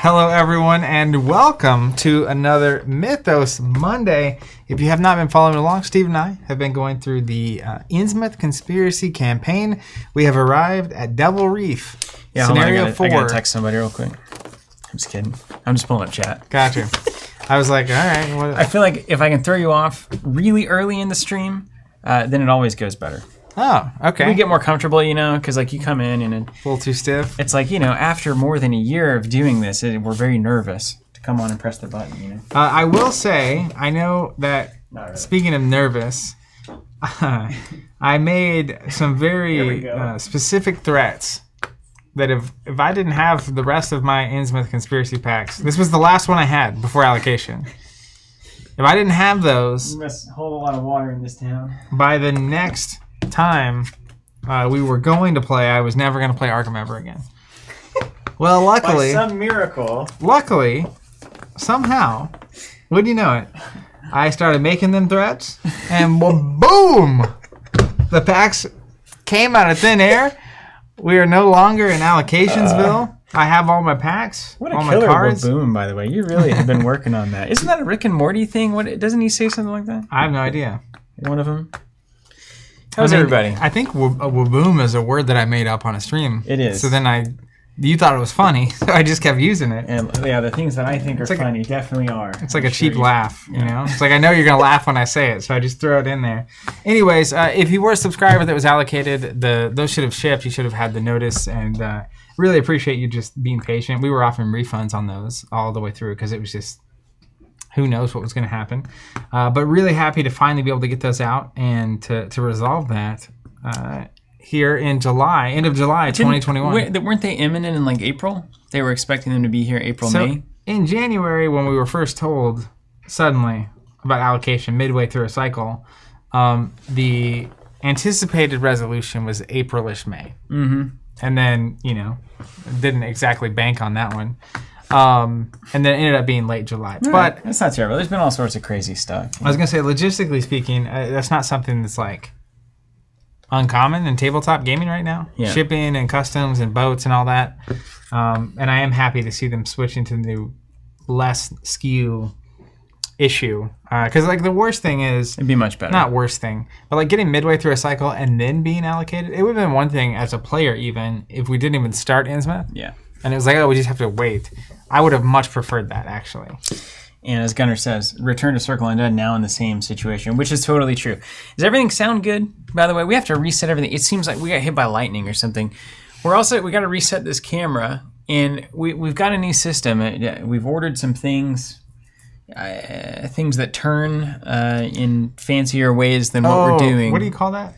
Hello, everyone, and welcome to another Mythos Monday. If you have not been following along, Steve and I have been going through the Innsmouth Conspiracy campaign. We have arrived at Devil Reef. Yeah, Scenario 4. I gotta text somebody real quick. I'm just kidding. I'm just pulling up chat. Gotcha. I was like, all right. What? I feel like if I can throw you off really early in the stream, then it always goes better. Oh, okay. We get more comfortable, because like you come in and A little too stiff. it's like, after more than a year of doing this, we're very nervous to come on and press the button, I will say, I know that, speaking of nervous, I made some very specific threats that if I didn't have the rest of my Innsmouth Conspiracy packs, this was the last one I had before allocation. If I didn't have those, You must hold a lot of water in this town. by the next time we were going to play, I was never going to play Arkham ever again. Well, luckily, By some miracle. somehow, wouldn't you know it, I started making them threats, and boom! The packs came out of thin air. We are no longer in Allocationsville. I have all my packs, What a all killer my cards. boom, by the way. You really have been working on that. Isn't that a Rick and Morty thing? Doesn't he say something like that? I have no idea. One of them? How's everybody? I think waboom is a word that I made up on a stream. It is. So then you thought it was funny, so I just kept using it. And yeah, the things that I think are like funny definitely are. It's like a cheap laugh, you know? It's like I know you're going to laugh when I say it, so I just throw it in there. Anyways, if you were a subscriber that was allocated, those should have shipped. You should have had the notice, and really appreciate you just being patient. We were offering refunds on those all the way through because it was just, who knows what was going to happen. But really happy to finally be able to get those out and to resolve that here in July, end of July 2021. Weren't they imminent in like April? They were expecting them to be here April, May? In January, when we were first told suddenly about allocation midway through a cycle, the anticipated resolution was April-ish, May. Mm-hmm. And then, didn't exactly bank on that one. And then it ended up being late July. Yeah, but that's not terrible. There's been all sorts of crazy stuff. I was going to say, logistically speaking, that's not something that's like uncommon in tabletop gaming right now. Yeah. Shipping and customs and boats and all that. And I am happy to see them switching to the less skew issue. Because like the worst thing is... It'd be much better. Not worst thing. But like getting midway through a cycle and then being allocated, it would have been one thing as a player even if we didn't even start Innsmouth. Yeah. And it was like, oh, we just have to wait. I would have much preferred that, actually. And as Gunnar says, return to Circle Undead now in the same situation, which is totally true. Does everything sound good? By the way, we have to reset everything. It seems like we got hit by lightning or something. We got to reset this camera, and we've got a new system. We've ordered some things, things that turn in fancier ways than what we're doing. What do you call that?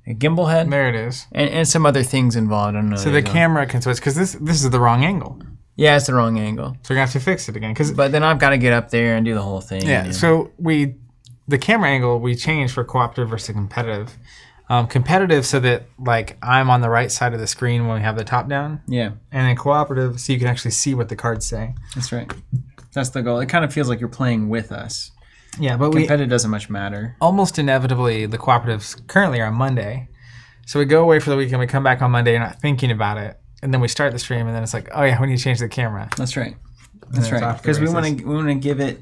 A gimbal head? There it is. And some other things involved. I don't know. So the camera can switch, because this is the wrong angle. Yeah, it's the wrong angle. So we're going to have to fix it again. But then I've got to get up there and do the whole thing. Yeah, so the camera angle we changed for cooperative versus competitive. Competitive so that like I'm on the right side of the screen when we have the top down. Yeah. And then cooperative so you can actually see what the cards say. That's right. That's the goal. It kind of feels like you're playing with us. Yeah, but competitive doesn't much matter. Almost inevitably, the cooperatives currently are on Monday. So we go away for the weekend, we come back on Monday, you're not thinking about it. And then we start the stream, and then it's like, oh yeah, we need to change the camera. That's right. That's right. Because we want to give it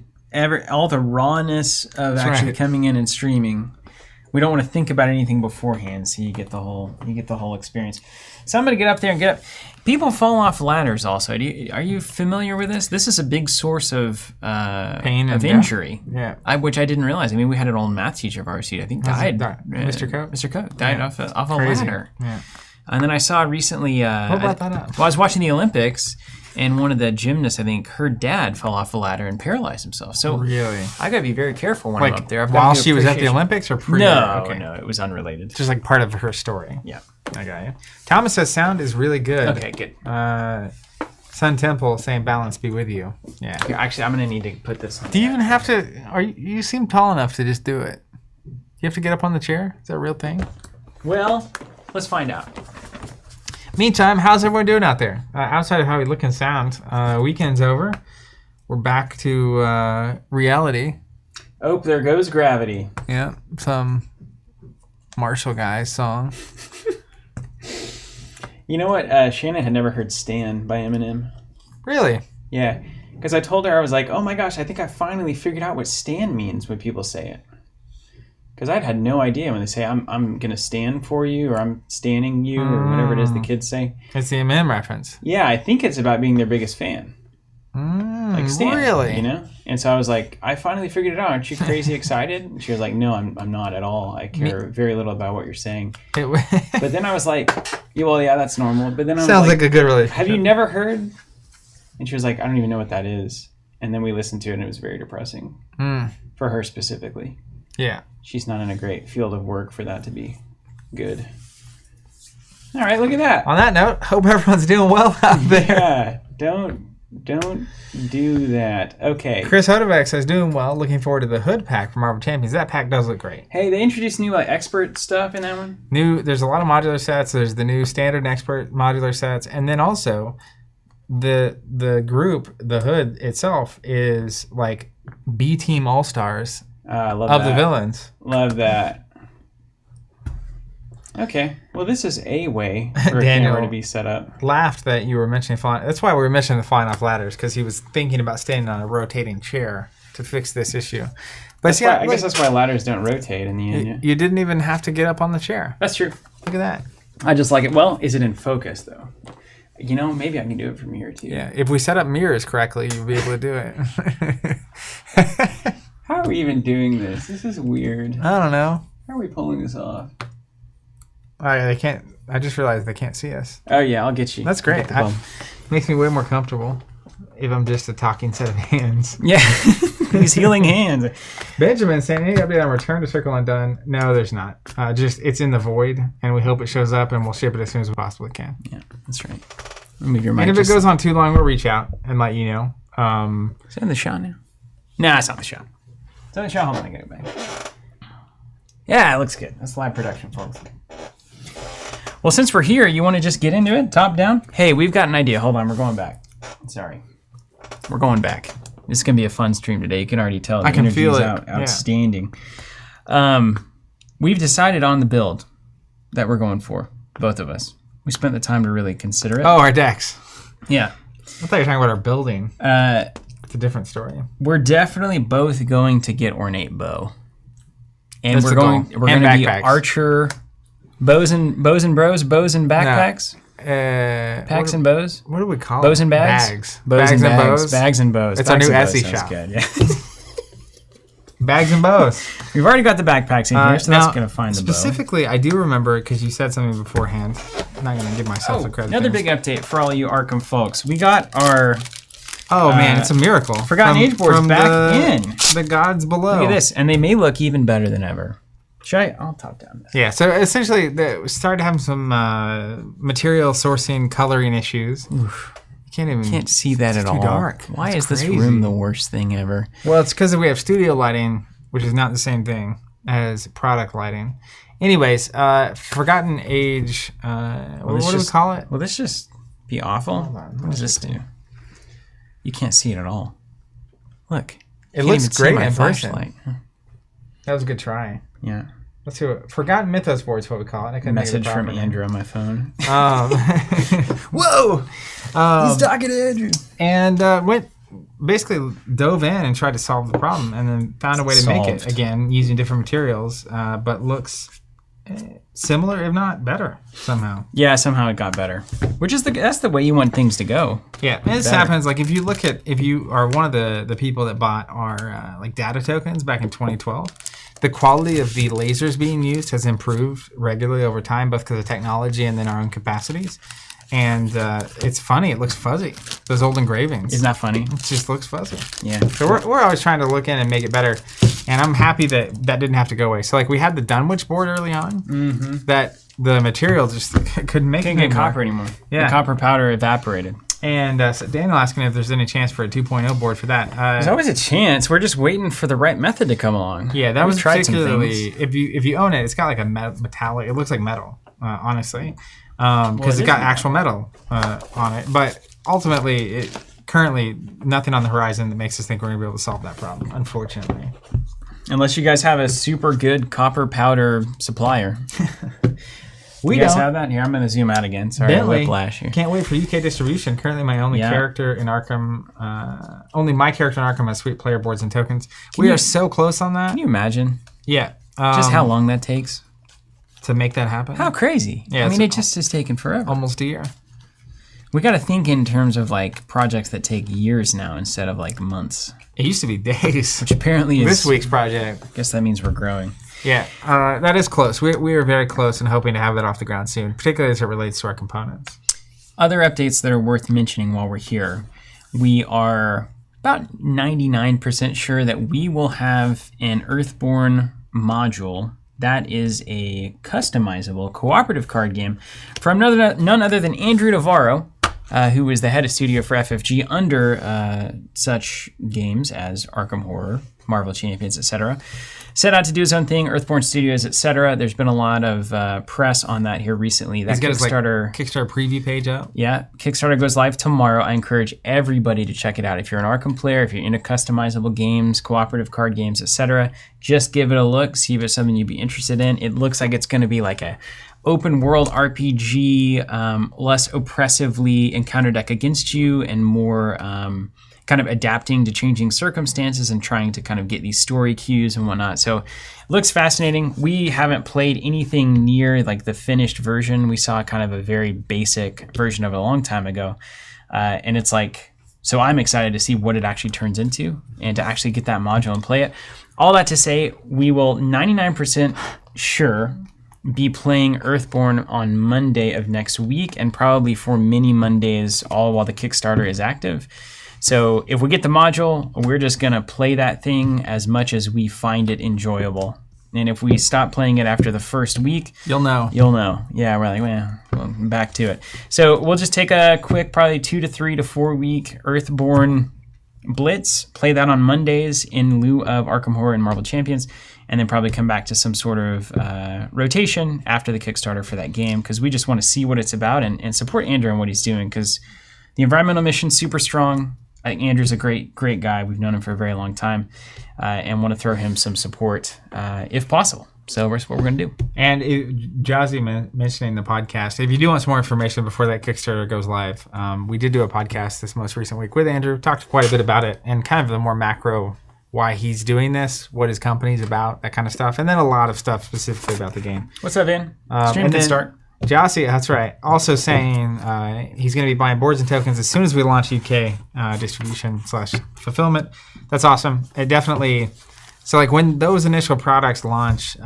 all the rawness of actually coming in and streaming. We don't want to think about anything beforehand, so you get the whole experience. So I'm gonna get up there and get up. People fall off ladders. Also, are you familiar with this? This is a big source of pain of injury. Yeah. Which I didn't realize. I mean, we had an old math teacher of ours who I think died. Mr. Coate. Mr. Coate died off a ladder. Yeah. And then I saw recently. What brought that up? Well, I was watching the Olympics, and one of the gymnasts, I think, her dad fell off a ladder and paralyzed himself. So really, I gotta be very careful when I'm up there. While she was at the Olympics or pre? No, it was unrelated. Just like part of her story. Yeah, I got you. Thomas says sound is really good. Okay, good. Sun Temple saying balance be with you. Yeah. Actually, I'm gonna need to put this on. Do you even have to? You seem tall enough to just do it. You have to get up on the chair? Is that a real thing? Well, let's find out. Meantime, how's everyone doing out there? Outside of how we look and sound, weekend's over. We're back to reality. Oh, there goes gravity. Yeah, some Marshall Guys song. You know what? Shannon had never heard Stan by Eminem. Really? Yeah, because I told her, I was like, oh my gosh, I think I finally figured out what stand means when people say it. Because I'd had no idea when they say, I'm going to stand for you, or I'm standing you, or whatever it is the kids say. It's the Eminem reference. Yeah, I think it's about being their biggest fan. Like Stan, really? You know? And so I was like, I finally figured it out. Aren't you crazy excited? And she was like, no, I'm not at all. I care very little about what you're saying. But then I was like, yeah, well, yeah, that's normal. But then I was sounds like a good relationship. Have you never heard? And she was like, I don't even know what that is. And then we listened to it, and it was very depressing for her specifically. Yeah. She's not in a great field of work for that to be good. All right, look at that. On that note, hope everyone's doing well out there. Yeah, don't do that. Okay. Chris Hodebeck says, doing well. Looking forward to the hood pack from Marvel Champions. That pack does look great. Hey, they introduced new expert stuff in that one? There's a lot of modular sets. There's the new standard and expert modular sets. And then also, the group, the hood itself, is like B-Team All-Stars of the villains. Love that. Okay. Well, this is a way for a Daniel camera to be set up. Laughed that you were mentioning flying. That's why we were mentioning the flying off ladders, because he was thinking about standing on a rotating chair to fix this issue. But I guess that's why ladders don't rotate in the end. You didn't even have to get up on the chair. That's true. Look at that. I just like it. Well, is it in focus, though? You know, maybe I can do it from here, too. Yeah, if we set up mirrors correctly, you'll be able to do it. How are we even doing this? This is weird. I don't know. How are we pulling this off? They can't. I just realized they can't see us. Oh, yeah, I'll get you. That's great. Makes me way more comfortable if I'm just a talking set of hands. Yeah, these healing hands. Benjamin saying, any update on Return to Circle Undone? No, there's not. Just it's in the void, and we hope it shows up, and we'll ship it as soon as we possibly can. Yeah, that's right. Move your mic. And if it goes on too long, we'll reach out and let you know. Is it in the shot now? Nah, it's not the shot. It's on the shot. Hold on, I get it back. Yeah, it looks good. That's live production, folks. Well, since we're here, you want to just get into it, top down? Hey, we've got an idea. Hold on, we're going back. Sorry. We're going back. This is going to be a fun stream today. You can already tell. I can feel it. Outstanding. We've decided on the build that we're going for, both of us. We spent the time to really consider it. Oh, our decks. Yeah. I thought you were talking about our building. It's a different story. We're definitely both going to get ornate bow. And That's we're going to be archer... Bows and bros, bows and backpacks? No. Packs and bows? What do we call bows it? And bags? Bags. Bows and bags. Bows? Bags and bows. It's bags our new Etsy shop. Good, yeah. Bags and bows. We've already got the backpacks in here, so that's going to find the bow. Specifically, I do remember, because you said something beforehand. I'm not going to give myself the credit. Another big update for all you Arkham folks. We got our... Oh, man, it's a miracle. Forgotten Age boards back in. The gods below. Look at this, and they may look even better than ever. I'll top down this. Yeah, so essentially, we started having some material sourcing, coloring issues. Oof. You can't see that at all. It's too dark. Why is this room the worst thing ever? Well, it's because we have studio lighting, which is not the same thing as product lighting. Anyways, Forgotten Age, what do we call it? Will this just be awful? What does this do? You can't see it at all. Look. It looks great in person. Flashlight. That was a good try. Yeah. Let's do it. Forgotten Mythos board is what we call it. Message from Andrew on my phone. Whoa! He's talking to Andrew. And dove in and tried to solve the problem, and then found a way to make it again using different materials, but looks similar, if not better, somehow. Yeah, somehow it got better. That's the way you want things to go. Yeah, and this happens. Like if you are one of the people that bought our like data tokens back in 2012. The quality of the lasers being used has improved regularly over time, both because of technology and then our own capacities. And it's funny. It looks fuzzy. Those old engravings. Isn't that funny? It just looks fuzzy. Yeah. So we're always trying to look in and make it better. And I'm happy that didn't have to go away. So like we had the Dunwich board early on that the material just couldn't make it anymore. Couldn't get copper anymore. Yeah. The copper powder evaporated. And so Daniel asking if there's any chance for a 2.0 board for that. There's always a chance. We're just waiting for the right method to come along. Yeah, that was particularly if you own it, it's got like a metallic. It looks like metal, honestly, because it's got actual metal on it. But ultimately, currently nothing on the horizon that makes us think we're gonna be able to solve that problem. Unfortunately, unless you guys have a super good copper powder supplier. We you guys don't. have that? Here, I'm going to zoom out again. Sorry, Bentley, whiplash here. can't wait for UK distribution. Currently, my only character in Arkham, only my character in Arkham has sweet player boards and tokens. We are so close on that. Can you imagine? Yeah. Just how long that takes? To make that happen? How crazy. Yeah, I mean, it just has taken forever. Almost a year. We got to think in terms of like projects that take years now instead of like months. It used to be days. Which apparently is... This week's project. I guess that means we're growing. Yeah, that is close. We are very close and hoping to have that off the ground soon, particularly as it relates to our components. Other updates that are worth mentioning while we're here. We are about 99% sure that we will have an Earthborn module that is a customizable cooperative card game from none other than Andrew Navarro, who is the head of studio for FFG under such games as Arkham Horror, Marvel Champions, etc. Set out to do his own thing, Earthborn Studios, etc. There's been a lot of press on that here recently. That He's got Kickstarter, his Kickstarter preview page out. Yeah, Kickstarter goes live tomorrow. I encourage everybody to check it out. If you're an Arkham player, if you're into customizable games, cooperative card games, etc., just give it a look, see if it's something you'd be interested in. It looks like it's going to be like a open world RPG, less oppressively encounter deck against you and more kind of adapting to changing circumstances and trying to kind of get these story cues and whatnot. So it looks fascinating. We haven't played anything near like the finished version. We saw kind of a very basic version of it a long time ago. And it's like, so I'm excited to see what it actually turns into and to actually get that module and play it. All that to say, we will 99% sure be playing Earthborn on Monday of next week and probably for many Mondays, all while the Kickstarter is active. So if we get the module, we're just going to play that thing as much as we find it enjoyable. And if we stop playing it after the first week... You'll know. Yeah, we're like, well, back to it. So we'll just take a quick, probably 2 to 3 to 4 week Earthborn blitz, play that on Mondays in lieu of Arkham Horror and Marvel Champions, and then probably come back to some sort of rotation after the Kickstarter for that game, because we just want to see what it's about and support Andrew and what he's doing, because the environmental mission's super strong. I think Andrew's a great guy. We've known him for a very long time and want to throw him some support if possible. So that's what we're going to do. And Jazzy mentioning the podcast, if you do want some more information before that Kickstarter goes live, we did do a podcast this most recent week with Andrew, talked quite a bit about it and kind of the more macro why he's doing this, what his company's about, that kind of stuff, and then a lot of stuff specifically about the game. What's up, Vin? Stream can start. Jossie, that's right. Also saying he's going to be buying boards and tokens as soon as we launch UK distribution / fulfillment. That's awesome. It definitely... So like when those initial products launch,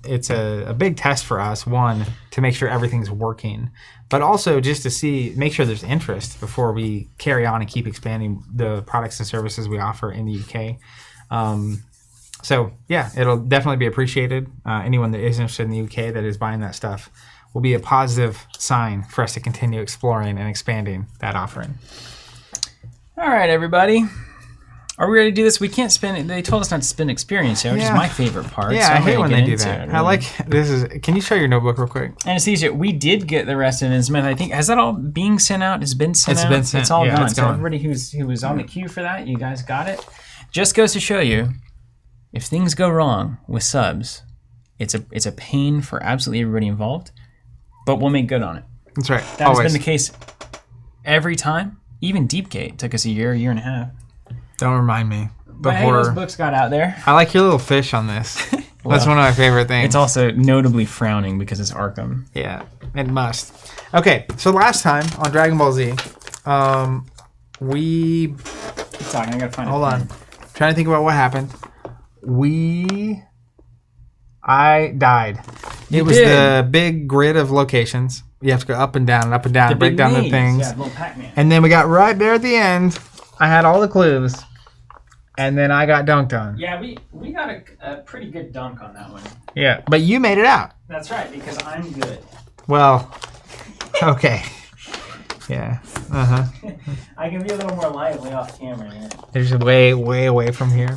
it's a big test for us, one, to make sure everything's working, but also just to make sure there's interest before we carry on and keep expanding the products and services we offer in the UK. So yeah, it'll definitely be appreciated. Anyone that is interested in the UK that is buying that stuff will be a positive sign for us to continue exploring and expanding that offering. All right, everybody. Are we ready to do this? We can't spend. They told us not to spend experience here, which is my favorite part. Yeah, so I hate when they do that. It, really. I like this. Can you show your notebook real quick? Anesthesia. We did get the rest of Innsmouth. I think has that all being sent out? Has been sent out. It's been sent. It's all done. It's so everybody who was on the queue for that, you guys got it. Just goes to show you, if things go wrong with subs, it's a pain for absolutely everybody involved. But we'll make good on it. That's right. That has been the case every time. Even Deepgate took us a year and a half. Don't remind me. But hey, those books got out there. I like your little fish on this. Well, that's one of my favorite things. It's also notably frowning because it's Arkham. Yeah, it must. Okay, so last time on Dragon Ball Z, we... Keep talking, I gotta find it. Hold on. Trying to think about what happened. I died. It was the big grid of locations. You have to go up and down, break down the things. Yeah, little Pac-Man. And then we got right there at the end. I had all the clues. And then I got dunked on. Yeah, we got a pretty good dunk on that one. Yeah, but you made it out. That's right, because I'm good. Well, okay. Yeah. I can be a little more lively off camera here. They're just way, way away from here.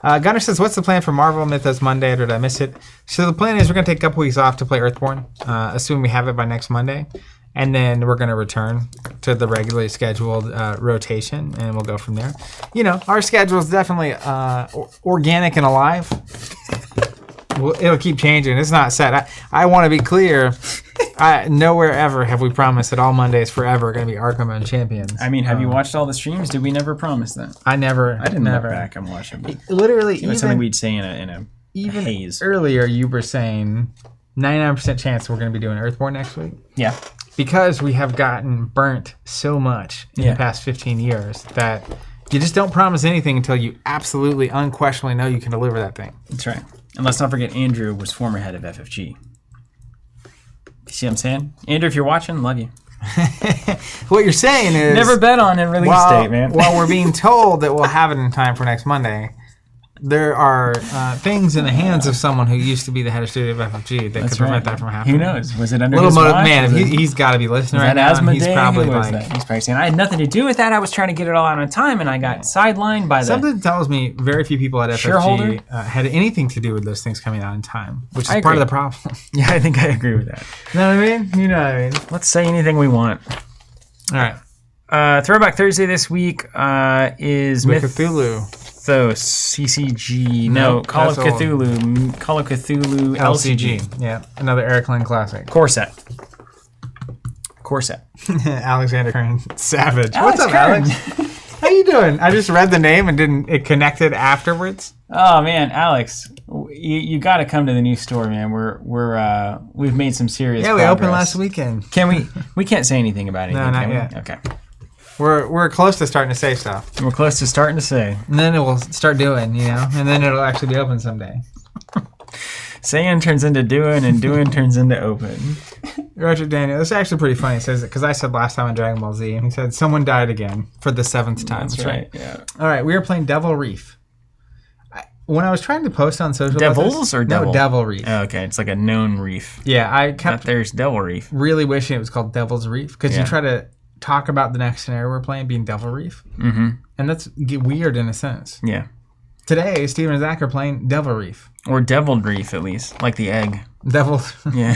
Gunnar says, what's the plan for Marvel Mythos Monday, or did I miss it? So the plan is we're going to take a couple weeks off to play Earthborn, assuming we have it by next Monday. And then we're going to return to the regularly scheduled rotation, and we'll go from there. You know, our schedule is definitely organic and alive. Well, it'll keep changing. It's not set. I want to be clear. Nowhere ever have we promised that all Mondays forever are going to be Arkham and Champions. I mean, have you watched all the streams? Did we never promise that? I didn't never. look back and watch them. Literally, It was something we'd say in a haze. Earlier, you were saying 99% chance we're going to be doing Earthborn next week. Yeah. Because we have gotten burnt so much in the past 15 years that you just don't promise anything until you absolutely, unquestionably know you can deliver that thing. That's right. And let's not forget Andrew was former head of FFG. See what I'm saying? Andrew, if you're watching, love you. What you're saying is... Never bet on a release date, man. While we're being told that we'll have it in time for next Monday, there are things in the hands of someone who used to be the head of studio of FFG that could prevent that from happening. Who knows? Was it under his watch? Man, he's got to be listening right now. He's probably like... He's probably saying, I had nothing to do with that. I was trying to get it all out on time, and I got sidelined by the... Something tells me very few people at FFG had anything to do with those things coming out in time, which is part of the problem. Yeah, I think I agree with that. You know what I mean? You know what I mean. Let's say anything we want. All right. Throwback Thursday this week is Cthulhu. CCG. No, Call of Cthulhu. Call of Cthulhu LCG. Yeah, another Eric Lynn classic. Core set. Alexander Kern Savage. Alex What's up, Kern. Alex? How you doing? I just read the name and it connected afterwards. Oh man, Alex, you got to come to the new store, man. We've made some serious. Yeah, we opened last weekend. Can we? We can't say anything about anything. No, not can we? yet. Okay. We're close to starting to say stuff. We're close to starting to say. And then it will start doing, and then it'll actually be open someday. Saying turns into doing, and doing turns into open. Roger Daniel, it's actually pretty funny. He says it because I said last time on Dragon Ball Z, and he said someone died again for the 7th time. That's right. Yeah. All right, we are playing Devil Reef. When I was trying to post on social, Devils or Devil? No, Devil Reef. Oh, okay, it's like a known reef. Yeah, I kept there's Devil Reef. Really wishing it was called Devil's Reef because you try to talk about the next scenario we're playing being Devil Reef, and that's weird in a sense. Yeah. Today, Steven and Zach are playing Devil Reef. Or Deviled Reef, at least. Like the egg. Devil. Yeah.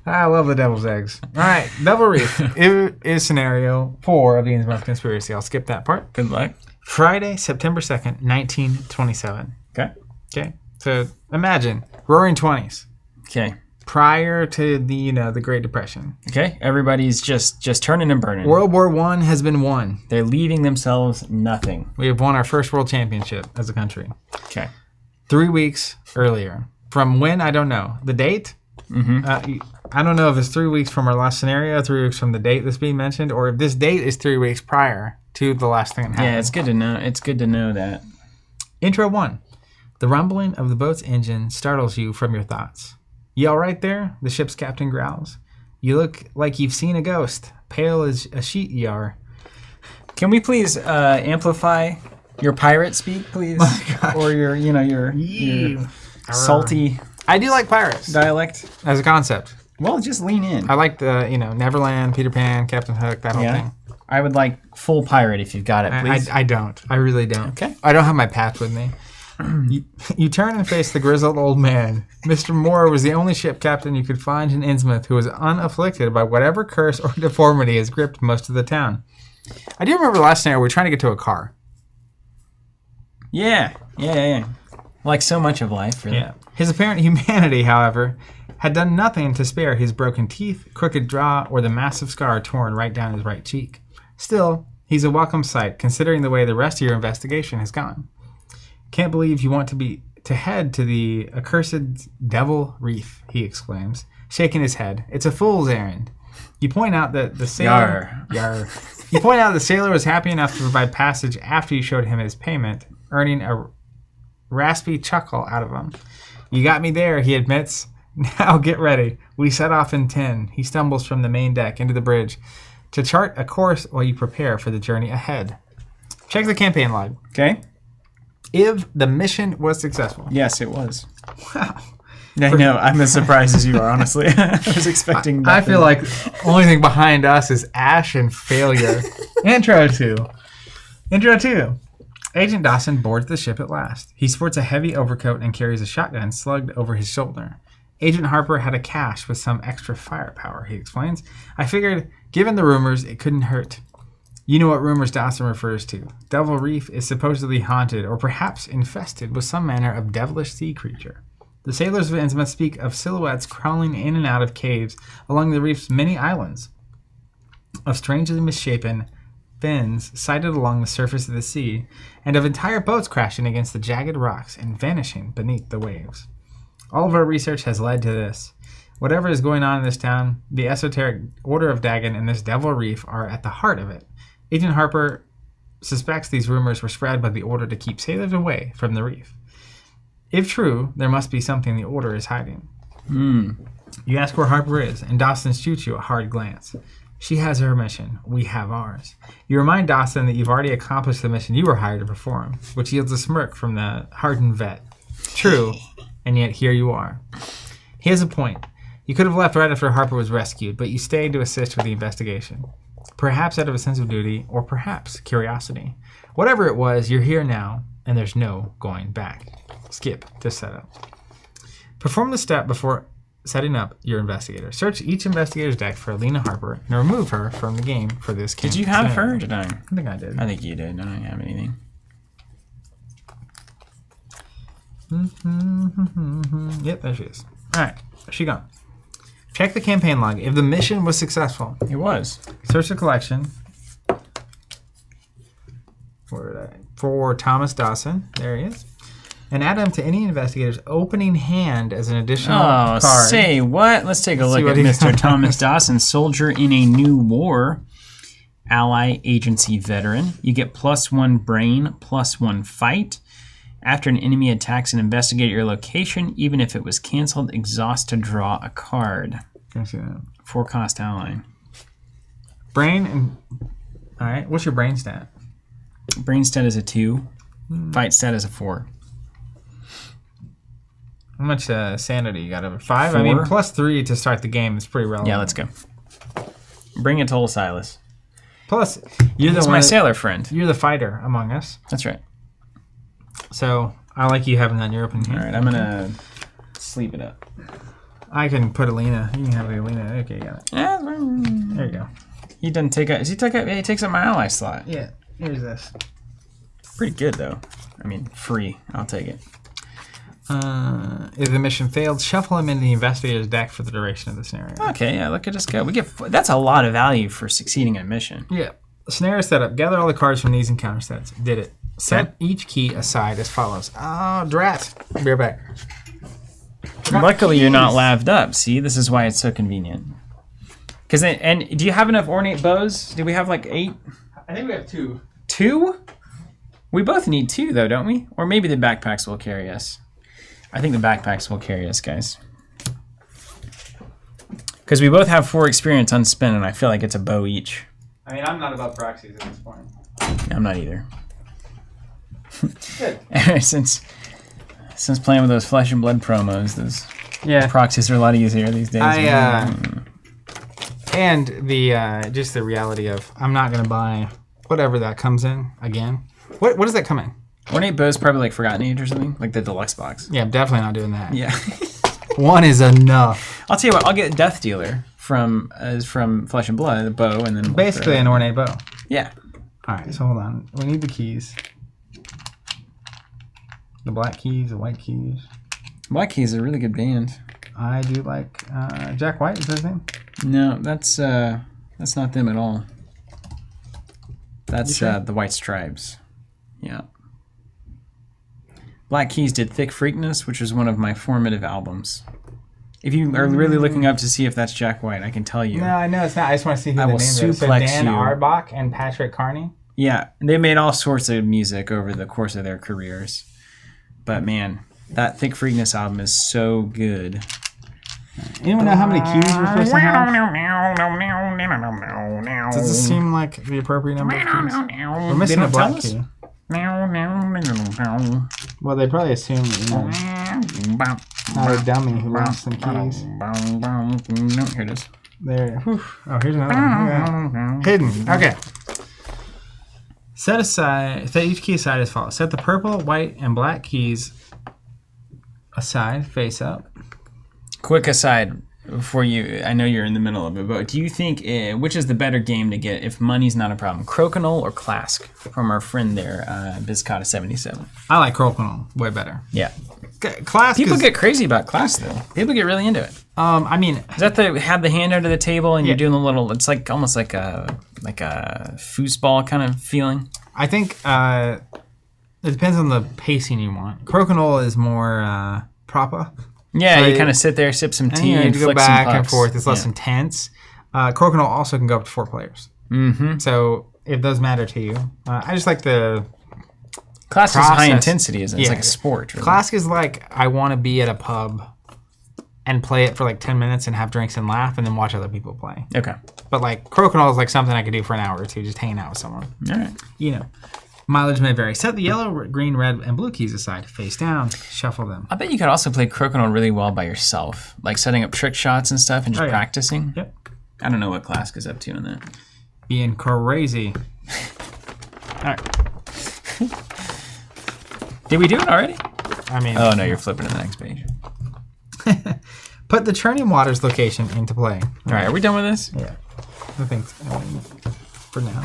I love the devil's eggs. All right, Devil Reef. It is scenario 4 of the Innsmouth Conspiracy. I'll skip that part. Good luck. Friday, September 2nd, 1927. Okay. So imagine, roaring 20s. Okay. Prior to the Great Depression. Okay. Everybody's just turning and burning. World War I has been won. They're leaving themselves nothing. We have won our first world championship as a country. Okay. 3 weeks earlier. From when, I don't know. The date? I don't know if it's 3 weeks from our last scenario, 3 weeks from the date that's being mentioned, or if this date is 3 weeks prior to the last thing that happened. Yeah, it's good to know. It's good to know that. Intro 1. The rumbling of the boat's engine startles you from your thoughts. You all right there? The ship's captain growls. You look like you've seen a ghost. Pale as a sheet you are. Can we please amplify your pirate speak, please? Or your salty I do like pirates dialect as a concept. Well, just lean in. I like the, Neverland, Peter Pan, Captain Hook, that whole thing. I would like full pirate if you've got it, please. I don't. I really don't. Okay. I don't have my patch with me. You turn and face the grizzled old man. Mr. Moore was the only ship captain you could find in Innsmouth who was unafflicted by whatever curse or deformity has gripped most of the town. I do remember last scenario we were trying to get to a car. Yeah. Like so much of life, really. Yeah. His apparent humanity, however, had done nothing to spare his broken teeth, crooked jaw, or the massive scar torn right down his right cheek. Still, he's a welcome sight, considering the way the rest of your investigation has gone. Can't believe you want to head to the accursed Devil Reef, he exclaims, shaking his head. It's a fool's errand. You point out that the sailor... Yar. You point out the sailor was happy enough to provide passage after you showed him his payment, earning a raspy chuckle out of him. You got me there, he admits. Now get ready. We set off in 10. He stumbles from the main deck into the bridge to chart a course while you prepare for the journey ahead. Check the campaign log. Okay. If the mission was successful. Yes, it was. Wow. I know. I'm as surprised as you are, honestly. I was expecting nothing. I feel like the only thing behind us is ash and failure. Intro 2. Agent Dawson boards the ship at last. He sports a heavy overcoat and carries a shotgun slugged over his shoulder. Agent Harper had a cache with some extra firepower, he explains. I figured, given the rumors, it couldn't hurt. You know what rumors Dawson refers to. Devil Reef is supposedly haunted or perhaps infested with some manner of devilish sea creature. The sailors of Innsmouth speak of silhouettes crawling in and out of caves along the reef's many islands, of strangely misshapen fins sighted along the surface of the sea, and of entire boats crashing against the jagged rocks and vanishing beneath the waves. All of our research has led to this. Whatever is going on in this town, the esoteric Order of Dagon and this Devil Reef are at the heart of it. Agent Harper suspects these rumors were spread by the Order to keep sailors away from the reef. If true, there must be something the Order is hiding. You ask where Harper is, and Dawson shoots you a hard glance. She has her mission. We have ours. You remind Dawson that you've already accomplished the mission you were hired to perform, which yields a smirk from the hardened vet. True, and yet here you are. He has a point. You could have left right after Harper was rescued, but you stayed to assist with the investigation. Perhaps out of a sense of duty, or perhaps curiosity. Whatever it was, you're here now, and there's no going back. Skip to setup. Perform the step before setting up your investigator. Search each investigator's deck for Alina Harper and remove her from the game for this game. Did you have her? Or did I? I think I did. I think you did. I don't have anything. Yep, there she is. All right, she gone. Check the campaign log. If the mission was successful, It was. search the collection for Thomas Dawson. There he is. And add him to any investigator's opening hand as an additional Oh, card. say what? Let's take a look see at what he Mr. got. Thomas Dawson, soldier in a new war, ally agency veteran. You get +1 brain, +1 fight. After an enemy attacks and investigate your location, even if it was canceled, exhaust to draw a card. Can I see that? 4-cost ally. Brain and... All right, what's your brain stat? Brain stat is a 2. Fight stat is a 4. How much sanity you got over 5? I mean, 4. +3 to start the game is pretty relevant. Yeah, let's go. Bring it to Silas. Plus, you're He's the my one. sailor friend. You're the fighter among us. That's right. So I like you having that in your opening hand. All right, I'm going to sleeve it up. I can put Alina. You can have Alina. Okay, got it. There you go. He doesn't take up. He takes up my ally slot. Yeah. Here's this. Pretty good though. I mean, free. I'll take it. If the mission failed, shuffle him into the investigator's deck for the duration of the scenario. Okay, yeah. Look at us go. We get. That's a lot of value for succeeding at a mission. Yeah. Scenario setup. Gather all the cards from these encounter sets. Did it. Set each key aside as follows. Oh, drat. Be right back. Luckily, you're not laved up. See, this is why it's so convenient. And do you have enough ornate bows? Do we have like 8? I think we have 2. 2? We both need 2 though, don't we? Or maybe the backpacks will carry us. I think the backpacks will carry us, guys. Because we both have 4 experience unspent, and I feel like it's a bow each. I mean, I'm not above proxies at this point. I'm not either. Good. since playing with those Flesh and Blood promos, those Yeah. proxies are a lot easier these days. And the just the reality of I'm not gonna buy whatever that comes in again. What does that come in? Ornate bows probably like Forgotten Age or something, like the deluxe box. Yeah, I'm definitely not doing that. Yeah. 1 is enough. I'll tell you what. I'll get Death Dealer from Flesh and Blood, the bow, and then Basically an ornate bow. Yeah. All right, so hold on. We need the keys. The black keys, the white keys. Black Keys is a really good band. I do like Jack White. Is that his name? No, that's not them at all. That's sure? the White Stripes. Yeah. Black Keys did Thick Freakness, which was one of my formative albums. If you are really looking up to see if that's Jack White, I can tell you. No, I know it's not. I just want to see who I the will names are. So suplex Dan you. Arbach and Patrick Carney. Yeah, they made all sorts of music over the course of their careers. But man, that Thick Freakness album is so good. Anyone know how many keys we're supposed to have? Does this seem like the appropriate number of keys? We're missing a black key. Well, they probably assume that you're not a dummy who wants some keys. No, here it is. There. Whew. Oh, here's another one. Hidden. Okay. Set each key aside as follows. Set the purple, white, and black keys aside, face up. Quick aside before you, I know you're in the middle of it, but do you think, which is the better game to get if money's not a problem? Crokinole or Clask from our friend there, Biscotta77? I like Crokinole way better. Yeah. Clask People get crazy about Clask, though. People get really into it. I mean, Is that have the hand under the table and you're doing a little? It's like almost like a foosball kind of feeling. I think it depends on the pacing you want. Crokinole is more proper. Yeah, So you kind of sit there, sip some tea, and go flick back some and pucks. forth. It's less intense. Crokinole also can go up to 4 players. Mm-hmm. So it does matter to you. I just like the Clask is high process. intensity, isn't it? It's Yeah. like a sport. Really. Clask is like I want to be at a pub and play it for like 10 minutes and have drinks and laugh and then watch other people play. Okay. But like Crokinole is like something I could do for an hour or two, just hanging out with someone. All right. You know. Mileage may vary. Set the yellow, green, red, and blue keys aside. Face down. Shuffle them. I bet you could also play Crokinole really well by yourself, like setting up trick shots and stuff and just practicing. Yep. I don't know what Clask is up to in that. Being crazy. All right. Did we do it already? I mean. Oh, no, you're flipping to the next page. Put the churning waters location into play. All right, are we done with this? Yeah. I think for now.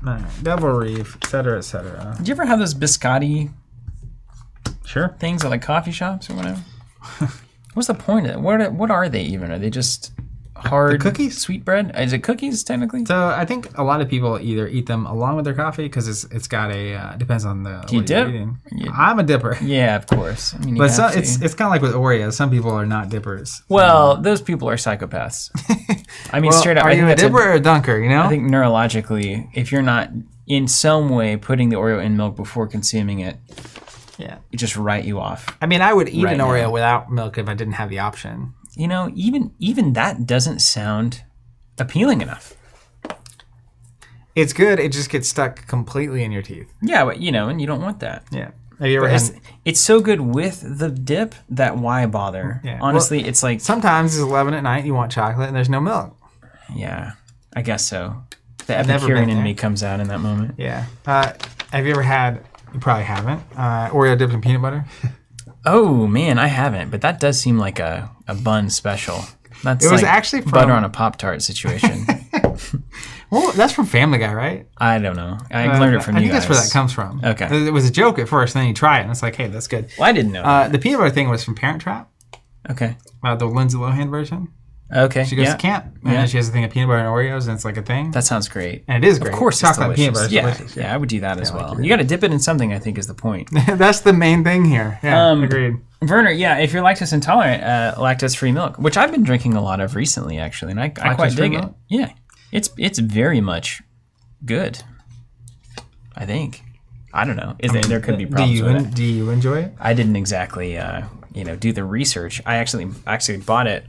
All right. Devil Reef, etc., etc. Did you ever have those biscotti Sure. things at like coffee shops or whatever? What's the point of it? What are they even? Are they just hard cookies? sweetbread? Is it cookies technically? So I think a lot of people either eat them along with their coffee because it's got a depends on the. Do you what dip? you're eating. I'm a dipper. Yeah, of course. I mean, you But have to. it's kind of like with Oreos. Some people are not dippers. Well, those people are psychopaths. I mean, Well, straight up. are I think you a that's dipper or a dunker? You know. I think neurologically, if you're not in some way putting the Oreo in milk before consuming it, Yeah. it just write you off. I mean, I would eat Right an Oreo now. without milk if I didn't have the option. You know, even that doesn't sound appealing enough. It's good. It just gets stuck completely in your teeth. Yeah, but and you don't want that. Yeah. Have you ever But had? it's so good with the dip that why bother? Yeah. Honestly, it's like Sometimes it's 11 at night. You want chocolate and there's no milk. yeah, I guess so. The I've never Epicurean been in there. me comes out in that moment. Yeah. Have you ever had? You probably haven't. Oreo dipped in peanut butter. Oh man, I haven't, but that does seem like a bun special. That's It was like actually from- butter on a Pop-Tart situation. Well, that's from Family Guy, right? I don't know. I learned it from I you think guys. that's where that comes from. Okay. It was a joke at first, and then you try it, and it's like, hey, that's good. Well, I didn't know. The peanut butter thing was from Parent Trap, Okay. the Lindsay Lohan version. Okay. She goes yeah. to camp, and then she has a thing of peanut butter and Oreos, and it's like a thing. That sounds great. And it is great. Of course, chocolate it's and peanut delicious. butter is Yeah, delicious. yeah, I would do that as well. like You got to dip it in something, I think, is the point. That's the main thing here. Yeah, agreed. Werner, yeah, if you're lactose intolerant, lactose-free milk, which I've been drinking a lot of recently, actually, and I quite Lactose-free dig it. milk? Yeah, it's very much good. I think. I don't know. There could be problems with it. Do you enjoy it? I didn't exactly, do the research. I actually bought it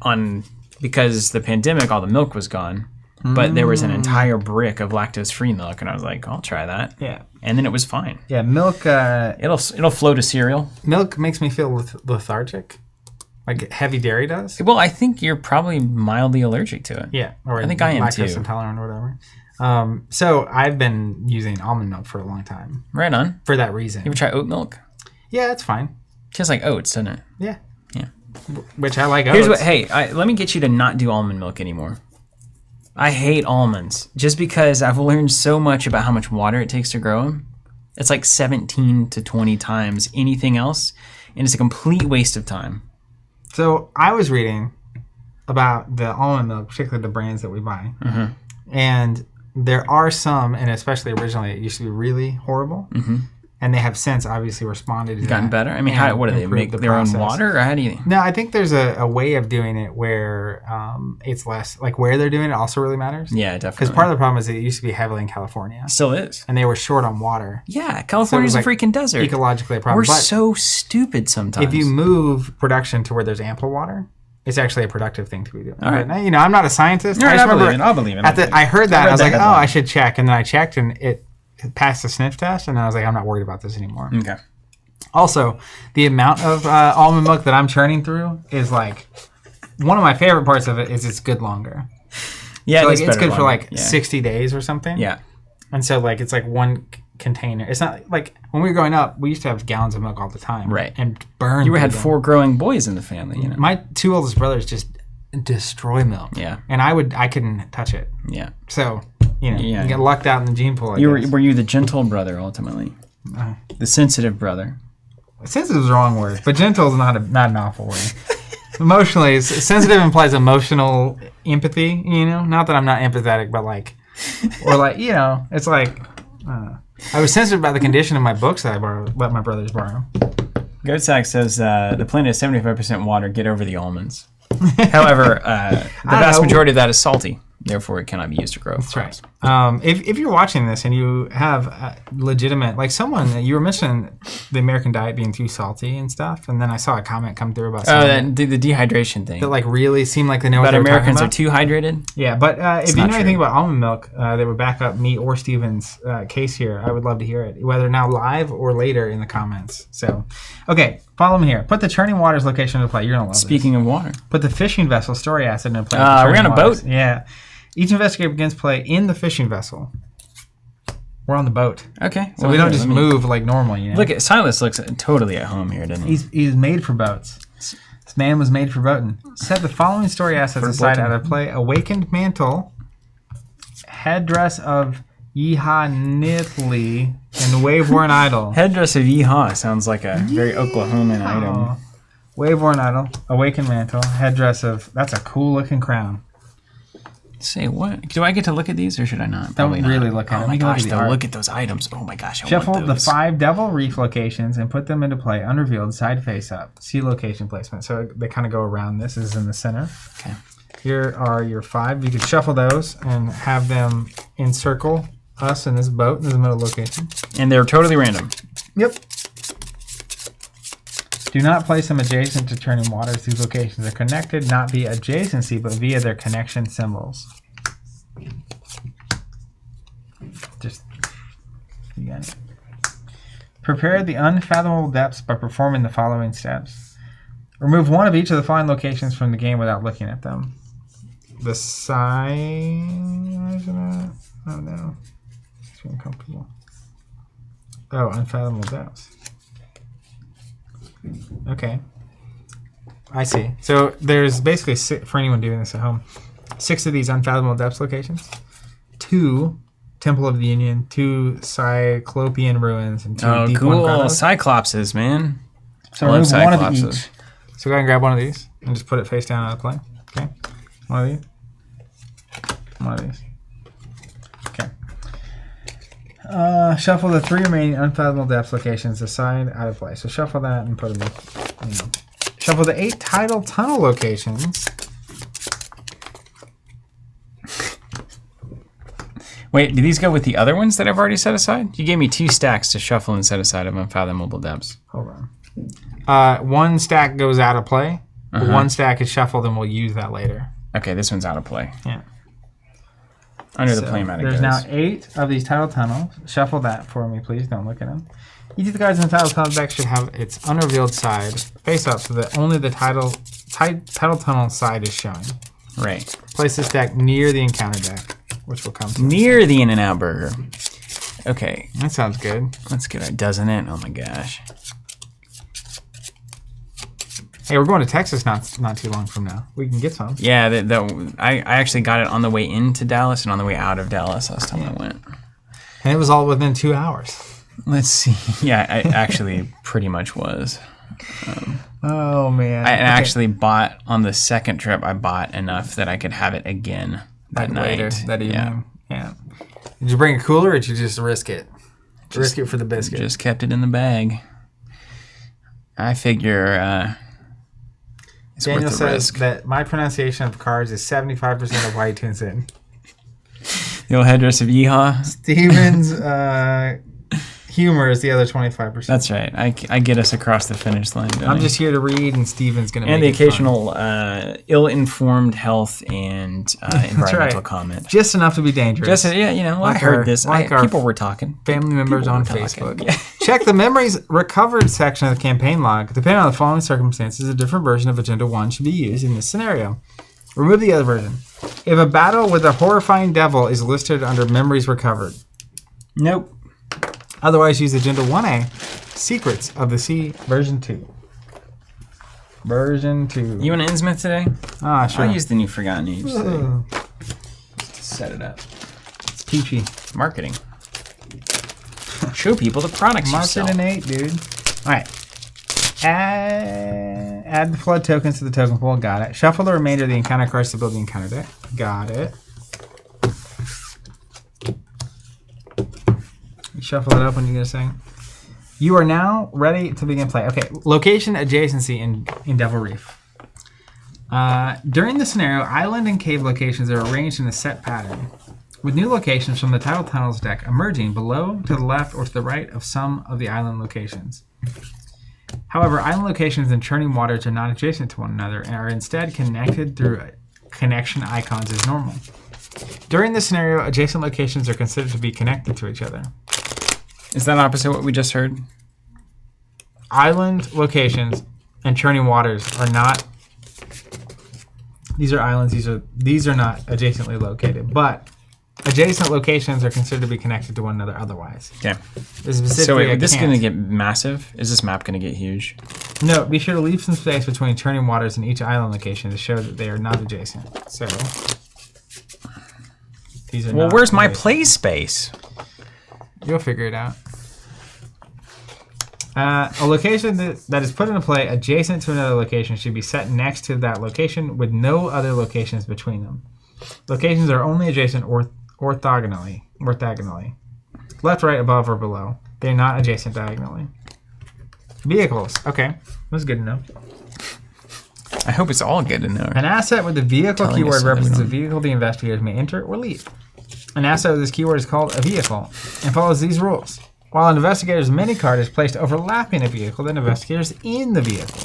because the pandemic, all the milk was gone, but there was an entire brick of lactose-free milk, and I was like, I'll try that. Yeah. And then it was fine. Yeah, milk. It'll float a cereal. Milk makes me feel lethargic, like heavy dairy does. Well, I think you're probably mildly allergic to it. Yeah, or I think I am lactose too. intolerant or whatever. So I've been using almond milk for a long time Right on. for that reason. You ever try oat milk? Yeah, it's fine. Tastes like oats, doesn't it? Yeah. Yeah. Which I like. Here's oats. let me get you to not do almond milk anymore. I hate almonds just because I've learned so much about how much water it takes to grow them. It's like 17 to 20 times anything else, and it's a complete waste of time. So I was reading about the almond milk, particularly the brands that we buy, and there are some, and especially originally, it used to be really horrible, and they have since obviously responded to Gotten that better? I mean, and what do they improved make the their process. own water, or how do you? No, I think there's a way of doing it where it's less, like where they're doing it also really matters. Yeah, Because definitely. part of the problem is it used to be heavily in California, Still is. and they were short on water. Yeah, California's like a freaking desert. Ecologically a problem. We're But so stupid sometimes. if you move production to where there's ample water, it's actually a productive thing to be doing. All right. But, I'm not a scientist. All right, I just I believe remember it. I'll believe it. I heard that. I read I was that like, headline. I should check. And then I checked, and it passed the sniff test. And I was like, I'm not worried about this anymore. Okay. Also, the amount of almond milk that I'm churning through is like one of my favorite parts of it is it's good longer. Yeah, So, it like, is it's better good for longer. like 60 days or something. Yeah. And so like it's like one container. It's not like when we were growing up, we used to have gallons of milk all the time. Right. And burn. You had through them. 4 growing boys in the family, you know. My 2 oldest brothers just destroy milk. Yeah. And I couldn't touch it. Yeah. So you get lucked out in the gene pool. Were you the gentle brother ultimately? The sensitive brother. Sensitive is the wrong word, but gentle is not an awful word. Emotionally, sensitive implies emotional empathy. Not that I'm not empathetic, but it's like I was sensitive about the condition of my books that I let my brothers borrow. Goatsack says the planet is 75% water. Get over the almonds. However, the vast majority of that is salty. Therefore, it cannot be used to grow. That's right. If you're watching this and you have legitimate, like someone, you were mentioning the American diet being too salty and stuff, and then I saw a comment come through about the dehydration thing. That really seemed like they know what they're Americans talking about. Are too hydrated? Yeah, but if you know anything about almond milk that would back up me or Steven's case here, I would love to hear it, whether now live or later in the comments. So, okay, follow me here. Put the churning waters location into play. You're going to love Speaking of water. Put the fishing vessel story asset into play. We're on a boat? Yeah. Each investigator begins play in the fishing vessel. We're on the boat. Okay. So we don't just move like normal, Look at Silas looks totally at home here, doesn't he? He's made for boats. This man was made for boating. Set the following story assets aside out of play. Awakened mantle, headdress of Yeehaw and wave-worn idol. Headdress of Yeehaw sounds like a very Oklahoman item. Wave-worn idol, awakened mantle, headdress of... That's a cool-looking crown. Say what? Do I get to look at these or should I not? Don't really look at them. Oh my gosh, look at those items. Oh my gosh, Shuffle the 5 Devil Reef locations and put them into play. Unrevealed, side face up. See location placement. So they kind of go around. This is in the center. Okay. Here are your 5. You could shuffle those and have them encircle us in this boat in the middle location. And they're totally random. Yep. Do not place them adjacent to turning waters. These locations are connected not via adjacency, but via their connection symbols. You got it. Prepare the unfathomable depths by performing the following steps. Remove one of each of the following locations from the game without looking at them. The side... Oh no. It's uncomfortable. Oh, unfathomable depths. Okay. I see. So there's basically, for anyone doing this at home, 6 of these unfathomable depths locations, 2 Temple of the Union, 2 Cyclopean ruins, and 2 Deep One Grottos. Cyclopses, man. So remove one of each. So go ahead and grab one of these and just put it face down out of play. Okay. One of these. One of these. Okay. Shuffle the 3 remaining unfathomable depths locations aside out of play. So shuffle that and put them in. Shuffle the 8 tidal tunnel locations. Wait, do these go with the other ones that I've already set aside? You gave me 2 stacks to shuffle and set aside of unfathomable depths. Hold on. 1 stack goes out of play. 1 stack is shuffled and we'll use that later. Okay, this one's out of play. Yeah. Under the playmat it goes. There's now 8 of these tidal tunnels. Shuffle that for me, please. Don't look at them. Each of the cards in the tidal tunnel deck should have its unrevealed side face up so that only the tidal tunnel side is showing. Right. Place this deck near the encounter deck, which will come to near the In-N-Out Burger. Okay. That sounds good. That's good, doesn't it? Oh my gosh. Hey, we're going to Texas not too long from now. We can get some. Yeah, I actually got it on the way into Dallas and on the way out of Dallas last time I went. And it was all within 2 hours. Let's see. Yeah, I actually pretty much was. Oh, man. I actually bought, on the second trip, I bought enough that I could have it again that night. Later, that evening. Yeah. Did you bring a cooler or did you just risk it? Risk it for the biscuit. Just kept it in the bag. I figure... Daniel says that my pronunciation of cards is 75% of why he tunes in. The old headdress of Yeehaw. Steven's humor is the other 25%. That's right. I get us across the finish line. I'm just here to read, and Steven's going to make and the it occasional ill-informed health and environmental comment. Just enough to be dangerous. Just I heard this. People were talking. Family members on Facebook. Yeah. Check the memories recovered section of the campaign log. Depending on the following circumstances, a different version of Agenda 1 should be used in this scenario. Remove the other version. If a battle with a horrifying devil is listed under memories recovered. Nope. Otherwise, use Agenda 1A, Secrets of the Sea, version 2. Version 2. You want to Innsmouth today? Ah, sure. I'll use the new Forgotten Age today. Just to set it up. Peachy. Marketing. Show people the products you sell. Market an 8, dude. All right. Add the flood tokens to the token pool. Got it. Shuffle the remainder of the encounter cards to build the encounter deck. Got it. Shuffle it up when you get a second. You are now ready to begin play. Okay, location adjacency in Devil Reef. During the scenario, island and cave locations are arranged in a set pattern, with new locations from the Tidal Tunnels deck emerging below, to the left, or to the right of some of the island locations. However, island locations and churning waters are not adjacent to one another and are instead connected through connection icons as normal. During this scenario, adjacent locations are considered to be connected to each other. Is that opposite what we just heard? Island locations and churning waters are not. These are islands. These are not adjacently located, but adjacent locations are considered to be connected to one another otherwise. Okay. So wait, is this going to get massive? Is this map going to get huge? No. Be sure to leave some space between churning waters and each island location to show that they are not adjacent. So these are. Well, not where's my adjacent. play space? You'll figure it out. A location that is put into play adjacent to another location should be set next to that location with no other locations between them. Locations are only adjacent orthogonally. Left, right, above, or below. They're not adjacent diagonally. Vehicles. Okay. That's good to know. I hope it's all good to know. An asset with the vehicle Telling keyword us represents a something. vehicle the investigators may enter or leave. An asset with this keyword is called a vehicle and follows these rules. While an investigator's mini card is placed overlapping a vehicle, then investigators in the vehicle.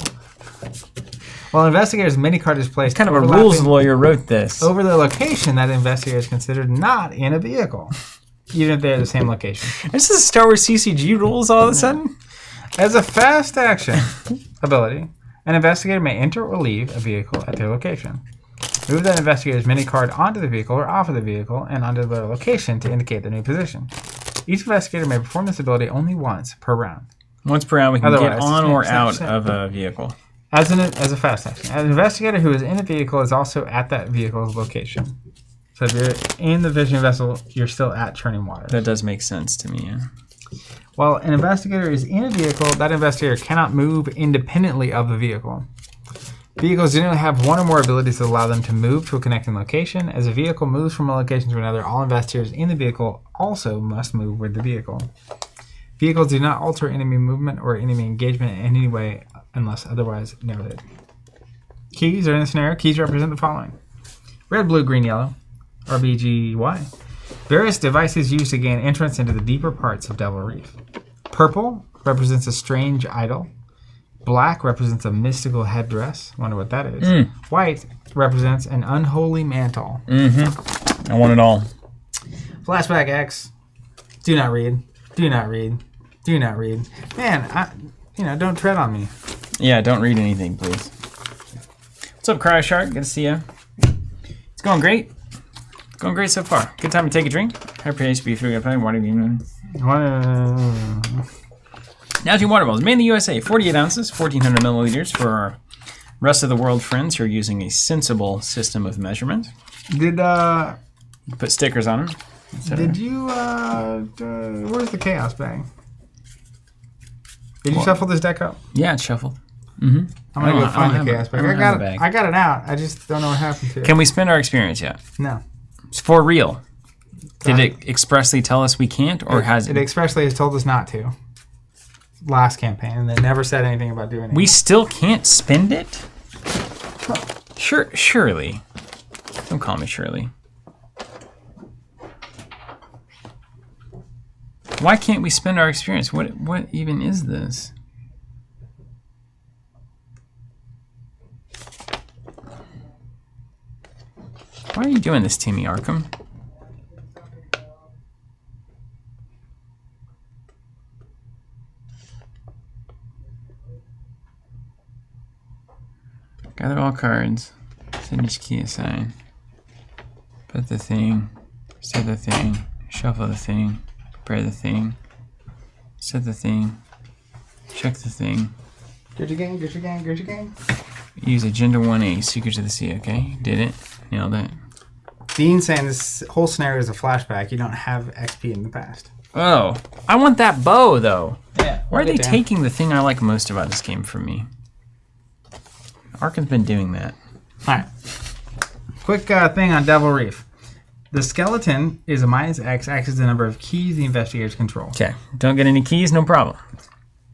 While an investigator's mini card is placed What kind of a rules lawyer wrote this? over the location that the investigator is considered not in a vehicle, even if they're the same location. This is Star Wars CCG rules all of a sudden? As a fast action ability, an investigator may enter or leave a vehicle at their location. Move that investigator's mini card onto the vehicle or off of the vehicle and onto their location to indicate their new position. Each investigator may perform this ability only once per round. Once per round, we can Otherwise, get on or out snap. of a vehicle. As a fast action. An investigator who is in a vehicle is also at that vehicle's location. So if you're in the vision vessel, you're still at churning water. That does make sense to me, yeah. While an investigator is in a vehicle, that investigator cannot move independently of the vehicle. Vehicles generally have one or more abilities that allow them to move to a connecting location. As a vehicle moves from a location to another, all investigators in the vehicle also must move with the vehicle. Vehicles do not alter enemy movement or enemy engagement in any way unless otherwise noted. Keys are in the scenario. Keys represent the following. Red, blue, green, yellow. RBGY. Various devices used to gain entrance into the deeper parts of Devil Reef. Purple represents a strange idol. Black represents a mystical headdress. Wonder what that is. White represents an unholy mantle. I want it all. Flashback X. Do not read. Do not read. Do not read. Man, don't tread on me. Yeah, don't read anything, please. What's up, Cryo Shark? Good to see you. It's going great. Going great so far. Good time to take a drink. Happy to be food. Water demon. Now to water bottles. Made in the USA. 48 ounces, 1,400 milliliters for our rest of the world friends who are using a sensible system of measurement. Did Put stickers on them. Did you where's the chaos bag? Did you shuffle this deck up? Yeah, it's shuffled. I'm gonna go find the chaos bag. I I got it out. I just don't know what happened to it. Can we spend our experience yet? No. It's for real. Did it expressly tell us we can't, or has it expressly has told us not to? Last campaign, and they never said anything about doing it. We still can't spend it? Sure, Shirley. Don't call me Shirley. Why can't we spend our experience? What even is this? Why are you doing this to me, Arkham? Gather all cards. Send each key aside. Put the thing. Set the thing. Shuffle the thing. Prepare the thing. Set the thing. Check the thing. Get your game, get your game, get your game. Use Agenda 1A, Secrets of the Sea, okay? Did it. Nailed it. Dean's saying this whole scenario is a flashback. You don't have XP in the past. Oh, I want that bow though. Yeah. Why are they taking the thing I like most about this game from me? Arkham's been doing that. All right. Quick thing on Devil Reef. The skeleton is a -X. X is the number of keys the investigators control. Okay. Don't get any keys, no problem.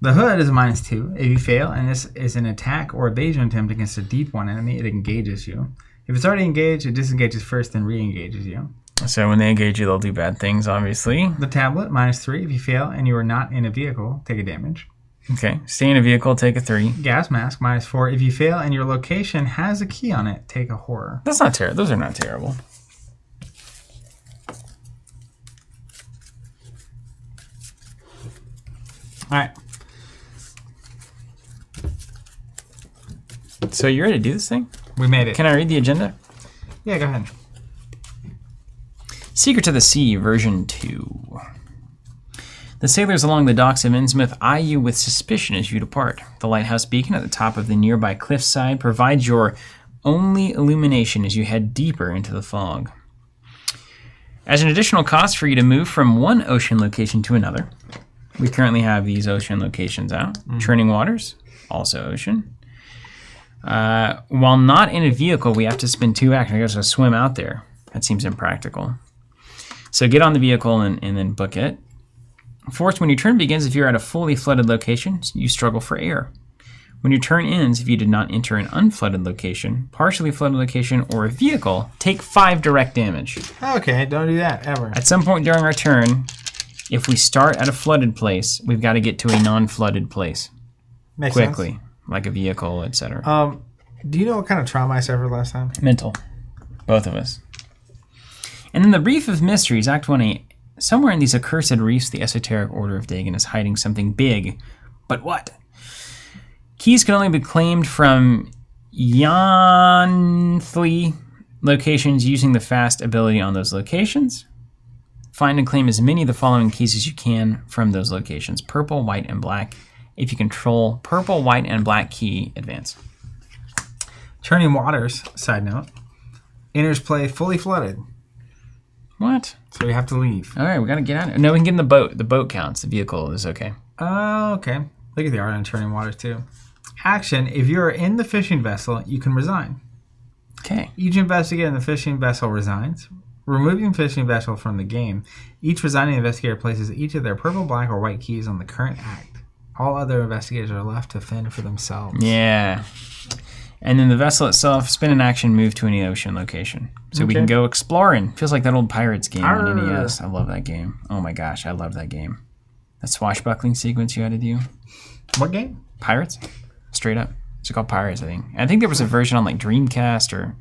The hood is a -2. If you fail, and this is an attack or evasion attempt against a deep one enemy, it engages you. If it's already engaged, it disengages first, then re-engages you. So when they engage you, they'll do bad things, obviously. The tablet, -3. If you fail and you are not in a vehicle, take a damage. Okay. Stay in a vehicle, take a 3. Gas mask, -4. If you fail and your location has a key on it, take a horror. That's not terrible. Those are not terrible. All right. So you ready to do this thing? We made it. Can I read the agenda? Yeah, go ahead. Secret to the Sea, version 2. The sailors along the docks of Innsmouth eye you with suspicion as you depart. The lighthouse beacon at the top of the nearby cliffside provides your only illumination as you head deeper into the fog. As an additional cost for you to move from one ocean location to another, we currently have these ocean locations out. Churning Waters, also ocean. While not in a vehicle, we have to spend 2 actions. I guess to swim out there. That seems impractical. So get on the vehicle and then book it. Fourth, when your turn begins, if you're at a fully flooded location, you struggle for air. When your turn ends, if you did not enter an unflooded location, partially flooded location, or a vehicle, take 5 direct damage. Okay, don't do that, ever. At some point during our turn, if we start at a flooded place, we've got to get to a non-flooded place. Makes quickly, sense. like a vehicle, etc. Do you know what kind of trauma I suffered last time? Mental. Both of us. And then the Reef of Mysteries, Act 1-8. Somewhere in these accursed reefs, the esoteric order of Dagon is hiding something big. But what? Keys can only be claimed from Yanthli locations using the fast ability on those locations. Find and claim as many of the following keys as you can from those locations. Purple, white, and black. If you control purple, white, and black key, advance. Churning Waters, side note, enters play fully flooded. What? So we have to leave. All right, we got to get out of it. No, we can get in the boat. The boat counts. The vehicle is okay. Oh, okay. Look at the art on Churning Waters, too. Action. If you are in the fishing vessel, you can resign. Okay. Each investigator in the fishing vessel resigns. Removing the fishing vessel from the game, each resigning investigator places each of their purple, black, or white keys on the current act. All other investigators are left to fend for themselves. Yeah. And then the vessel itself, spin an action, move to any ocean location. So we can go exploring. Feels like that old Pirates game on NES. I love that game. Oh my gosh, I love that game. That swashbuckling sequence you had to do. What game? Pirates. Straight up. It's called Pirates, I think. I think there was a version on like Dreamcast or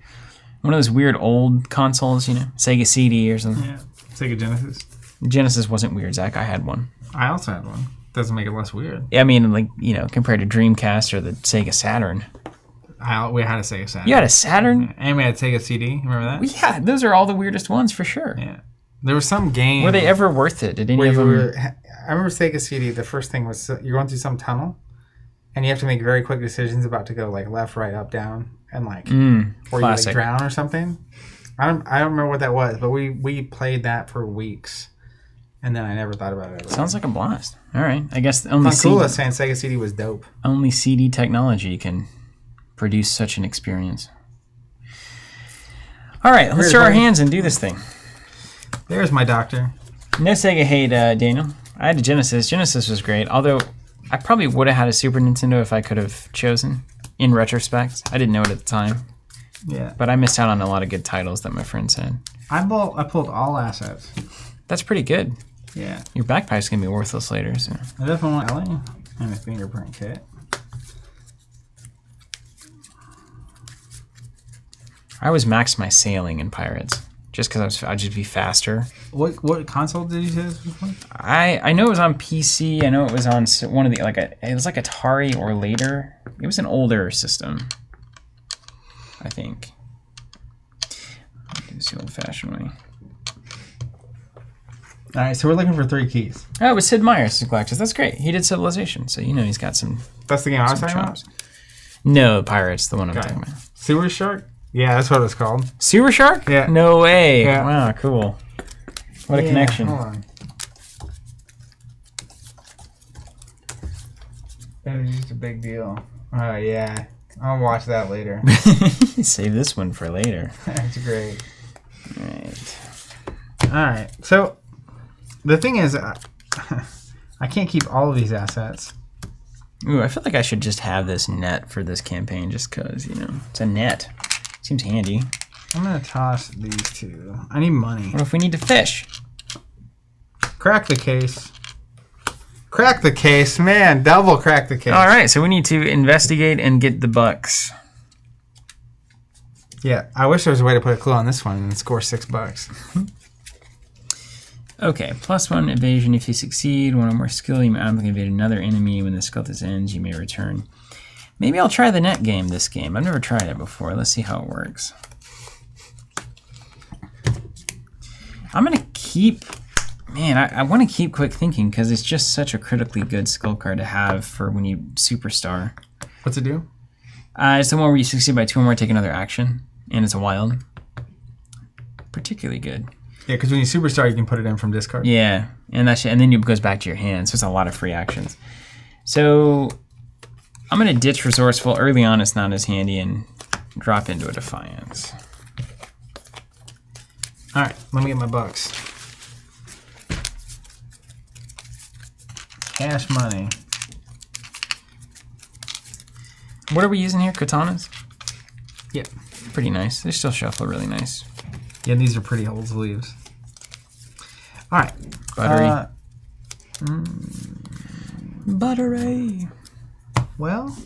one of those weird old consoles, you know, Sega CD or something. Yeah, Sega Genesis. Genesis wasn't weird, Zach. I had one. I also had one. Doesn't make it less weird. I mean, like, you know, compared to Dreamcast or the Sega Saturn. We had a Sega Saturn. You had a Saturn? And we had Sega CD. Remember that? Yeah, those are all the weirdest ones for sure. Yeah. There was some game. Were they ever worth it? Did any of them? I remember Sega CD. The first thing was you're going through some tunnel, and you have to make very quick decisions about to go like left, right, up, down, and like or you like drown or something. I don't remember what that was, but we played that for weeks, and then I never thought about it ever. Sounds like a blast. All right, I guess only saying Sega CD was dope. Only CD technology can produce such an experience. All right, let's show our hands and do this thing. There's my doctor. No Sega hate, Daniel. I had a Genesis. Genesis was great, although I probably would have had a Super Nintendo if I could have chosen, in retrospect. I didn't know it at the time. Yeah. But I missed out on a lot of good titles that my friends had. I pulled all assets. That's pretty good. Yeah. Your backpack's going to be worthless later. So. I definitely want Ellie and a fingerprint kit. I always maxed my sailing in Pirates, just because I'd just be faster. What console did you say this was on? I know it was on PC. I know it was on one of the it was like Atari or later. It was an older system, I think. I'll do this the old-fashioned way. All right, so we're looking for 3 keys. Oh, it was Sid Meier's Galactus. That's great. He did Civilization, so you know he's got some. That's the game I was talking about? No, Pirates, the one I'm talking about. Sewer Shark? Yeah, that's what it was called. Sewer shark? Yeah. No way. Yeah. Wow, cool. What a connection. Hold on. That is just a big deal. Oh, yeah. I'll watch that later. Save this one for later. That's great. Right. Alright, so the thing is, I can't keep all of these assets. Ooh, I feel like I should just have this net for this campaign just because, you know, it's a net. Seems handy. I'm going to toss these two. I need money. What if we need to fish? Crack the case. Crack the case. Man, double crack the case. All right, so we need to investigate and get the bucks. Yeah, I wish there was a way to put a clue on this one and score $6. Okay, +1 evasion if you succeed. One or more skill, you may automatically evade another enemy. When the skeleton ends, you may return. Maybe I'll try the net game this game. I've never tried it before. Let's see how it works. I'm going to keep... Man, I want to keep quick thinking because it's just such a critically good skill card to have for when you superstar. What's it do? It's the one where you succeed by 2 or more, take another action. And it's a wild. Particularly good. Yeah, because when you superstar, you can put it in from discard. Yeah, and then it goes back to your hand, so it's a lot of free actions. So I'm going to ditch Resourceful. Early on, it's not as handy, and drop into a Defiance. All right, let me get my bucks. Cash money. What are we using here? Katanas? Yep. Pretty nice. They still shuffle really nice. Yeah, these are pretty old sleeves. All right. Buttery. Buttery. Well.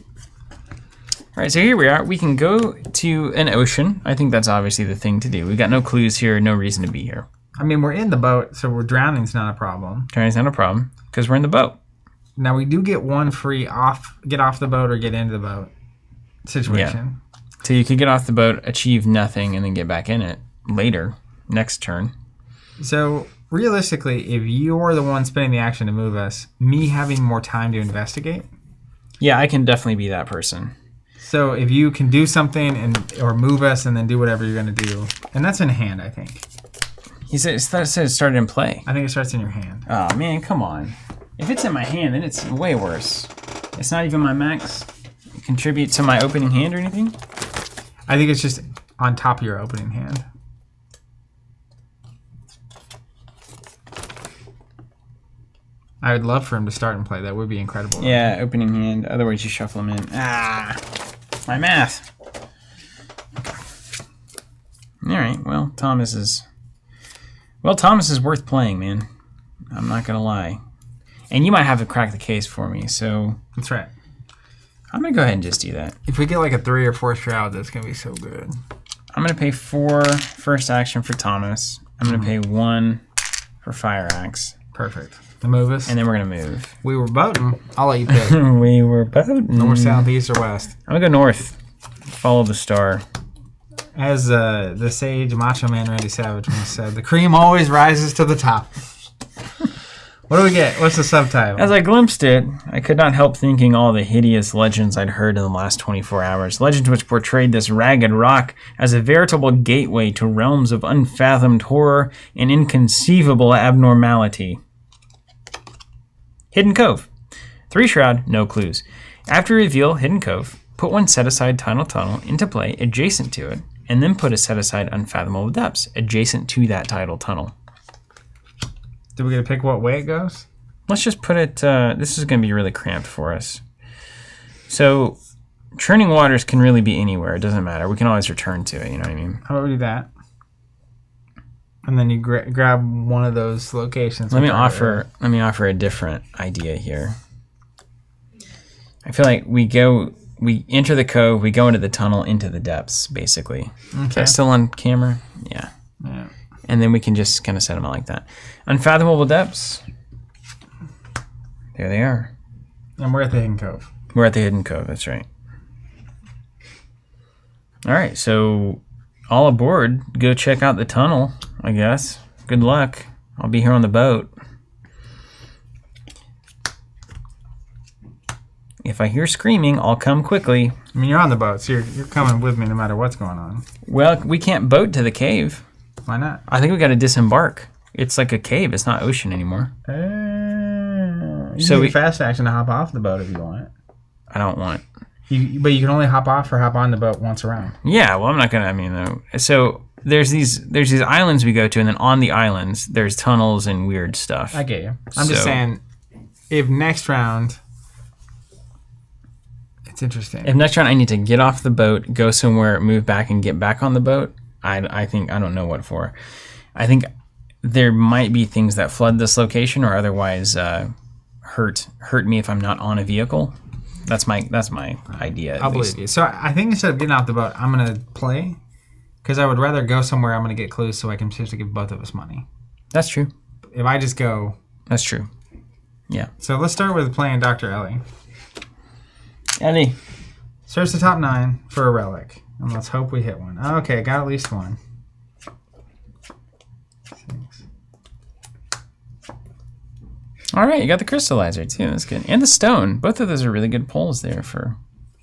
All right, so here we are. We can go to an ocean. I think that's obviously the thing to do. We've got no clues here, no reason to be here. I mean, we're in the boat, so drowning's not a problem. Drowning's not a problem because we're in the boat. Now, we do get one free get off the boat or get into the boat situation. Yeah. So you could get off the boat, achieve nothing, and then get back in it later, next turn. So, realistically, if you're the one spinning the action to move us, me having more time to investigate. Yeah, I can definitely be that person. So, if you can do something or move us and then do whatever you're going to do. And that's in hand, I think. He said it started in play. I think it starts in your hand. Oh, man, come on. If it's in my hand, then it's way worse. It's not even my max. Contribute to my opening hand or anything? I think it's just on top of your opening hand. I would love for him to start and play. That would be incredible. Yeah, opening hand. Otherwise, you shuffle him in. Ah, my math. All right. Well, Thomas is worth playing, man. I'm not gonna lie. And you might have to crack the case for me, so That's right. I'm gonna go ahead and just do that. If we get like a 3 or 4 shroud, that's gonna be so good. I'm gonna pay 4 first action for Thomas. I'm gonna pay 1 for Fire Axe. Perfect. The move us. And then we're gonna move. We were boating. I'll let you pick. We were boating. North, south, east, or west. I'm gonna go north. Follow the star. As the sage Macho Man Randy Savage once said, the cream always rises to the top. What do we get? What's the subtitle? As I glimpsed it, I could not help thinking all the hideous legends I'd heard in the last 24 hours. Legends which portrayed this ragged rock as a veritable gateway to realms of unfathomed horror and inconceivable abnormality. Hidden Cove. 3 shroud, no clues. After reveal Hidden Cove, put 1 set-aside tunnel into play adjacent to it, and then put a set-aside Unfathomable Depths adjacent to that title tunnel. Do we get to pick what way it goes? Let's just put it, this is going to be really cramped for us. So, churning waters can really be anywhere. It doesn't matter. We can always return to it, you know what I mean? How about we do that? And then you grab one of those locations. Let me offer a different idea here. I feel like we enter the cove, we go into the tunnel, into the depths, basically. Okay. Is that still on camera? Yeah. Yeah. And then we can just kind of set them out like that. Unfathomable Depths. There they are. And we're at the Hidden Cove. We're at the Hidden Cove, that's right. All right, so all aboard. Go check out the tunnel, I guess. Good luck. I'll be here on the boat. If I hear screaming, I'll come quickly. I mean, you're on the boat, so you're coming with me no matter what's going on. Well, we can't boat to the cave. Why not? I think we got to disembark. It's like a cave. It's not ocean anymore. So we fast action to hop off the boat if you want. I don't want. But you can only hop off or hop on the boat once around. Yeah, well, I'm not gonna. I mean, so there's these islands we go to, and then on the islands there's tunnels and weird stuff. I get you. I'm just saying, if next round, it's interesting. If next round I need to get off the boat, go somewhere, move back, and get back on the boat, I think I don't know what for. I think there might be things that flood this location or otherwise hurt me if I'm not on a vehicle. That's my idea. I'll believe you. So I think instead of getting off the boat, I'm gonna play, because I would rather go somewhere I'm gonna get clues so I can potentially give both of us money. That's true. If I just go. That's true. Yeah. So let's start with playing Dr. Ellie. Ellie. Search the top 9 for a relic, and let's hope we hit one. Okay, got at least one. 6. All right, you got the crystallizer too. That's good, and the stone. Both of those are really good pulls there for.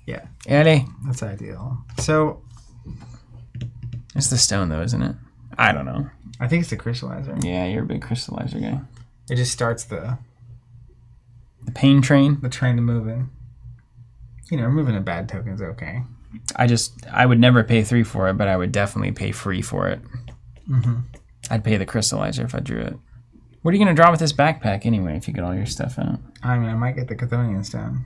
Yeah. Ellie. That's ideal. So. It's the stone though, isn't it? I don't know. I think it's the crystallizer. Yeah, you're a big crystallizer guy. It just starts the pain train. The train to moving. You know, removing a bad token is okay. I would never pay 3 for it, but I would definitely pay free for it. Mm-hmm. I'd pay the crystallizer if I drew it. What are you going to draw with this backpack anyway if you get all your stuff out? I mean, I might get the Chthonian stone.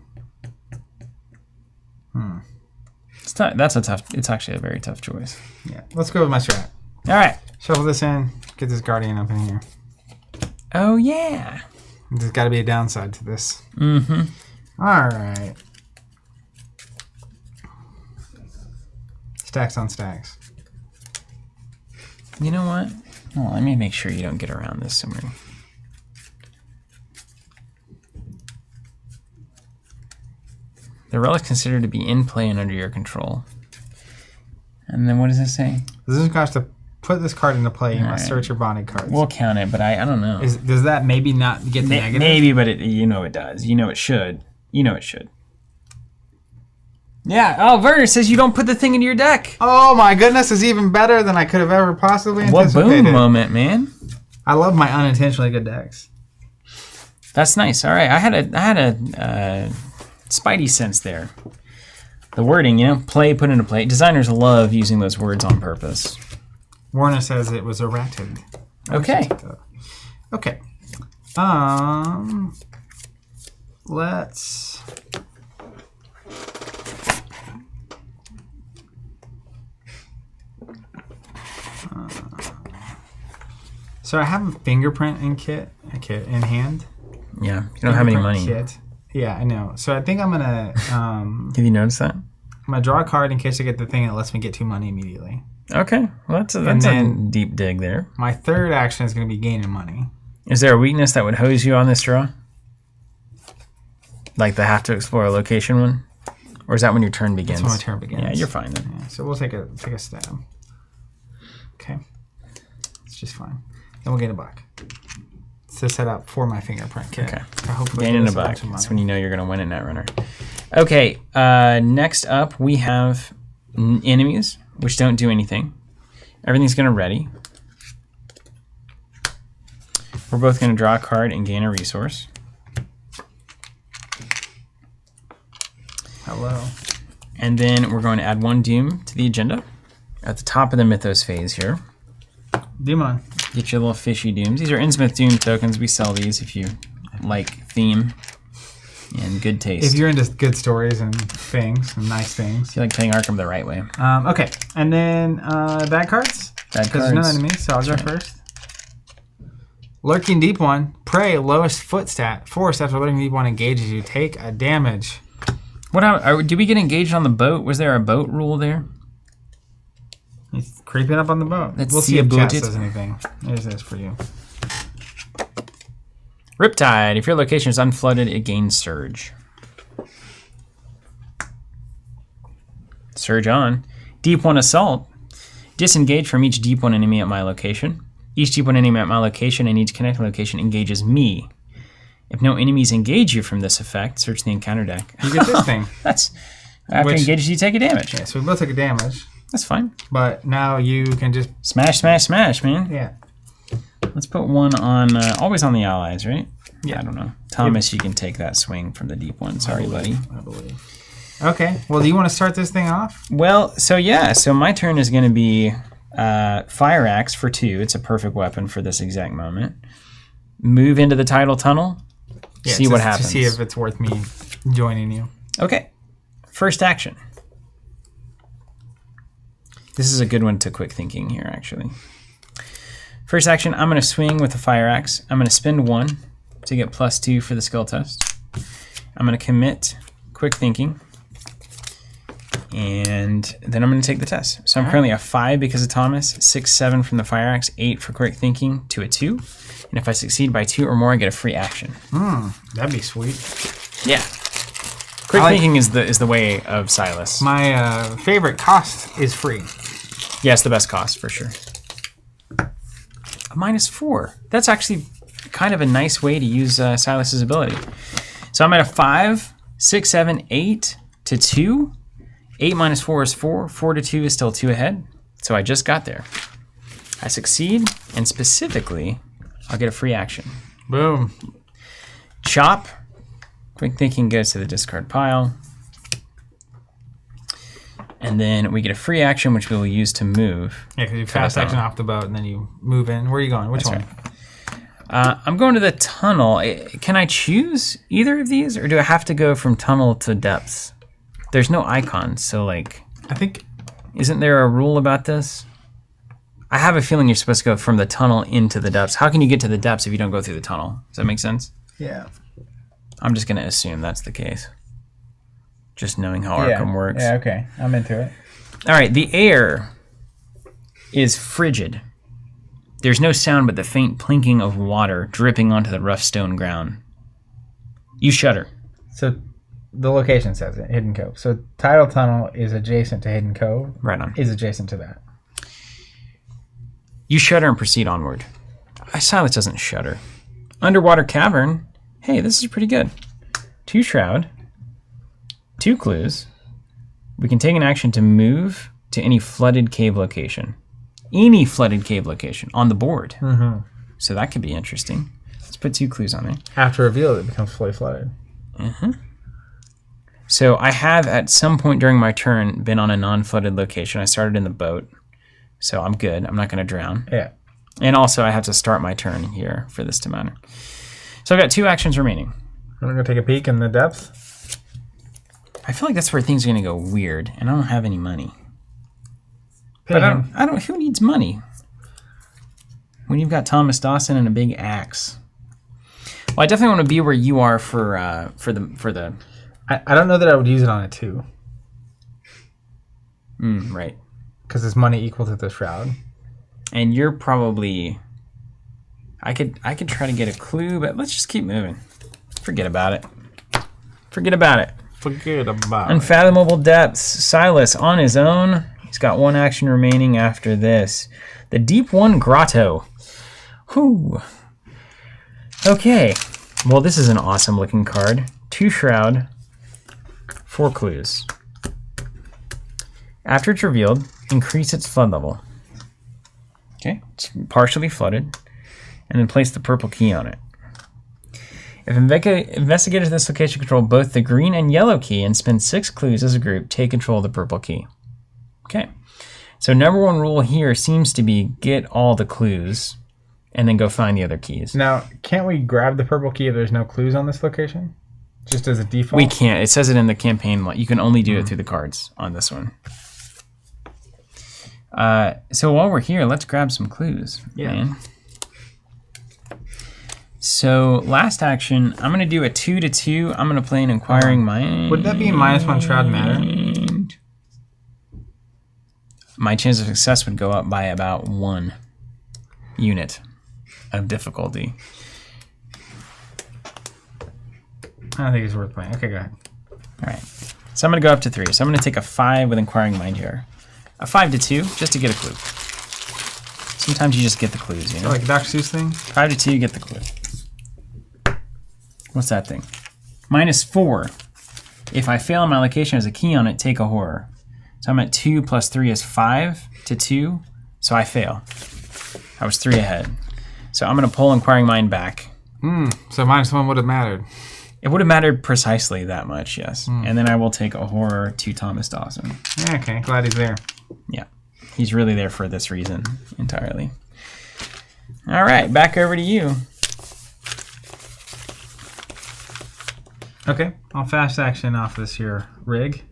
It's actually a very tough choice. Yeah, let's go with my strat. All right. Shuffle this in. Get this Guardian up in here. Oh, yeah. There's got to be a downside to this. Mm-hmm. All right. Stacks on stacks. You know what? Well, let me make sure you don't get around this somewhere. The relic is considered to be in play and under your control. And then what does it say? This is cost to put this card into play. You must search your bonded cards. We'll count it, but I don't know. Does that maybe not get the negative? Maybe, but you know it does. You know it should. You know it should. Yeah. Oh, Werner says you don't put the thing into your deck. Oh my goodness, is even better than I could have ever possibly anticipated. What boom moment, man! I love my unintentionally good decks. That's nice. All right, I had a spidey sense there. The wording, play, put into play. Designers love using those words on purpose. Warner says it was errated. Okay. Okay. Let's. So I have a fingerprint in in hand. Yeah, you don't have any money. Kit. Yeah, I know. So I think I'm gonna. Have you noticed that? I'm gonna draw a card in case I get the thing that lets me get 2 money immediately. Okay, well that's a deep dig there. My third action is gonna be gaining money. Is there a weakness that would hose you on this draw? Like the have to explore a location one, or is that when your turn begins? That's when my turn begins. Yeah, you're fine then. Yeah, so we'll take a stab. Okay, it's just fine. Then we'll gain a buck. It's to set up for my fingerprint kit. Okay. Gaining a buck. That's when you know you're going to win in Netrunner. Okay, next up we have enemies, which don't do anything. Everything's going to ready. We're both going to draw a card and gain a resource. Hello. And then we're going to add 1 Doom to the agenda at the top of the Mythos phase here. Demon. Get your little fishy Dooms. These are Innsmouth Doom tokens. We sell these if you like theme and good taste. If you're into good stories and things, and nice things. If you like playing Arkham the right way. Okay, and then bad cards? Bad cards. Because there's no enemies, so I'll go first. Lurking Deep One. Prey, lowest foot stat. Force after Lurking Deep One engages you. Take a damage. Did we get engaged on the boat? Was there a boat rule there? He's creeping up on the boat. We'll see if chat says anything. There's this for you. Riptide. If your location is unflooded, it gains Surge. Surge on. Deep One Assault. Disengage from each Deep One enemy at my location. Each Deep One enemy at my location and each connecting location engages me. If no enemies engage you from this effect, search the encounter deck. You get this thing. That's after engages, you take a damage. Yeah, so we both took a damage. That's fine. But now you can just smash, man. Yeah. Let's put one on, always on the allies, right? Yeah. I don't know. Thomas, you can take that swing from the deep one. Sorry, buddy. I believe. Okay. Well, do you want to start this thing off? Well, so my turn is going to be Fire Axe for 2. It's a perfect weapon for this exact moment. Move into the tidal tunnel. Yeah, see what happens. To see if it's worth me joining you. Okay. First action. This is a good one to quick thinking here, actually. First action, I'm going to swing with the Fire Axe. I'm going to spend 1 to get +2 for the skill test. I'm going to commit quick thinking. And then I'm going to take the test. So I'm currently a 5 because of Thomas, 6, 7 from the Fire Axe, 8 for quick thinking, to a 2. And if I succeed by 2 or more, I get a free action. That'd be sweet. Yeah. Quick thinking is the way of Silas. My favorite cost is free. Yeah, it's the best cost for sure. A -4. That's actually kind of a nice way to use Silas's ability. So I'm at a 5, 6, 7, 8 to 2. 8 minus 4 is 4. 4 to 2 is still 2 ahead. So I just got there. I succeed, and specifically, I'll get a free action. Boom. Chop. Quick thinking goes to the discard pile. And then we get a free action, which we will use to move. Yeah, because you fast action off the boat, and then you move in. Where are you going? Which one? Right. I'm going to the tunnel. Can I choose either of these, or do I have to go from tunnel to depths? There's no icons, so like... I think... Isn't there a rule about this? I have a feeling you're supposed to go from the tunnel into the depths. How can you get to the depths if you don't go through the tunnel? Does that make sense? Yeah. I'm just going to assume that's the case. Just knowing how Arkham works. Yeah, okay. I'm into it. All right, the air is frigid. There's no sound but the faint plinking of water dripping onto the rough stone ground. You shudder. So the location says it, Hidden Cove. So Tidal Tunnel is adjacent to Hidden Cove. Right on. Is adjacent to that. You shudder and proceed onward. Silas doesn't shudder. Underwater cavern. Hey, this is pretty good. 2 shroud. 2 clues. We can take an action to move to any flooded cave location. Any flooded cave location on the board. Mm-hmm. So that could be interesting. Let's put 2 clues on there. After reveal, it becomes fully flooded. Mm-hmm. So I have, at some point during my turn, been on a non-flooded location. I started in the boat, so I'm good. I'm not going to drown. Yeah. And also, I have to start my turn here for this to matter. So I've got 2 actions remaining. I'm going to take a peek in the depths. I feel like that's where things are going to go weird, and I don't have any money. But I don't. Who needs money when you've got Thomas Dawson and a big axe? Well, I definitely want to be where you are for the. I don't know that I would use it on a 2. Right. Because it's money equal to the shroud. And you're probably... I could try to get a clue, but let's just keep moving. Forget about it. Forget about it. Unfathomable depths. Silas on his own. He's got 1 action remaining after this. The Deep One Grotto. Whew. Okay. Well, this is an awesome looking card. 2 shroud. 4 clues. After it's revealed, increase its flood level. Okay, it's partially flooded. And then place the purple key on it. If investigators in this location control both the green and yellow key and spend 6 clues as a group, take control of the purple key. Okay, so number 1 rule here seems to be get all the clues and then go find the other keys. Now, can't we grab the purple key if there's no clues on this location? Just as a default? We can't. It says it in the campaign. You can only do it through the cards on this one. So while we're here, let's grab some clues. Yeah. Man. So last action, I'm going to do a 2 to 2. I'm going to play an Inquiring Mind. Would that be -1 shroud matter? My chance of success would go up by about 1 unit of difficulty. I don't think it's worth playing. Okay, go ahead. All right. So I'm going to go up to 3. So I'm going to take a 5 with Inquiring Mind here. A 5 to 2, just to get a clue. Sometimes you just get the clues, you know? Like Dr. Seuss thing? 5 to 2, you get the clue. What's that thing? -4. If I fail, my location has a key on it, take a horror. So I'm at 2 plus 3 is 5 to 2. So I fail. I was 3 ahead. So I'm going to pull Inquiring Mind back. So -1 would have mattered. It would have mattered precisely that much, yes. And then I will take a horror to Thomas Dawson. Yeah, okay, glad he's there. Yeah, he's really there for this reason entirely. All right, back over to you. Okay, I'll fast action off this here rig.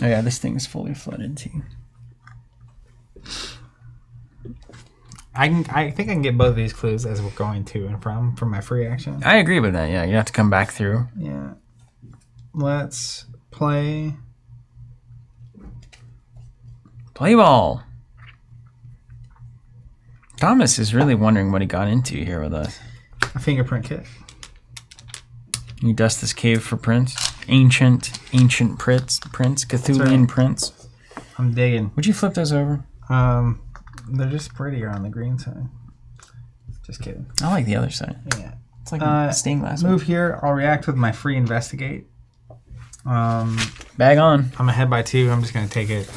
Oh yeah, this thing is fully flooded too. I think I can get both of these clues as we're going to and from my free action. I agree with that. Yeah, you have to come back through. Yeah. Let's play. Play ball. Thomas is really wondering what he got into here with us. A fingerprint kit. You dust this cave for prints. Ancient prints. Cthulhian prints. I'm digging. Would you flip those over? They're just prettier on the green side. Just kidding. I like the other side. Yeah. It's like a stained glass. Move here. I'll react with my free investigate. Bag on. I'm ahead by 2. I'm just going to take it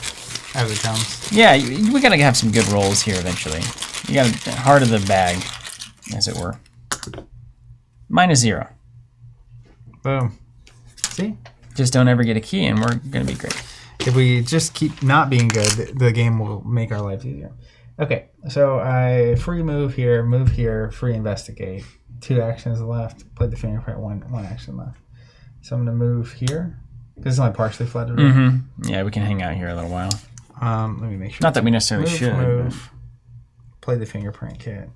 as it comes. Yeah, we got to have some good rolls here eventually. You got heart of the bag, as it were. -0. Boom. See? Just don't ever get a key and we're going to be great. If we just keep not being good, the game will make our life easier. Okay, so I free move here, free investigate. 2 actions left. Played the fingerprint, one action left. So I'm going to move here. This is only partially flooded. Yeah, we can hang out here a little while. Let me make sure. Not that we necessarily should. Move. Play the fingerprint kit.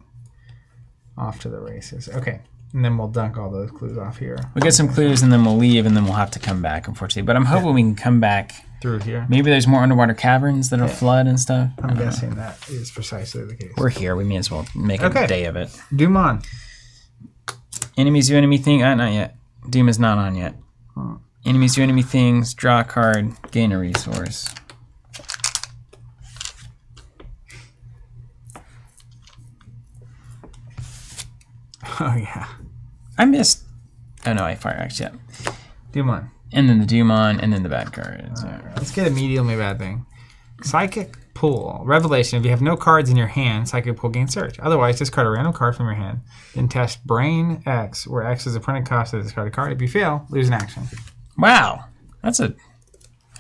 Off to the races. Okay. And then we'll dunk all those clues off here. We'll get some clues and then we'll leave and then we'll have to come back, unfortunately. But I'm hoping we can come back through here. Maybe there's more underwater caverns that'll flood and stuff. I'm guessing that is precisely the case. We're here. We may as well make a day of it. Doom on. Enemies do enemy thing. Not yet. Doom is not on yet. Enemies do enemy things. Draw a card. Gain a resource. Oh, yeah. I missed. Oh, no, I fire axe, yeah. Doom on. And then the Doom on, and then the bad cards. Right, let's get a mediumly bad thing. Psychic Pull. Revelation. If you have no cards in your hand, Psychic Pull gains search. Otherwise, discard a random card from your hand. Then test Brain X, where X is the printed cost of the discarded card. If you fail, lose an action. Wow. That's a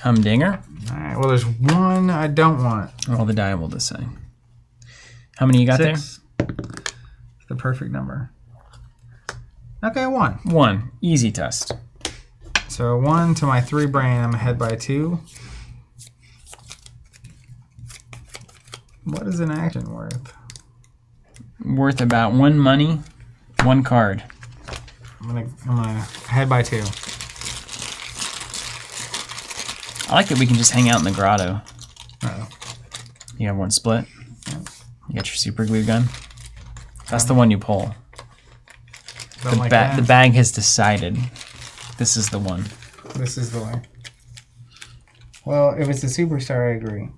humdinger. All right, well, there's one I don't want. Roll the die will decide. How many you got 6. There? The perfect number. Okay, 1. 1. Easy test. So 1 to my 3 brain. I'm ahead by 2. What is an action worth? Worth about 1 money, 1 card. I'm gonna head by 2. I like that we can just hang out in the grotto. Uh-oh. You have 1 split. You got your super glue gun. That's the one you pull. The bag has decided. This is the one. This is the one. Well, if it's a superstar, I agree.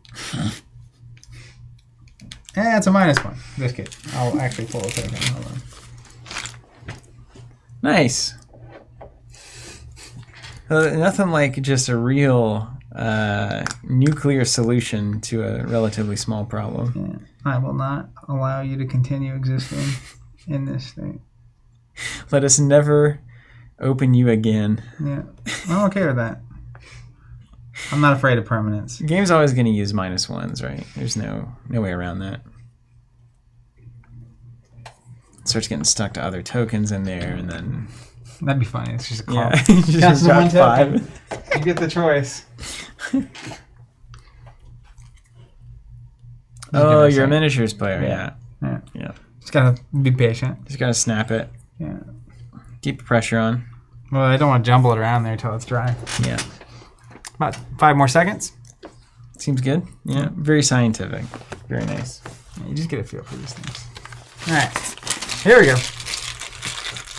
It's a -1. Just kidding. I'll actually pull a token. Hold on. Nice. Nothing like just a real nuclear solution to a relatively small problem. Yeah. I will not allow you to continue existing in this state. Let us never open you again. Yeah. I'm okay with that. I'm not afraid of permanence. The game's always going to use -1s, right? There's no way around that. It starts getting stuck to other tokens in there, and then... That'd be funny. It's just a call. Yeah, you just got 5. You get the choice. Oh, you're a miniatures player, yeah. Just gotta be patient. Just gotta snap it. Yeah. Keep the pressure on. Well, I don't want to jumble it around there until it's dry. Yeah. About 5 more seconds. Seems good. Yeah. Very scientific. Very nice. Yeah, you just get a feel for these things. All right. Here we go.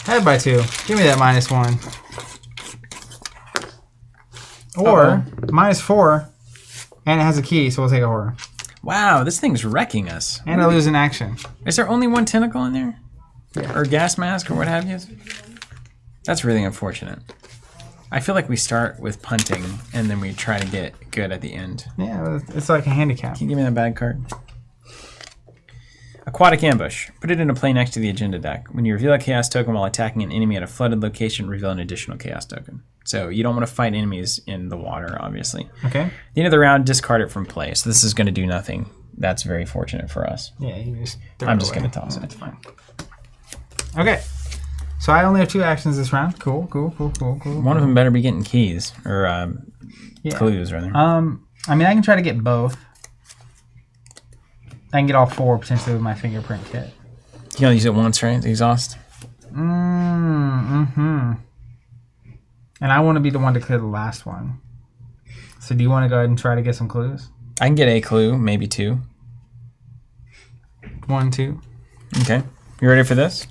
Head by 2. Give me that -1. Or -4, and it has a key, so we'll take a horror. Wow, this thing's wrecking us. And I lose an action. Is there only 1 tentacle in there? Yeah. Or gas mask or what have you? That's really unfortunate. I feel like we start with punting and then we try to get good at the end. Yeah, it's like a handicap. Can you give me that bag card? Aquatic Ambush. Put it into play next to the agenda deck. When you reveal a chaos token while attacking an enemy at a flooded location, reveal an additional chaos token. So you don't want to fight enemies in the water, obviously. Okay. At the end of the round, discard it from play. So this is going to do nothing. That's very fortunate for us. Yeah, you just I'm just going to toss it. That's fine. Okay. So I only have 2 actions this round. Cool. One of them better be getting keys. Or clues, rather. I mean, I can try to get both. I can get all 4 potentially with my fingerprint kit. You can only use it once, right? The exhaust? Mm-hmm. And I want to be the one to clear the last one. So do you want to go ahead and try to get some clues? I can get a clue, maybe 2. 1, 2. Okay. You ready for this?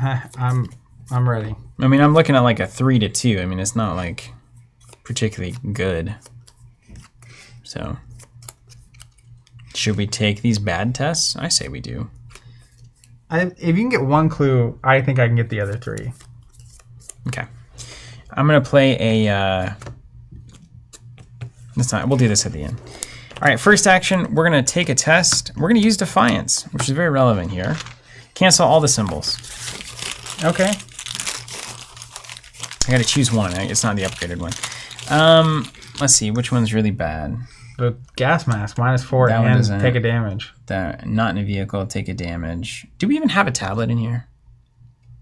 I'm ready. I mean, I'm looking at like a 3 to 2. I mean, it's not like particularly good. So, should we take these bad tests? I say we do. If you can get 1 clue, I think I can get the other 3. Okay. I'm going to play a... we'll do this at the end. All right, first action, we're going to take a test. We're going to use Defiance, which is very relevant here. Cancel all the symbols. Okay. I got to choose one. It's not the upgraded one. Let's see, which one's really bad? The gas mask, -4 That one and doesn't. take a damage. Not in a vehicle, take a damage. Do we even have a tablet in here?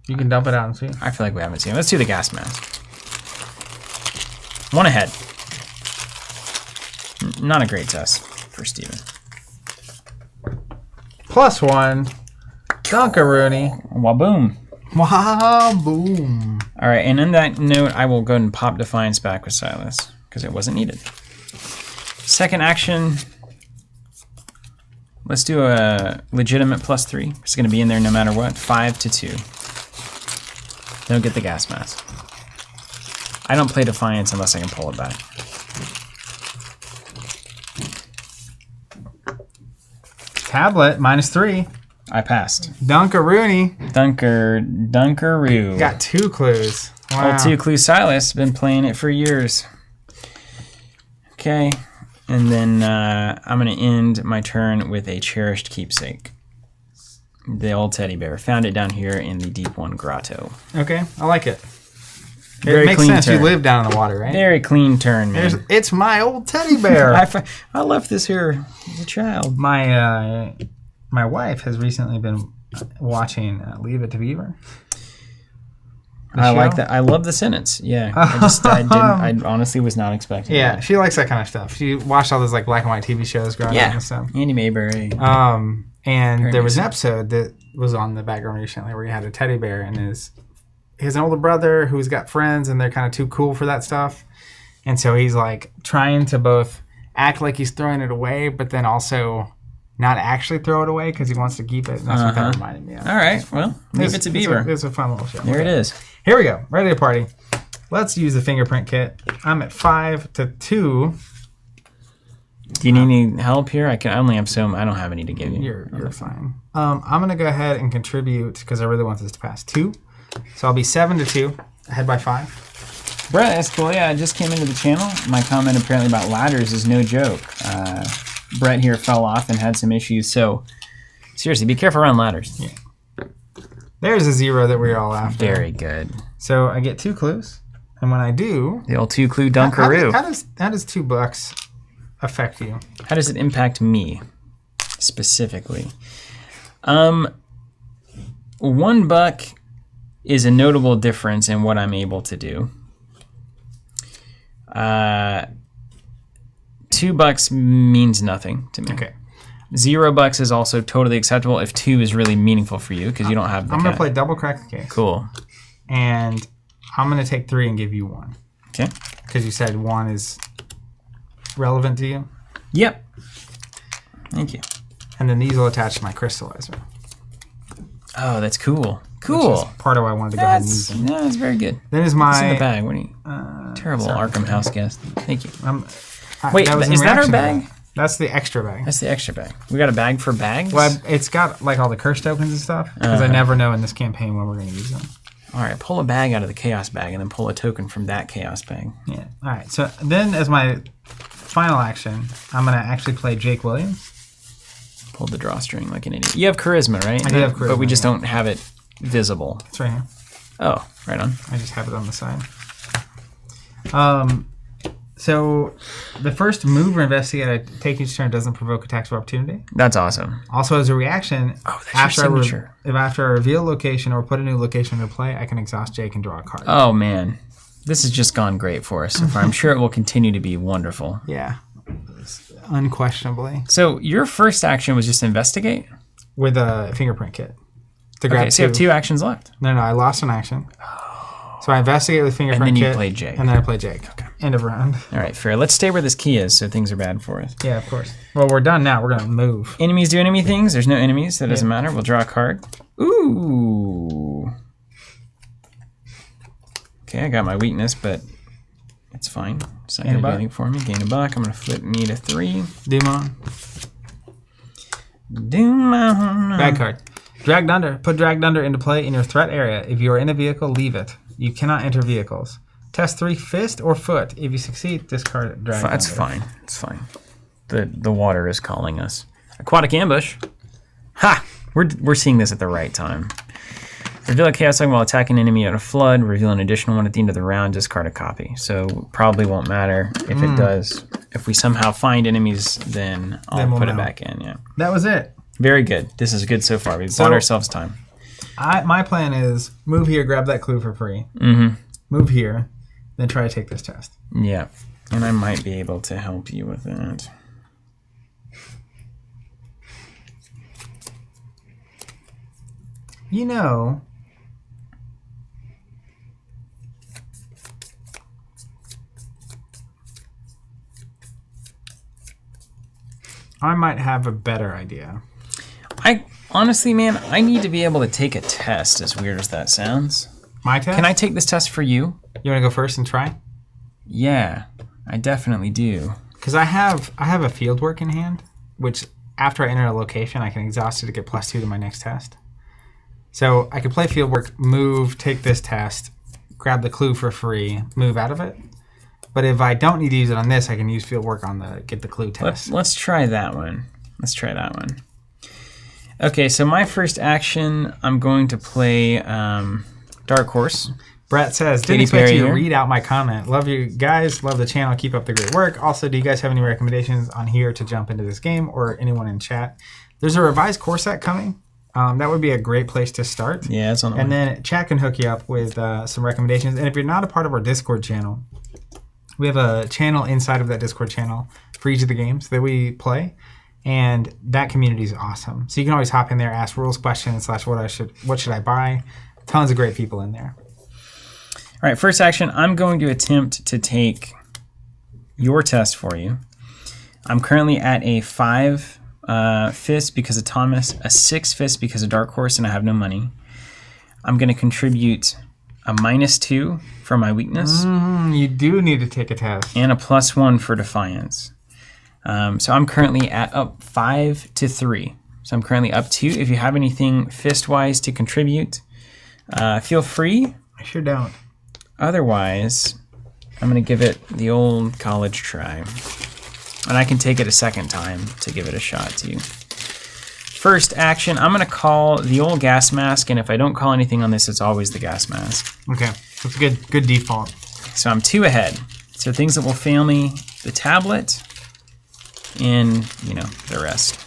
You can dump it out and see. I feel like we haven't seen it. Let's do the gas mask. 1 ahead. Not a great test for Steven. +1. Dunkaroonie. Waboom. Wow, boom. All right, and on that note, I will go ahead and pop Defiance back with Silas because it wasn't needed. Second action. Let's do a legitimate +3. It's going to be in there no matter what. 5 to 2. Don't get the gas mask. I don't play Defiance unless I can pull it back. Tablet, -3. I passed. Dunkaroonie. Dunkaroo. Got 2 clues. Wow. Old 2 clue Silas. Been playing it for years. Okay. And then I'm going to end my turn with a cherished keepsake. The old teddy bear. Found it down here in the Deep One Grotto. Okay, I like it. Very it makes clean sense. turn. You live down in the water, right? Very clean turn, man. It's my old teddy bear. I left this here as a child. My wife has recently been watching Leave It to Beaver. I like that. I love the sentence. Yeah, I honestly was not expecting. Yeah, that. she likes that kind of stuff. She watched all those like black and white TV shows growing up and stuff. Andy Mayberry. And there was an episode that was on the background recently where he had a teddy bear and he has an older brother who's got friends and they're kind of too cool for that stuff. And so he's like trying to both act like he's throwing it away, but then also not actually throw it away because he wants to keep it. And that's what that reminded me of. All right. Well, Leave It to Beaver. It's a fun little show. There it is. Here we go. Ready to party. Let's use the fingerprint kit. I'm at 5 to 2. Do you need any help here? I only have some. I don't have any to give you. You're fine. I'm going to go ahead and contribute because I really want this to pass 2. So I'll be 7 to 2, ahead by 5. Brett, that's cool. Yeah, I just came into the channel. My comment apparently about ladders is no joke. Brett here fell off and had some issues. So seriously, be careful around ladders. Yeah. There's a 0 that we're all after. Very good. So I get 2 clues. And when I do... The old 2 clue Dunkaroo. How does $2 affect you? How does it impact me specifically? $1 is a notable difference in what I'm able to do. $2 means nothing to me. Okay. $0 is also totally acceptable if 2 is really meaningful for you because you don't have the I'm going to play double crack the case. Cool. And I'm going to take 3 and give you 1. Okay. Because you said 1 is relevant to you. Yep. Thank you. And then these will attach to my crystallizer. Oh, that's cool. Which is part of why I wanted to go ahead and use them. Yeah, that's very good. Then is What's my... in the bag? What are you... Terrible Arkham house guest. Thank you. Wait, is that our bag? That's the extra bag. That's the extra bag. We got a bag for bags? Well, it's got like all the curse tokens and stuff. Because I never know in this campaign when we're going to use them. All right, pull a bag out of the chaos bag and then pull a token from that chaos bag. Yeah. All right. So then, as my final action, I'm gonna actually play Jake Williams. Pull the drawstring like an idiot. You have charisma, right? I do have charisma, but we just don't have it visible. It's right here. Oh, right on. I just have it on the side. So the first move or investigate I take each turn doesn't provoke attacks of opportunity. That's awesome. Also, as a reaction, that's your signature. if after I reveal location or put a new location into play, I can exhaust Jake and draw a card. Oh man, this has just gone great for us so far. I'm sure it will continue to be wonderful. Yeah, unquestionably. So your first action was just investigate with a fingerprint kit to grab so you have 2 actions left. No, I lost an action. So I investigate with fingerprint and then kit. you play Jake. And then I play Jake. Okay. End of round. All right, fair. Let's stay where this key is so things are bad for us. Yeah, of course. Well, we're done now. We're going to move. Enemies do enemy things. There's no enemies. That doesn't matter. We'll draw a card. Ooh. Okay, I got my weakness, but it's fine. It's not going to do anything for me. Gain a buck. I'm going to flip me to 3. Demon. Demon. Bad card. Dragged Under. Put Dragged Under into play in your threat area. If you are in a vehicle, leave it. You cannot enter vehicles. Test 3 fist or foot. If you succeed, discard Dragged Under. That's fine. It's fine. The water is calling us. Aquatic Ambush. Ha! We're seeing this at the right time. Reveal a chaos item while attacking an enemy at a flood. Reveal an additional one at the end of the round. Discard a copy. So probably won't matter if it does. If we somehow find enemies, then I'll put it back in. Yeah. That was it. Very good. This is good so far. We've bought ourselves time. My plan is move here, grab that clue for free. Mm-hmm. Move here, then try to take this test. Yeah. And I might be able to help you with that. You know, I might have a better idea. Honestly, man, I need to be able to take a test, as weird as that sounds. My test? Can I take this test for you? You want to go first and try? Yeah, I definitely do. Because I have a field work in hand, which after I enter a location, I can exhaust it to get +2 to my next test. So I could play field work, move, take this test, grab the clue for free, move out of it. But if I don't need to use it on this, I can use field work on the get the clue test. Let's try that one. Okay, so my first action, I'm going to play Dark Horse. Brett says, didn't expect you to read out my comment. Love you guys. Love the channel. Keep up the great work. Also, do you guys have any recommendations on here to jump into this game or anyone in chat? There's a revised core set coming. That would be a great place to start. Yeah, it's on the way. And then chat can hook you up with some recommendations. And if you're not a part of our Discord channel, we have a channel inside of that Discord channel for each of the games that we play. And that community is awesome. So you can always hop in there, ask rules questions / what should I buy? Tons of great people in there. All right, first action, I'm going to attempt to take your test for you. I'm currently at a 5 fist because of Thomas, a 6 fist because of Dark Horse, and I have no money. I'm going to contribute a -2 for my weakness. You do need to take a test. And a +1 for Defiance. So I'm currently at up 5 to 3. So I'm currently up 2. If you have anything fist-wise to contribute, feel free. I sure don't. Otherwise, I'm going to give it the old college try. And I can take it a second time to give it a shot too. First action, I'm going to call the old gas mask. And if I don't call anything on this, it's always the gas mask. Okay, that's a good default. So I'm 2 ahead. So things that will fail me, the tablet, and, the rest.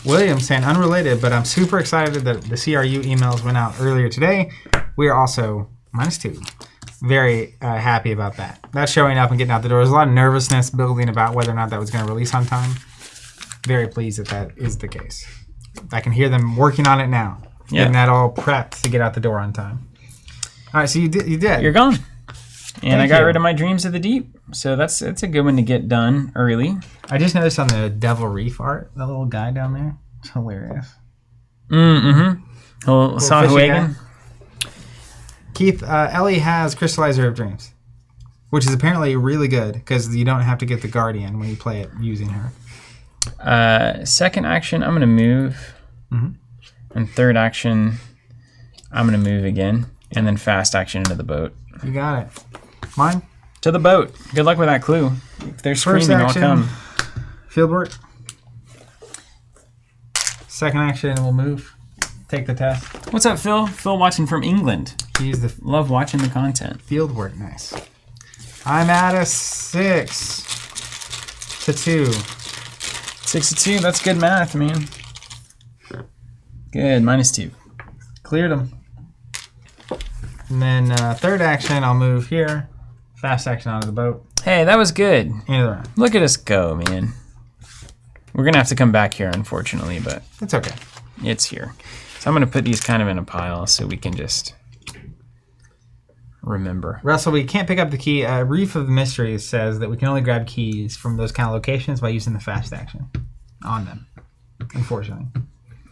William saying, unrelated, but I'm super excited that the CRU emails went out earlier today. We are also -2. Very happy about that. That's showing up and getting out the door. There's a lot of nervousness building about whether or not that was going to release on time. Very pleased that is the case. I can hear them working on it now. Yeah. Getting that all prepped to get out the door on time. All right, so you did. You're gone. And I got rid of my Dreams of the Deep. So that's a good one to get done early. I just noticed on the Devil Reef art, that little guy down there. It's hilarious. Sahuagin. Keith, Ellie has Crystallizer of Dreams, which is apparently really good because you don't have to get the Guardian when you play it using her. Second action, I'm going to move. And third action, I'm going to move again. And then fast action into the boat. You got it. Mine? To the boat. Good luck with that clue. If they're screaming, I'll come. Field work. Second action, and we'll move. Take the test. What's up, Phil? Phil watching from England. He's the Love watching the content. field work. Nice. I'm at a 6-2. 6-2. That's good math, man. Good. -2. Cleared them. And then third action, I'll move here. Fast action onto the boat. Hey, that was good. End of the round. Look at us go, man. We're going to have to come back here, unfortunately, but It's okay. it's here. So I'm going to put these kind of in a pile so we can just remember. Russell, we can't pick up the key. Reef of Mysteries says that we can only grab keys from those kind of locations by using the fast action on them, unfortunately.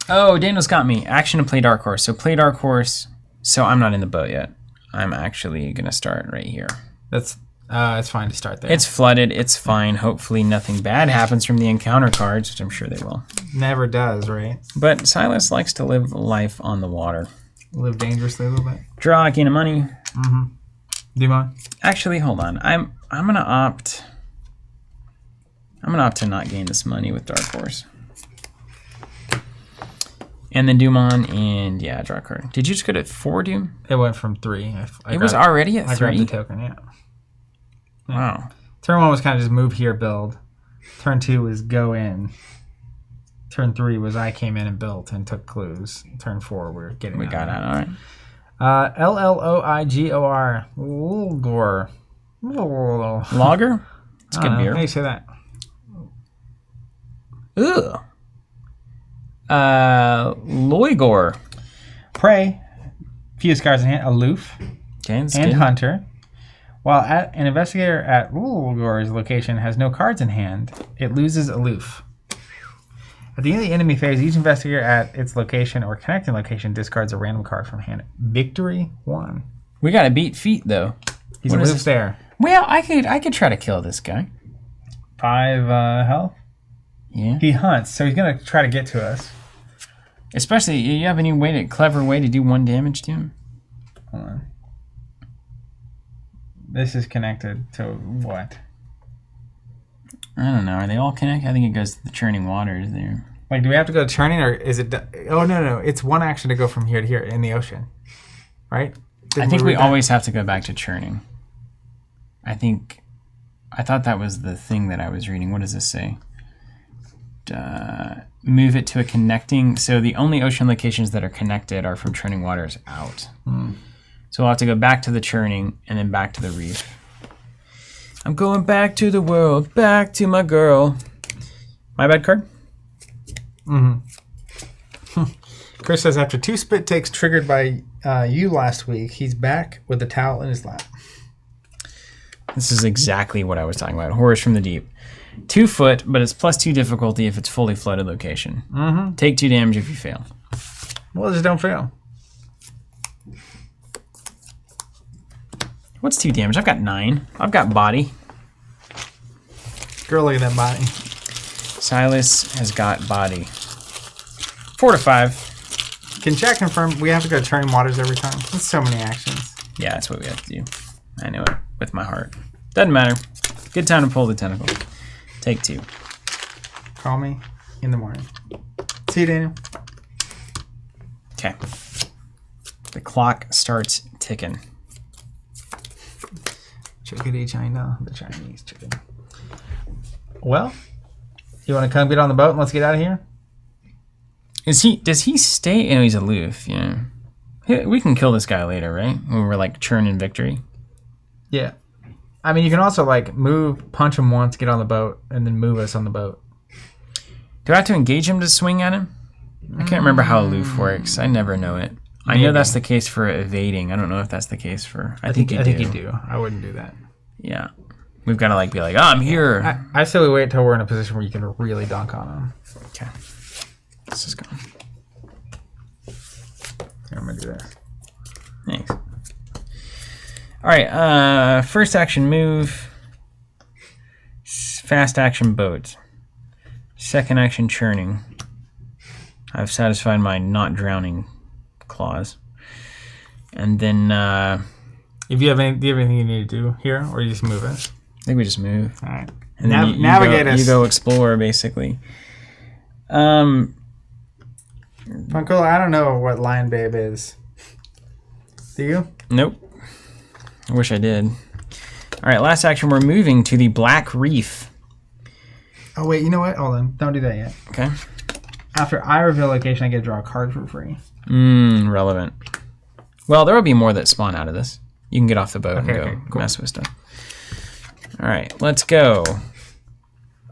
Oh, Daniel's got me. Action to play Dark Horse. So play Dark Horse. So I'm not in the boat yet. I'm actually going to start right here. That's it's fine to start there. It's flooded. It's fine. Hopefully nothing bad happens from the encounter cards, which I'm sure they will. Never does, right? But Silas likes to live life on the water. Live dangerously a little bit. Draw, gain of money. Mm-hmm. Do you mind? Actually, hold on. I'm gonna opt. I'm gonna opt to not gain this money with Dark Horse. And then Doomon and yeah, draw a card. Did you just go to 4 Doom? It went from 3. It was already at 3? I grabbed the token, yeah. Wow. Turn 1 was kind of just move here, build. Turn 2 was go in. Turn 3 was I came in and built and took clues. Turn 4 we're getting We out. got out, all right. L-L-O-I-G-O-R. Logor. Lager? It's a good beer. How do you say that? Ugh. Loigor. Prey. Few cards in hand. Aloof. Okay, And good. Hunter. While an investigator at Logor's location has no cards in hand, it loses Aloof. At the end of the enemy phase, each investigator at its location or connecting location discards a random card from hand. Victory 1. We gotta beat feet though. He's What is Aloof this? there. Well, I could try to kill this guy. 5 health. Yeah. He hunts, so he's gonna try to get to us. Especially, you have any clever way to do 1 damage to him? Hold on. This is connected to what? I don't know. Are they all connected? I think it goes to the churning waters there. Like, do we have to go to churning, or is it? Oh no! It's 1 action to go from here to here in the ocean, right? I think we always have to go back to churning. I thought that was the thing that I was reading. What does this say? Move it to a connecting. So the only ocean locations that are connected are from churning waters out. So we'll have to go back to the churning and then back to the reef. I'm going back to the world, back to my girl. My bad card? Chris says after 2 spit takes triggered by you last week, he's back with the towel in his lap. This is exactly what I was talking about. Horrors from the deep. 2 foot, but it's +2 difficulty if it's fully flooded location. Take 2 damage if you fail. Well, just don't fail. What's 2 damage? I've got 9. I've got body. Girl, look at that body. Silas has got body. 4 to 5. Can chat confirm we have to go to churning waters every time? That's so many actions. Yeah, that's what we have to do. I know it with my heart. Doesn't matter. Good time to pull the tentacle. Take 2. Call me in the morning. See you, Daniel. Okay. The clock starts ticking. Chickadee China, the Chinese chicken. Well, you want to come get on the boat and let's get out of here? Does he stay? No, he's aloof. Yeah. We can kill this guy later, right? When we're like churning victory. Yeah. I mean, you can also like move, punch him once, get on the boat, and then move us on the boat. Do I have to engage him to swing at him? I can't remember how aloof works. I never know it. I know that's the case for evading. I don't know if that's the case for. I think you do. I wouldn't do that. Yeah. We've got to like be like, oh, I'm here. I say we wait until we're in a position where you can really dunk on him. Okay. Let's just go. Here, I'm going to do this. Thanks. All right. First action move. Fast action boat. Second action churning. I've satisfied my not drowning clause. And then If you have any, do you have anything you need to do here, or you just move it? I think we just move. All right. And then you navigate us. You go explore, basically. Funkola, I don't know what Lion Babe is. Do you? Nope. I wish I did. All right, last action. We're moving to the Black Reef. Oh, wait. You know what? Hold on. Don't do that yet. Okay. After I reveal location, I get to draw a card for free. Relevant. Well, there will be more that spawn out of this. You can get off the boat and go cool. mess with stuff. All right, let's go.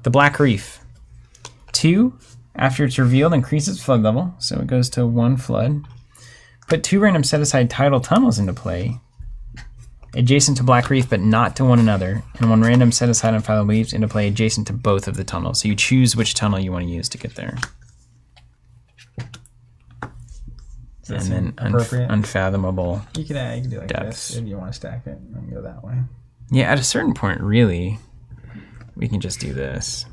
The Black Reef. 2, after it's revealed, increase its flood level, so it goes to 1 flood. Put 2 random set-aside tidal tunnels into play, adjacent to Black Reef, but not to one another, and 1 random set-aside on file leaves into play adjacent to both of the tunnels. So you choose which tunnel you want to use to get there. And then unfathomable. You can do like depths. this if you want to stack it and go that way. Yeah, at a certain point, really, we can just do this.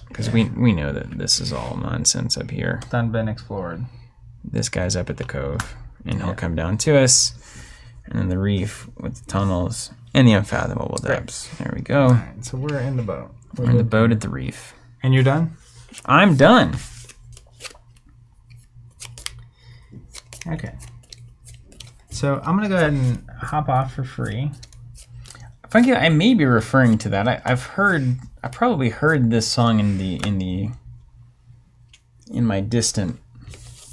Because we know that this is all nonsense up here. It's done been explored. This guy's up at the cove, and he'll come down to us. And then the reef with the tunnels and the unfathomable depths. There we go. All right, so we're in the boat. We're in the boat at the reef. And you're done? I'm done. Okay. So I'm going to go ahead and hop off for free. Frankly, I may be referring to that. I probably heard this song in my distant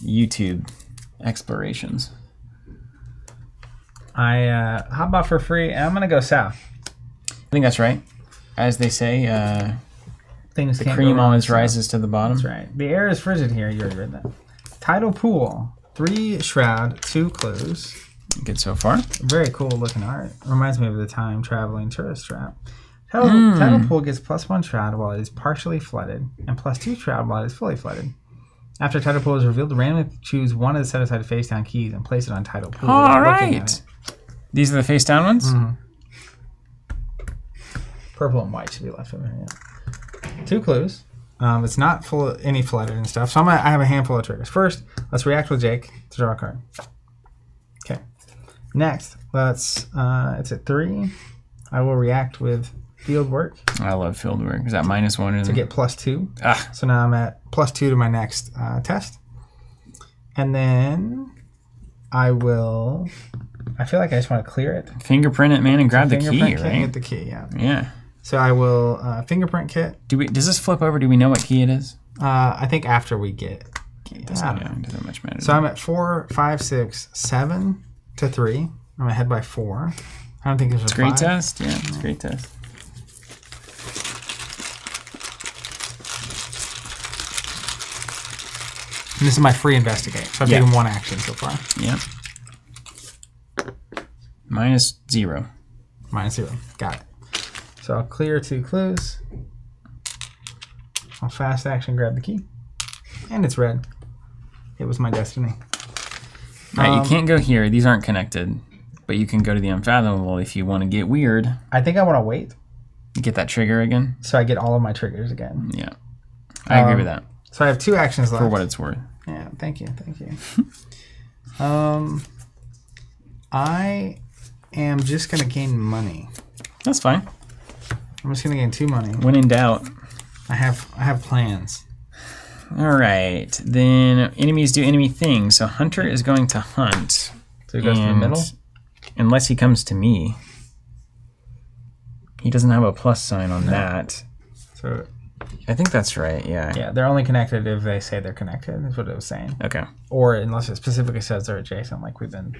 YouTube explorations. I hop off for free, and I'm going to go south. I think that's right. As they say, Things the can't cream go wrong always south. rises to the bottom. That's right. The air is frigid here. You already read that. Tidal pool. 3 shroud, 2 clues. Good so far. Very cool looking art. Reminds me of the time traveling tourist trap. Tidal pool gets +1 shroud while it is partially flooded, and +2 shroud while it is fully flooded. After tidal pool is revealed, randomly choose one of the set-aside face-down keys and place it on tidal pool. All right. These are the face-down ones? Mm-hmm. Purple and white should be left over here. Yeah. 2 clues. It's not full of any flooded and stuff, so I have a handful of triggers. First, let's react with Jake to draw a card. Okay. Next, let's. It's at 3. I will react with field work. I love field work. Is that -1? To get +2. Ah. So now I'm at +2 to my next test. And then I will. I feel like I just want to clear it. Fingerprint it, man, and grab the key, Fingerprint kit right? and get the key, yeah. Yeah. So I will fingerprint kit. Does this flip over? Do we know what key it is? I think after we get key. Doesn't much matter. So I'm at 4, 5, 6, 7 to 3. I'm ahead by 4. I don't think there's a 5. Great test. Yeah, it's a great test. And this is my free investigate. So I've taken 1 action so far. Yeah. -0. -0. Got it. So I'll clear 2 clues. I'll fast action grab the key. And it's red. It was my destiny. All right, you can't go here. These aren't connected. But you can go to the unfathomable if you want to get weird. I think I want to wait. Get that trigger again. So I get all of my triggers again. Yeah. I agree with that. So I have 2 actions left. For what it's worth. Yeah, thank you. I am just going to gain money. That's fine. I'm just going to gain 2 money. When in doubt. I have plans. All right. Then enemies do enemy things. So Hunter is going to hunt. So he goes to the middle? Unless he comes to me. He doesn't have a plus sign on that. So I think that's right, yeah. yeah, they're only connected if they say they're connected, is what it was saying. Okay. Or unless it specifically says they're adjacent, like we've been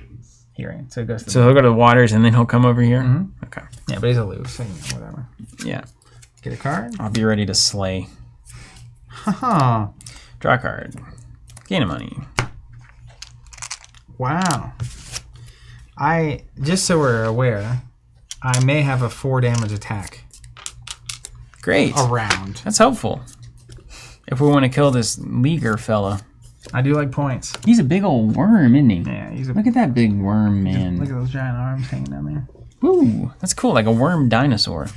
hearing. So it goes to So he'll go to the waters and then he'll come over here? Mm-hmm. Okay. Yeah, but he's aloof, so whatever. Yeah. Get a card. I'll be ready to slay. Haha. Draw a card. Gain a money. Wow. Just so we're aware, I may have a 4 damage attack. Great. Around. That's helpful. If we want to kill this leaguer fella. I do like points. He's a big old worm, isn't he? Yeah, Look at that big worm, man. Look at those giant arms hanging down there. Ooh, that's cool. Like a worm dinosaur.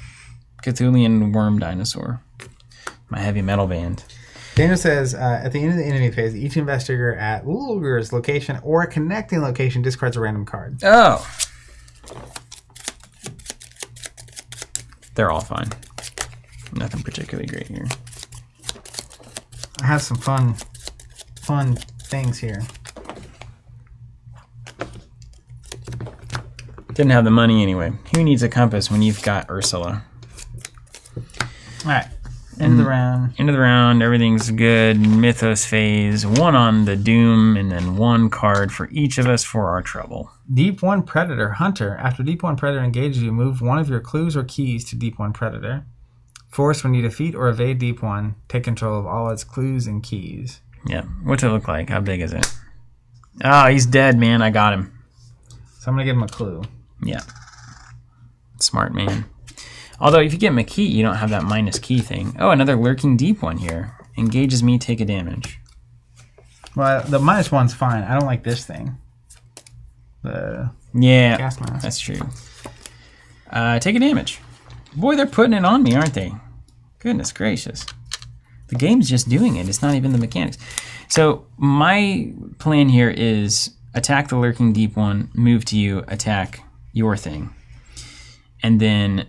Cthulhian worm dinosaur. My heavy metal band. Daniel says, at the end of the enemy phase, each investigator at Luger's location or a connecting location discards a random card. Oh. They're all fine. Nothing particularly great here. I have some fun things here. Didn't have the money anyway. Who needs a compass when you've got Ursula? All right. End of the round. End of the round. Everything's good. Mythos phase. 1 on the Doom, and then 1 card for each of us for our trouble. Deep 1 Predator. Hunter. After Deep 1 Predator engages you, move 1 of your clues or keys to Deep 1 Predator. Force when you defeat or evade Deep 1. Take control of all its clues and keys. Yeah. What's it look like? How big is it? Oh, he's dead, man. I got him. So I'm going to give him a clue. Yeah. Smart man. Although, if you get McKee, you don't have that minus key thing. Oh, another lurking deep one here. Engages me, take a damage. Well, the -1's fine. I don't like this thing. The gas mask. That's true. Take a damage. Boy, they're putting it on me, aren't they? Goodness gracious. The game's just doing it. It's not even the mechanics. So, my plan here is attack the lurking deep one, move to you, attack your thing. And then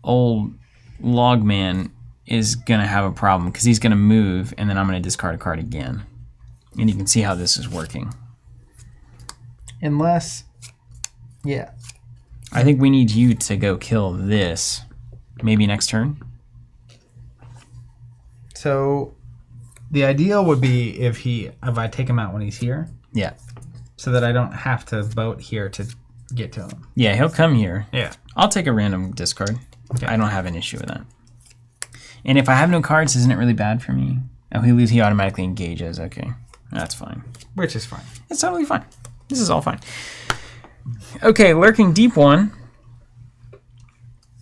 old Logman is going to have a problem because he's going to move, and then I'm going to discard a card again. And you can see how this is working. Unless, yeah. I think we need you to go kill this. Maybe next turn? So, the ideal would be if I take him out when he's here. Yeah. So that I don't have to vote here to get to him. Yeah, he'll come here. Yeah. I'll take a random discard. Okay. I don't have an issue with that. And if I have no cards, isn't it really bad for me? Oh, he automatically engages. Okay. That's fine. Which is fine. It's totally fine. This is all fine. Okay, lurking deep one.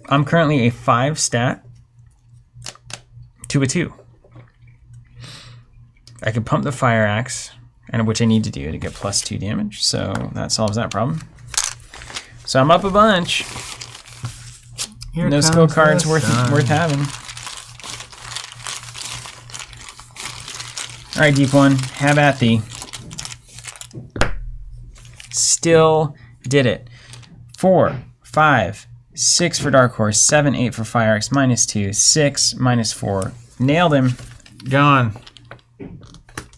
I'm currently a 5 stat to a 2. I could pump the fire axe, and which I need to do to get +2 damage, so that solves that problem. So I'm up a bunch. Here no skill cards worth having. All right, deep one, have at thee. Still did it. 4, 5, 6 for Dark Horse, 7, 8 for Fire Axe, -2, 6, -4. Nailed him. Gone.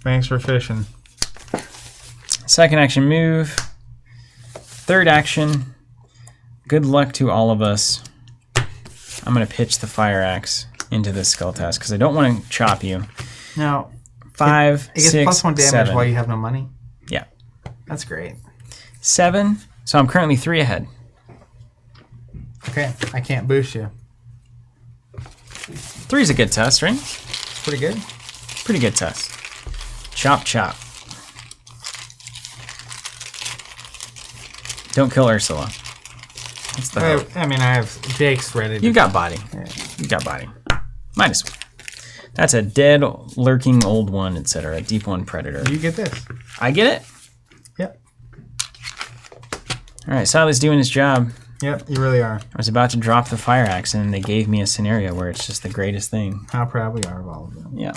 Thanks for fishing. Second action move. Third action. Good luck to all of us. I'm going to pitch the Fire Axe into this Skull Task because I don't want to chop you. Now, 5, it gets 6, +1 damage 7. while you have no money? Yeah. That's great. 7. So I'm currently 3 ahead. Okay, I can't boost you. 3's a good test, right? Pretty good. Pretty good test. Chop, chop. Don't kill Ursula. That's the hope. I mean, I have Jake's ready. You've got body. Yeah. You've got body. -1. That's a dead, lurking old one, etc. Deep 1 predator. You get this. I get it? Yep. All right, Silas doing his job. Yep, you really are. I was about to drop the fire axe, and they gave me a scenario where it's just the greatest thing. How proud we are of all of them. Yeah.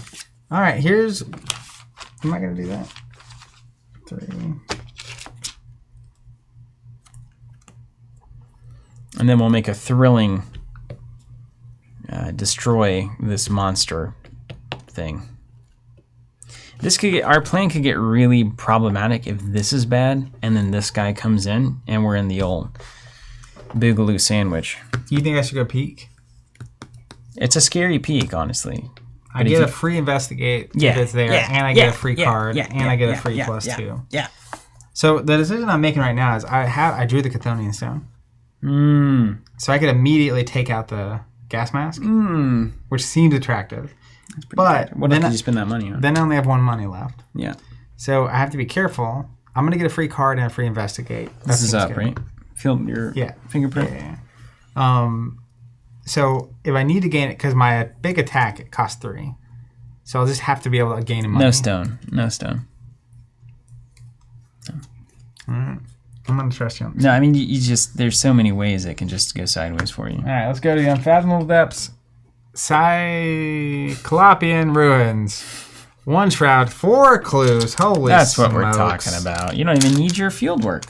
All right, here's... Am I going to do that? 3. And then we'll make a thrilling destroy this monster thing. This could get, our plan could get really problematic if this is bad, and then this guy comes in, and we're in the old boogaloo sandwich. You think I should go peek? It's a scary peek, honestly. I get a free investigate if it's there, and I get a free card, and I get a free +2. Yeah. So the decision I'm making right now is I drew the Chthonian Stone. So I could immediately take out the gas mask, which seems attractive. But what did you spend that money on? Then I only have 1 money left. Yeah. So I have to be careful. I'm going to get a free card and a free investigate. This is up, right? Feel your fingerprint? Yeah. So if I need to gain it, because my big attack, it costs 3. So I'll just have to be able to gain money. No stone. No stone. All right. I'm going to trust you on this. No, I mean, you just, there's so many ways it can just go sideways for you. All right, let's go to the Unfathomable Depths. Cyclopean ruins. 1 shroud, 4 clues. Holy That's what smokes. we're talking about. You don't even need your field work.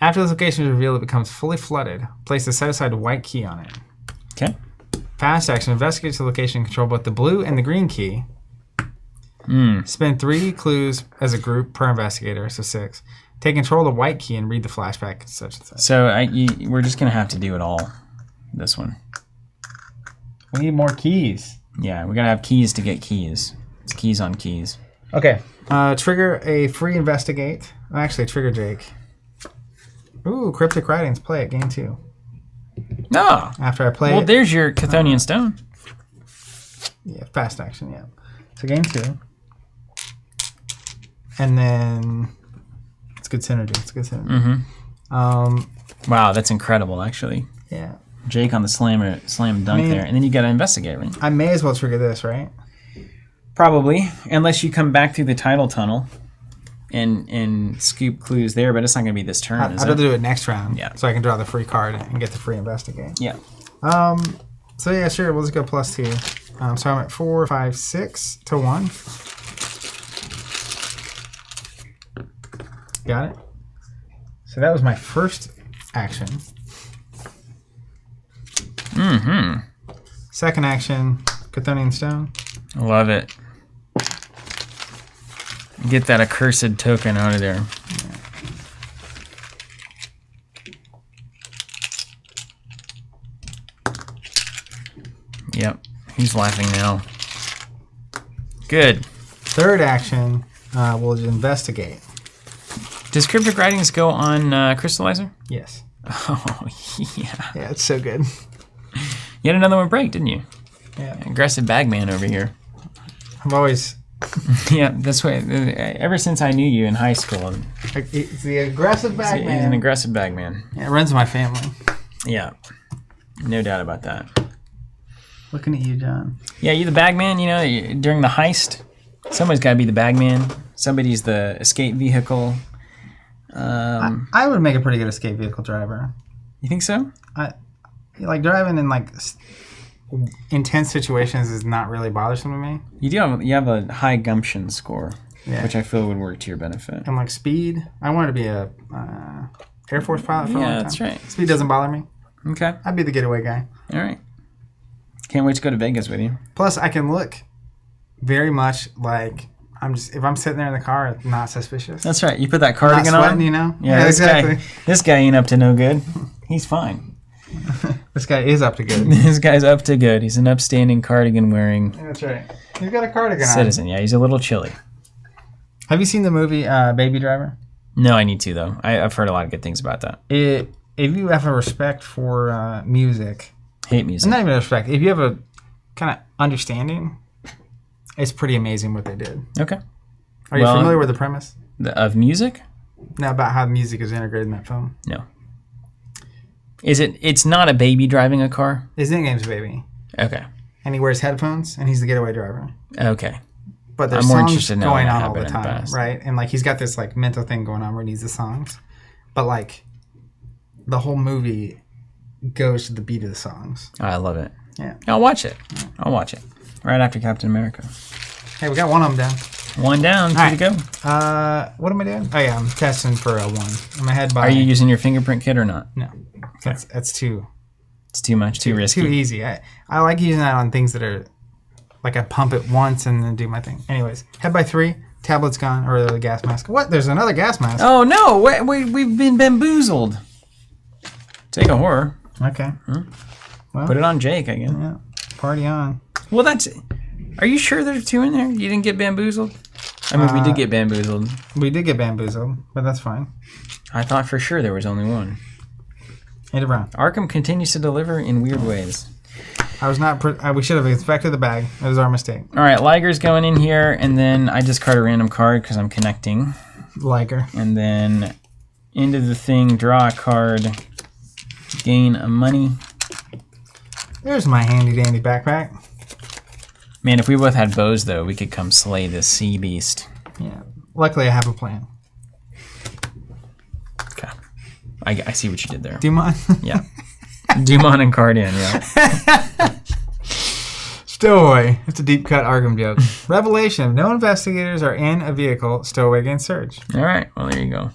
After this location is revealed, it becomes fully flooded. Place the set-aside white key on it. Okay. Fast action. Investigate the location and control both the blue and the green key. Spend 3 clues as a group per investigator, so 6. Take control of the white key and read the flashback, such and such. So we're just going to have to do it all. This one. We need more keys. Yeah, we got to have keys to get keys. It's keys on keys. Okay. Trigger a free investigate. Actually, trigger Jake. Ooh, cryptic writings. Play it. Game 2. No. After I play Well, it. there's your Chthonian stone. Yeah, fast action, yeah. So game 2. And then it's good synergy. Wow, that's incredible, actually. Yeah. Jake on the slam dunk there. And then you got to investigate, right? I may as well trigger this, right? Probably, unless you come back through the tidal tunnel and scoop clues there, but it's not going to be this turn, I'd is it? rather do it next round. Yeah. So I can draw the free card and get the free investigate. Yeah. So yeah, sure. We'll just go +2. So I'm at 4, 5, 6 to 1. Got it. So that was my first action. Second action, Chthonian Stone. Love it. Get that accursed token out of there. Yep. He's laughing now. Good. Third action, we'll investigate. Does cryptic writings go on Crystallizer? Yes. Oh, yeah. Yeah, it's so good. You had another one break, didn't you? Yeah. Aggressive bagman over here. I've always... Yeah, that's why. Ever since I knew you in high school, It's the aggressive bagman. he's an aggressive bagman. Yeah, it runs in my family. Yeah, no doubt about that. Looking at you, John. Yeah, you the bagman. You know, during the heist, somebody's got to be the bagman. Somebody's the escape vehicle. I would make a pretty good escape vehicle driver. You think so? Like driving in like intense situations is not really bothersome to me. You have a high gumption score, Yeah. which I feel would work to your benefit. And like speed, I wanted to be a Air Force pilot for a long time. Yeah, that's right. Speed doesn't bother me. Okay, I'd be the getaway guy. all right. Can't wait to go to Vegas with you. Plus, I can look very much like if I'm sitting there in the car, it's not suspicious. That's right. You put that Not cardigan sweating, on. you know? Yeah, exactly. This guy ain't up to no good. He's fine. This guy is up to good. This guy's up to good. He's an upstanding cardigan wearing That's right. He's got a cardigan citizen. Yeah, he's a little chilly. on. Have you seen the movie Baby Driver? No, I need to though. I've heard a lot of good things about that. If you have a respect for music, Hate music. not even a respect, if you have a kind of understanding, it's pretty amazing what they did. Okay. Are you familiar with the premise? Of music? Now about how music is integrated in that film. No. It's not a baby driving a car? His nickname's Baby, Okay. and he wears headphones, and he's the getaway driver. Okay. But there's I'm more songs interested in how going that on all the happened in the time, past. right? And like he's got this like mental thing going on where he needs the songs, but like the whole movie goes to the beat of the songs. I love it. Yeah. I'll watch it. Right after Captain America. Hey, we got one of them down. One down, two All to go. What am I doing? Oh yeah, I'm testing for a 1. I'm ahead by. Are you using your fingerprint kit or not? No, that's too. It's too much, too risky. Too easy. I like using that on things that are like I pump it once and then do my thing. Anyways, head by 3. Tablet's gone, or the gas mask. What? There's another gas mask. Oh no! We've been bamboozled. Take a horror. Okay. Well, Put it on Jake again. yeah. Party on. Well, that's. Are you sure there's 2 in there? You didn't get bamboozled? I mean, we did get bamboozled. We did get bamboozled, but that's fine. I thought for sure there was only 1. Hit it around. Arkham continues to deliver in weird ways. I was not. We should have inspected the bag. That was our mistake. All right, Liger's going in here, and then I discard a random card because I'm connecting. Liker. And then into the thing, draw a card, gain a money. There's my handy dandy backpack. Man, if we both had bows, though, we could come slay this sea beast. Yeah. Luckily, I have a plan. Okay. I see what you did there. Do you mind? Yeah. Dumont and Cardian, yeah. Stowaway. It's a deep cut Arkham joke. Revelation. No investigators are in a vehicle. Stowaway against search. All right. Well, there you go.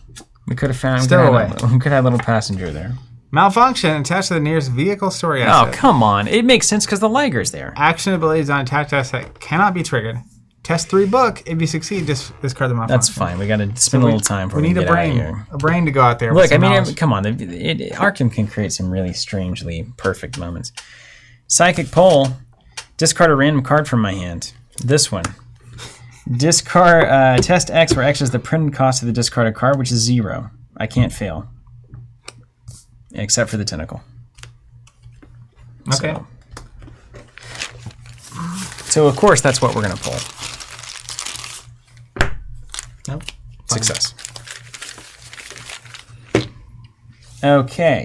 We could have found. Stowaway. We could have a little passenger there. Malfunction. Attached to the nearest vehicle story asset. Oh, come on. It makes sense because the Liger's there. Action abilities on attack asset cannot be triggered. Test 3 book. If you succeed, just discard the malfunction. That's fine. We got to spend a little time for we need get a brain. Out of here. A brain to go out there. Look, I mean, come on. Arkham can create some really strangely perfect moments. Psychic Pole. Discard a random card from my hand. This one. Discard test X, where X is the printed cost of the discarded card, which is 0. I can't fail. Except for the tentacle. Okay. So of course, that's what we're going to pull. Nope. Success. Okay.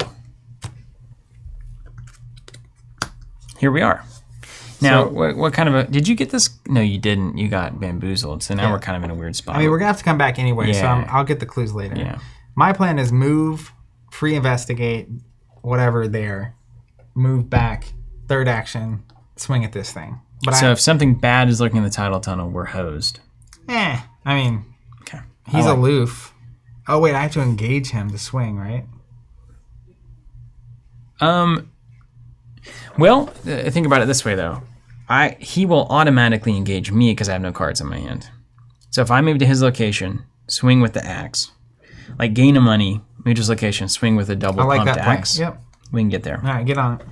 Here we are. Now, So- what kind of a... Did you get this? No, you didn't. You got bamboozled. So now we're kind of in a weird spot. I mean, we're going to have to come back anyway, so Yeah. I'll get the clues later. Yeah. My plan is move, free investigate, whatever there, move back, third action, swing at this thing. But So if something bad is lurking in the title tunnel, we're hosed. I mean, Okay. he's aloof. Oh, wait, I have to engage him to swing, right? Well, think about it this way, though. He will automatically engage me because I have no cards in my hand. So if I move to his location, swing with the axe, like gain a money, move to his location, swing with a double I like pumped that plan. axe. Yep. We can get there. All right, get on it.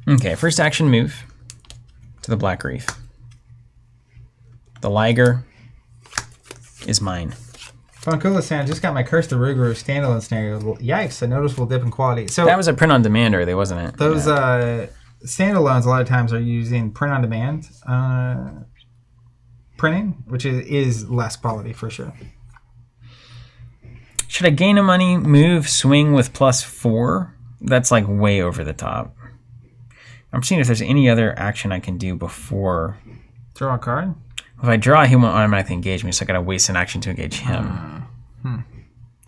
Okay, first action move to the Black Reef. The Liger is mine. Funkulistan, just got my Curse the Rougarou standalone scenario. Yikes, a noticeable dip in quality. So That was a print on demand early, wasn't it? those standalones a lot of times are using print on demand printing, which is less quality for sure. Should I gain a money, move, swing with +4? That's like way over the top. I'm seeing if there's any other action I can do before. Draw a card? If I draw, he won't automatically engage me, so I gotta waste an action to engage him.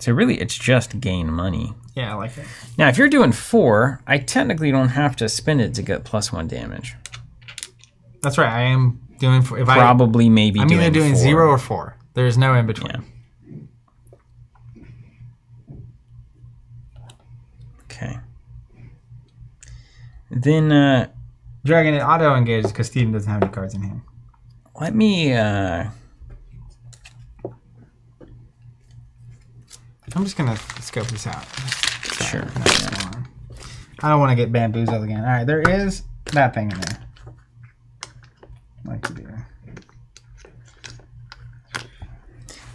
So really, it's just gain money. Yeah, I like it. Now, if you're doing 4, I technically don't have to spend it to get +1 damage. That's right. I am doing. I'm either doing 4. 0 or 4. There's no in between. Yeah. Okay. Then Dragon, it auto engages because Steven doesn't have any cards in hand. let me. I'm just gonna scope this out. Sure. I don't want to get bamboozled again. All right, there is that thing in there. Like you do.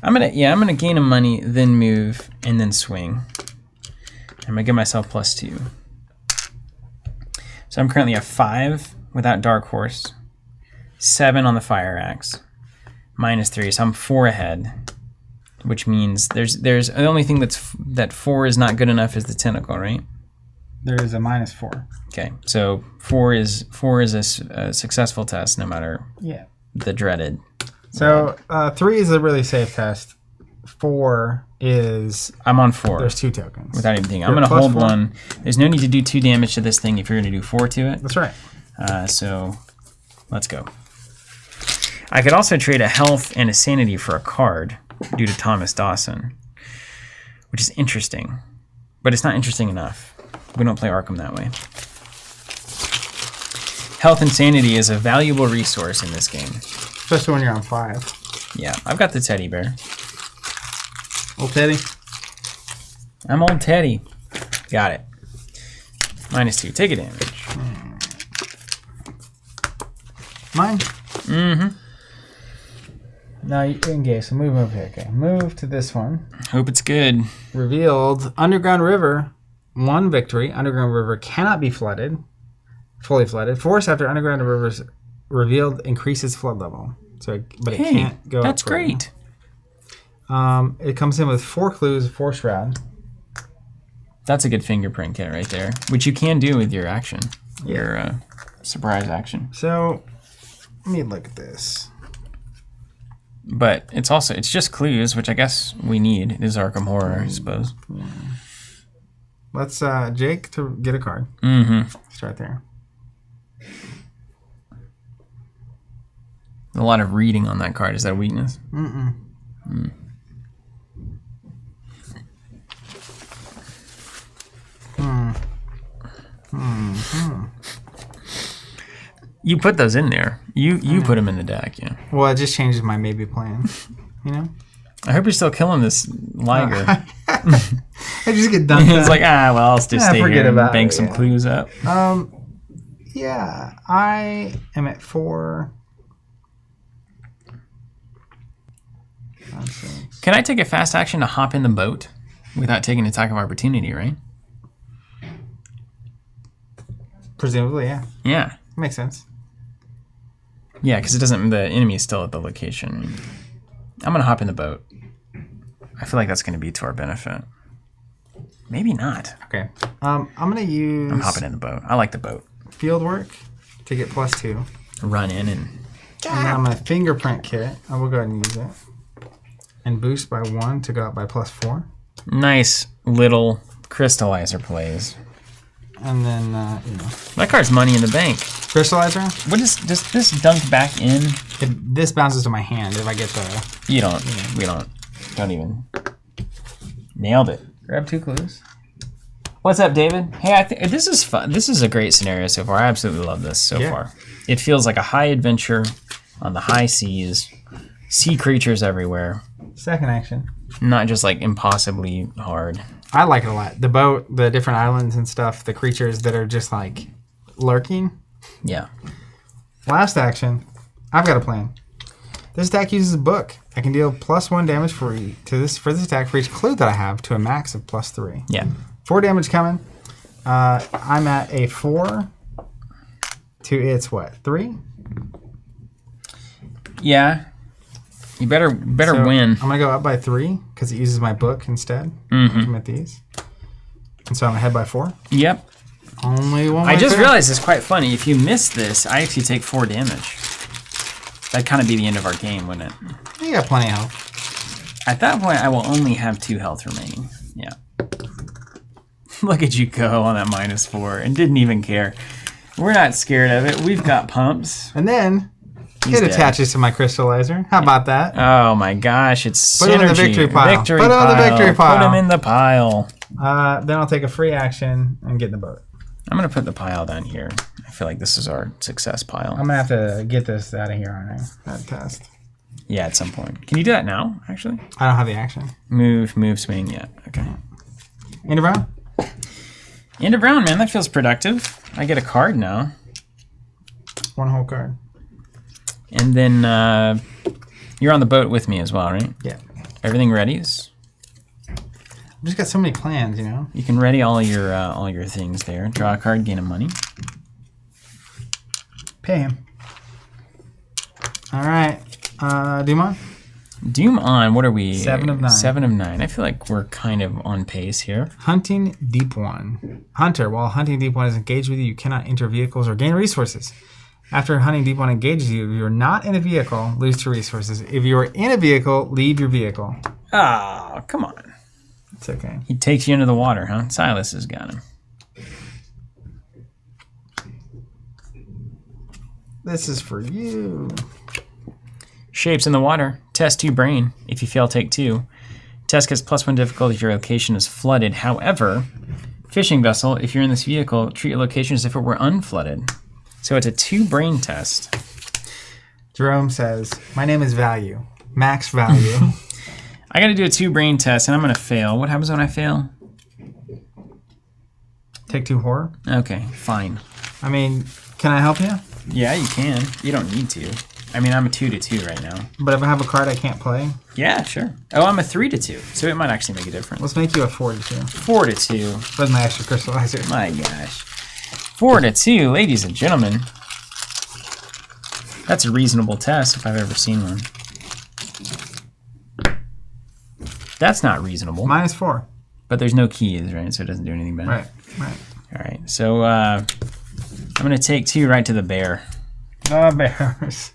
I'm gonna gain a money, then move, and then swing. I'm gonna give myself +2. So I'm currently at 5 without Dark Horse, 7 on the Fire Axe, -3. So I'm 4 ahead, which means there's the only thing that 4 is not good enough is the tentacle, right? There is a -4. Okay, so 4 is a successful test, no matter Yeah. the dreaded. So 3 is a really safe test. 4 is I'm on 4 there's 2 tokens. without even thinking. I'm You're gonna plus hold 4? 1. There's no need to do 2 damage to this thing if you're gonna do 4 to it. That's right. So let's go. I could also trade a health and a sanity for a card due to Thomas Dawson, which is interesting, but it's not interesting enough. We don't play Arkham that way. Health and sanity is a valuable resource in this game. Especially when you're on 5. Yeah, I've got the teddy bear. Old Teddy. I'm old Teddy. Got it. -2. Take a damage. Mine? Mm-hmm. No, you engage. So move over here. Okay. Move to this one. Hope it's good. Revealed Underground River. 1 victory. Underground River cannot be flooded. Fully flooded. Force after Underground River is revealed increases flood level. So, but it can't go That's up further. great. It comes in with 4 clues, 4 shroud. That's a good fingerprint kit right there, which you can do with your action, your surprise action. So, let me look at this. But it's just clues, which I guess we need. It is Arkham Horror, I suppose. Let's Jake to get a card. Mm-hmm. Start there. A lot of reading on that card. Is that a weakness? Mm-mm. Mm. You put those in there. You put them in the deck, yeah. Well, it just changes my maybe plan. You know? I hope you're still killing this Liger. I just get done. It's like, well, I'll just stay here and bank some yeah. clues up. Yeah, I am at 4. Can I take a fast action to hop in the boat without taking attack of opportunity, right? Presumably, yeah. Yeah. Makes sense. Yeah, because it doesn't. The enemy is still at the location. I'm gonna hop in the boat. I feel like that's gonna be to our benefit. Maybe not. Okay. I'm gonna use. I'm hopping in the boat. I like the boat. Field work to get +2. Run in and. And then my fingerprint kit. I will go ahead and use it. And boost by 1 to go up by +4. Nice little crystallizer plays. And then My card's money in the bank. crystallizer. What does this dunk back in? This bounces to my hand if I get the. You don't. We don't. Don't even. Nailed it. Grab 2 clues. What's up, David? Hey, I think this is fun. This is a great scenario so far. I absolutely love this so far. It feels like a high adventure on the high seas. Sea creatures everywhere. Second action. Not just like impossibly hard. I like it a lot. The boat, the different islands and stuff, the creatures that are just like lurking. Yeah. Last action. I've got a plan. This attack uses a book. I can deal +1 damage for this attack for each clue that I have to a max of +3. Yeah. 4 damage coming. I'm at a 4 to its what? 3? Yeah. You better So win. I'm gonna go up by 3 because it uses my book instead. Mm-hmm. I'm at these, and so I'm ahead by 4. Yep. Only one. I just realized it's quite funny. If you miss this, I actually take 4 damage. That'd kind of be the end of our game, wouldn't it? You got plenty of health. At that point, I will only have 2 health remaining. Yeah. Look at you go on that -4 and didn't even care. We're not scared of it. We've got pumps. And then He's it dead. attaches to my crystallizer. How about that? Oh my gosh, it's Put synergy. him in the victory pile. Victory Put him in the pile. victory pile. Put him in the pile. Then I'll take a free action and get in the boat. I'm going to put the pile down here. I feel like this is our success pile. I'm gonna have to get this out of here, aren't I? That test. Yeah, at some point. Can you do that now, actually? I don't have the action. Move, swing. Yeah, okay. End of round. End of round, man. That feels productive. I get a card now. 1 whole card. And then you're on the boat with me as well, right? Yeah. Everything readies? I've just got so many plans, you know. You can ready all your things there. Draw a card, gain a money. Pay him. All right. Doom on. Doom on. What are we? 7 of 9. 7 of 9. I feel like we're kind of on pace here. Hunting Deep One. Hunter, while Hunting Deep One is engaged with you, you cannot enter vehicles or gain resources. After Hunting Deep One engages you, if you're not in a vehicle, lose 2 resources. If you're in a vehicle, leave your vehicle. Oh, come on. It's okay. He takes you into the water, huh? Silas has got him. This is for you. Shapes in the water. Test 2 brain. If you fail, take 2. Test gets +1 difficulty if your location is flooded. However, fishing vessel, if you're in this vehicle, treat your location as if it were unflooded. So it's a 2 brain test. Jerome says, my name is Value. Max value. I got to do a 2 brain test, and I'm going to fail. What happens when I fail? Take 2 horror. Okay, fine. I mean, can I help you? Yeah, you can. You don't need to. I mean, I'm a 2 to 2 right now. But if I have a card I can't play, Yeah, sure. Oh, I'm a 3 to 2, so it might actually make a difference. let's make you a 4 to 2. 4 to 2. With my extra crystallizer. My gosh. 4 to 2, ladies and gentlemen. That's a reasonable test if I've ever seen one. That's not reasonable. -4. But there's no keys, right? So it doesn't do anything bad. Right, right. All right. So I'm going to take 2 right to the bear. The bears.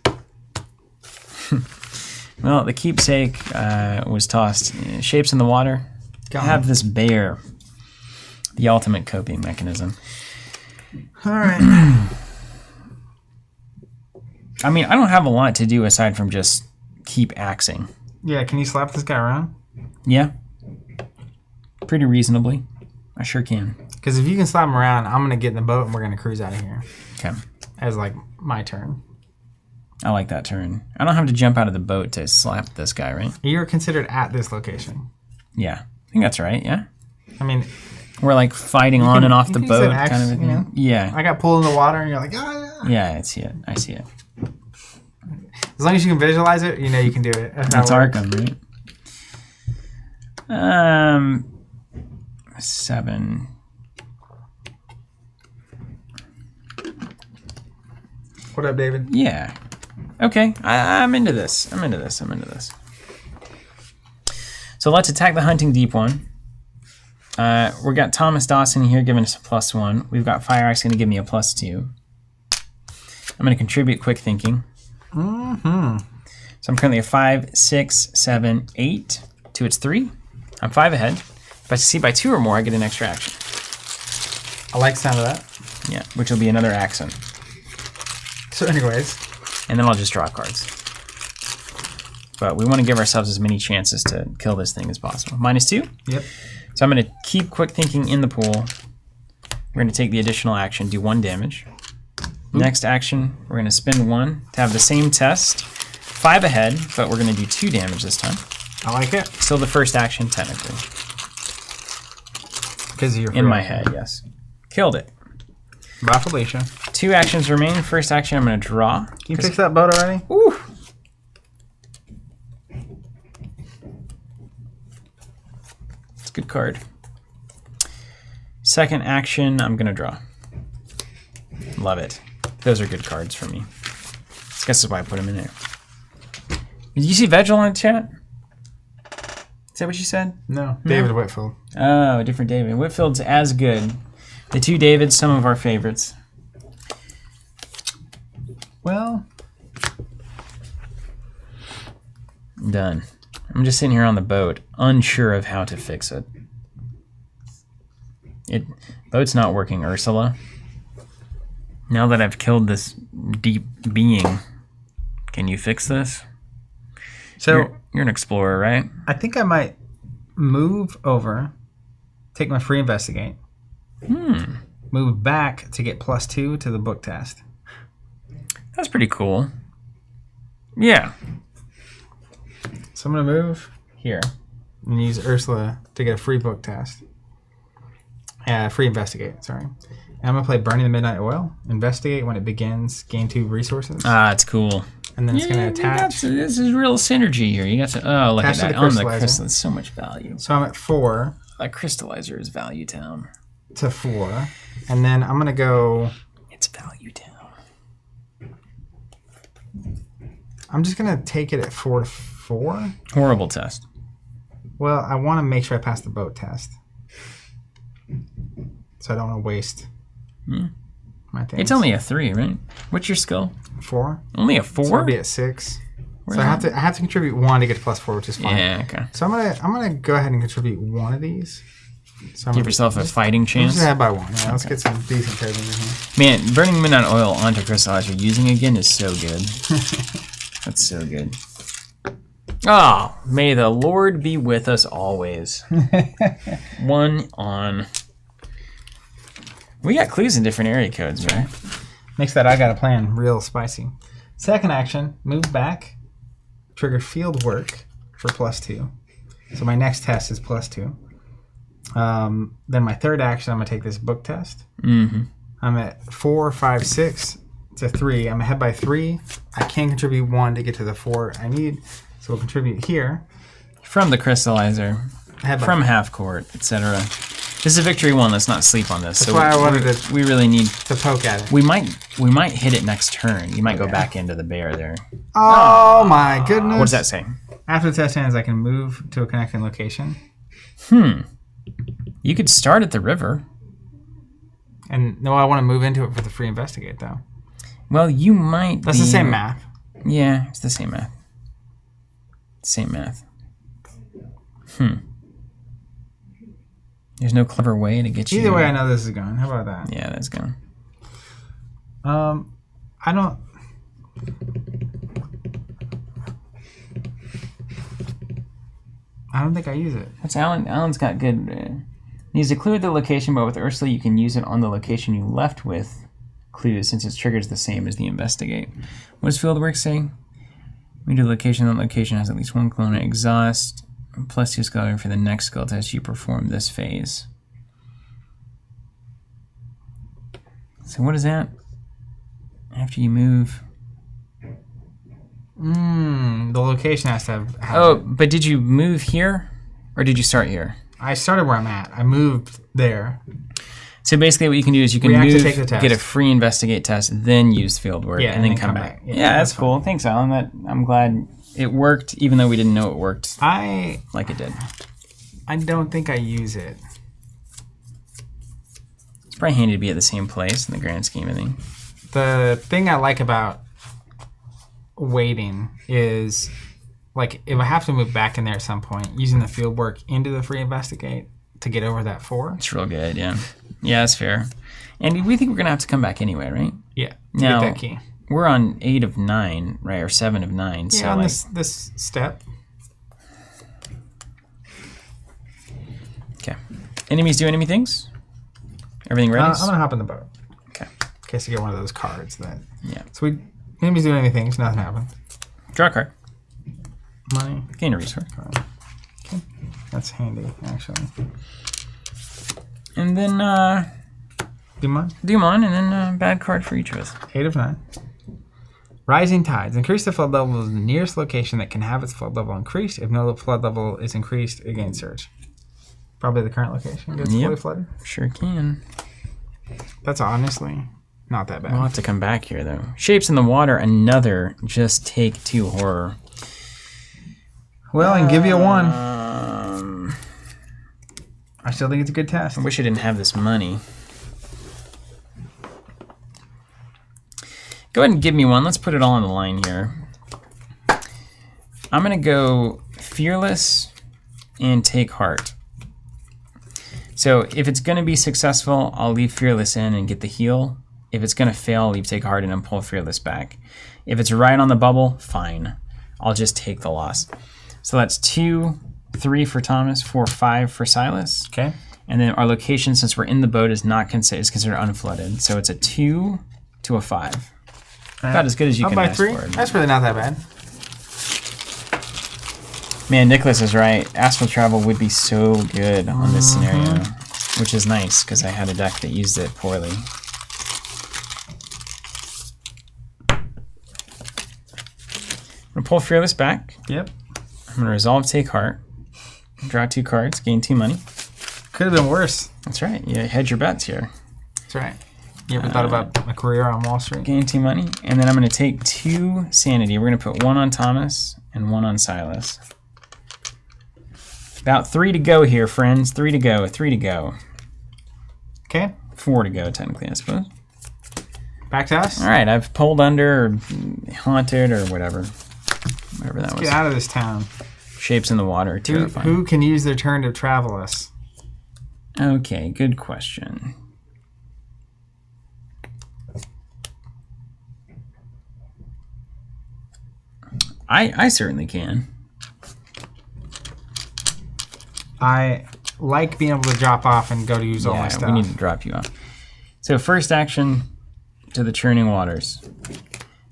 Well, the keepsake was tossed. Shapes in the water. Got Have this bear. The ultimate coping mechanism. All right. I mean, I don't have a lot to do aside from just keep axing. Yeah, can you slap this guy around? Yeah. Pretty reasonably. I sure can. Because if you can slap him around, I'm going to get in the boat and we're going to cruise out of here. Okay. As, like, my turn. I like that turn. I don't have to jump out of the boat to slap this guy, right? You're considered at this location. Yeah. I think that's right, yeah? I mean... We're, like, fighting on and off the boat axe, kind of a thing. you know? Yeah. I got pulled in the water and you're like, ah, Yeah, I see it. I see it. As long as you can visualize it, you know you can do it. That's Arkham, right? 7. What up, David? Yeah. Okay. I'm into this. So let's attack the hunting deep one. We got Thomas Dawson here giving us a +1. We've got Fire Axe going to give me a +2. I'm going to contribute quick thinking. Mm-hmm. So I'm currently at 5, 6, 7, 8 to its 3. I'm 5 ahead. If I succeed by 2 or more, I get an extra action. I like the sound of that. Yeah, which will be another action. So anyways. And then I'll just draw cards. But we want to give ourselves as many chances to kill this thing as possible. -2? Yep. So I'm going to keep quick thinking in the pool. We're going to take the additional action, do 1 damage. Next action, we're going to spend 1 to have the same test. 5 ahead, but we're going to do 2 damage this time. I like it. Still the first action, technically. Because you're in my head, yes. Killed it. Bye, Felicia. 2 actions remain. First action, I'm going to draw. Can you fix that boat already? Ooh. It's a good card. Second action, I'm going to draw. Love it. Those are good cards for me. I guess that's why I put them in there. Did you see Vegel in the chat? Is that what you said? No. David Whitfield. Oh, a different David. Whitfield's as good. The 2 Davids, some of our favorites. Well. Done. I'm just sitting here on the boat, unsure of how to fix it. Boat's not working, Ursula. Now that I've killed this deep being, can you fix this? So you're an explorer, right? I think I might move over, take my free investigate, move back to get +2 to the book test. That's pretty cool. Yeah. So I'm gonna move here and use Ursula to get a free book test. Free investigate. Sorry. And I'm gonna play Burning the Midnight Oil. Investigate when it begins. Gain 2 resources. Ah, it's cool. And then it's gonna attach. This is real synergy here. You got to. Oh, look at that on the crystal. It's so much value. So I'm at 4. That crystallizer is Value Town. To 4, and then I'm gonna go. It's Value Town. I'm just gonna take it at 4 to 4. Horrible test. Well, I want to make sure I pass the boat test, so I don't want to waste my things. It's only a 3, right? What's your skill? 4. Only a 4? So I'll be at 6. So I have to contribute 1 to get to +4, which is fine. Yeah, okay. So I'm gonna go ahead and contribute 1 of these. So give yourself a fighting chance. Just ahead by 1. Yeah, let's get some decent tokens in here. Man, Burning Midnight Oil onto crystallizer using again is so good. That's so good. Oh, may the Lord be with us always. 1 on. We got clues in different area codes, right? Makes that I got a plan real spicy. Second action, move back, trigger field work for +2. So my next test is +2. Then my third action, I'm gonna take this book test. Mm-hmm. I'm at 4, 5, 6 to 3. I'm ahead by 3. I can contribute 1 to get to the 4 I need. So we'll contribute here. From the crystallizer, from half court, etc. This is a victory 1. Let's not sleep on this. That's why I wanted to. We really need to poke at it. We might hit it next turn. You might go back into the bear there. Oh my goodness! What does that say? After the test ends, I can move to a connecting location. You could start at the river. And no, I want to move into it for the free investigate though. Well, you might. That's the same math. Yeah, it's the same math. Same math. There's no clever way to get you. Either way, I know this is going. How about that? Yeah, that's going. I don't. I don't think I use it. What's Alan? Alan's got good. Needs to clue the location, but with Ursula, you can use it on the location you left with clues, since its trigger is the same as the investigate. What does Fieldwork say? We do the location. That location has at least one clue on it. Exhaust plus 2 skill for the next skill test you perform this phase. So what is that? After you move. The location has to have Oh, it. but did you move here, or did you start here? I started where I'm at. I moved there. So basically what you can do is you can We have to move, take the test. get a free investigate test, then use field work, Yeah, and then come back. Yeah, Yeah, that's cool. Thanks, Alan. I'm glad it worked, even though we didn't know it worked I like it did. don't think I use it. It's probably handy to be at the same place in the grand scheme of things. The thing I like about waiting is, like, if I have to move back in there at some point, using the field work into the free investigate to get over that 4. It's real good, yeah. Yeah, that's fair. And we think we're going to have to come back anyway, right? Yeah, to Now, get that key. We're on 8 of 9, right? Or 7 of 9. Yeah, so on like, this step. okay. Enemies do enemy things? Everything ready? I'm going to hop in the boat. Okay. In case I get one of those cards. Yeah. So enemies do anything, so nothing happened. Draw a card. Money. Gain a resource. Okay. That's handy, actually. And then Do you mind? do 'em, and then bad card for each of us. 8 of 9. Rising tides. Increase the flood level of the nearest location that can have its flood level increased. If no flood level is increased, again search. Probably the current location gets fully flooded. Sure can. That's honestly not that bad. We'll have to come back here, though. Shapes in the water, another just take 2 horror. Well, I can give you a 1. I still think it's a good test. I wish I didn't have this money. Go ahead and give me 1. Let's put it all on the line here. I'm going to go Fearless and take Heart. So if it's going to be successful, I'll leave Fearless in and get the heal. If it's going to fail, I'll leave Take Heart in and pull Fearless back. If it's right on the bubble, fine. I'll just take the loss. So that's 2, 3 for Thomas, 4, 5 for Silas. Okay. And then our location, since we're in the boat, is considered unflooded. So it's a 2 to a 5. About as good as you Up can by ask 3. for. That's really not that bad. Man, Nicholas is right. Astral Travel would be so good on this scenario, which is nice because I had a deck that used it poorly. I'm going to pull Fearless back. Yep. I'm going to resolve Take Heart. Draw 2 cards, gain 2 money. Could have been worse. That's right. You hedge your bets here. That's right. You ever thought about a career on Wall Street? Gain 2 money. And then I'm going to take 2 sanity. We're going to put 1 on Thomas and 1 on Silas. About 3 to go here, friends. 3 to go. 3 to go. Okay. 4 to go, technically, I suppose. Back to us. All right, I've pulled under or haunted or whatever. Whatever that was. Get out of this town. Shapes in the water. Terrifying. Who can use their turn to travel us? Okay, good question. I certainly can. I like being able to drop off and go to use all my Yeah, stuff. we need to drop you off. So first action to the churning waters.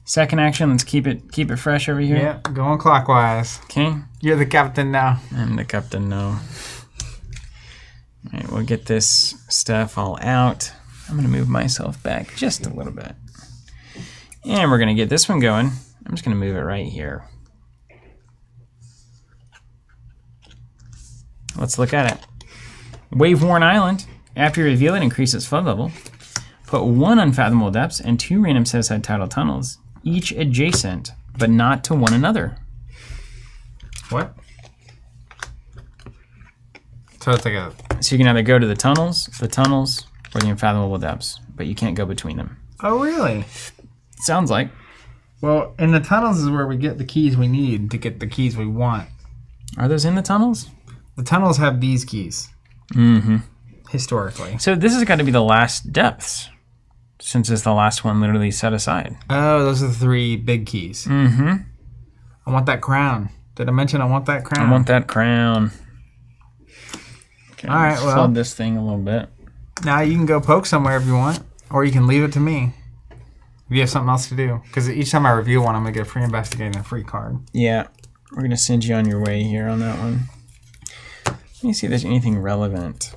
Second action, let's keep it fresh over here. Yeah, going clockwise. Okay. You're the captain now. I'm the captain now. All right, we'll get this stuff all out. I'm going to move myself back just a little bit. And we're going to get this one going. I'm just going to move it right here. Let's look at it. Wave-worn island. After you reveal it, increase its flood level. Put 1 unfathomable depths and 2 random set-aside tidal tunnels, each adjacent, but not to one another. What? So it's like a... So you can either go to the tunnels, or the unfathomable depths, but you can't go between them. Oh, really? Sounds like. Well, in the tunnels is where we get the keys we need to get the keys we want. Are those in the tunnels? The tunnels have these keys. Mm-hmm. historically. So this has got to be the last depths, since it's the last one literally set aside. Oh, those are the 3 big keys. Mm-hmm. I want that crown. Did I mention I want that crown? I want that crown. Okay, all right, well. Flood this thing a little bit. Now you can go poke somewhere if you want, or you can leave it to me if you have something else to do. Because each time I review one, I'm going to get a free investigate and a free card. Yeah, we're going to send you on your way here on that one. Let me see if there's anything relevant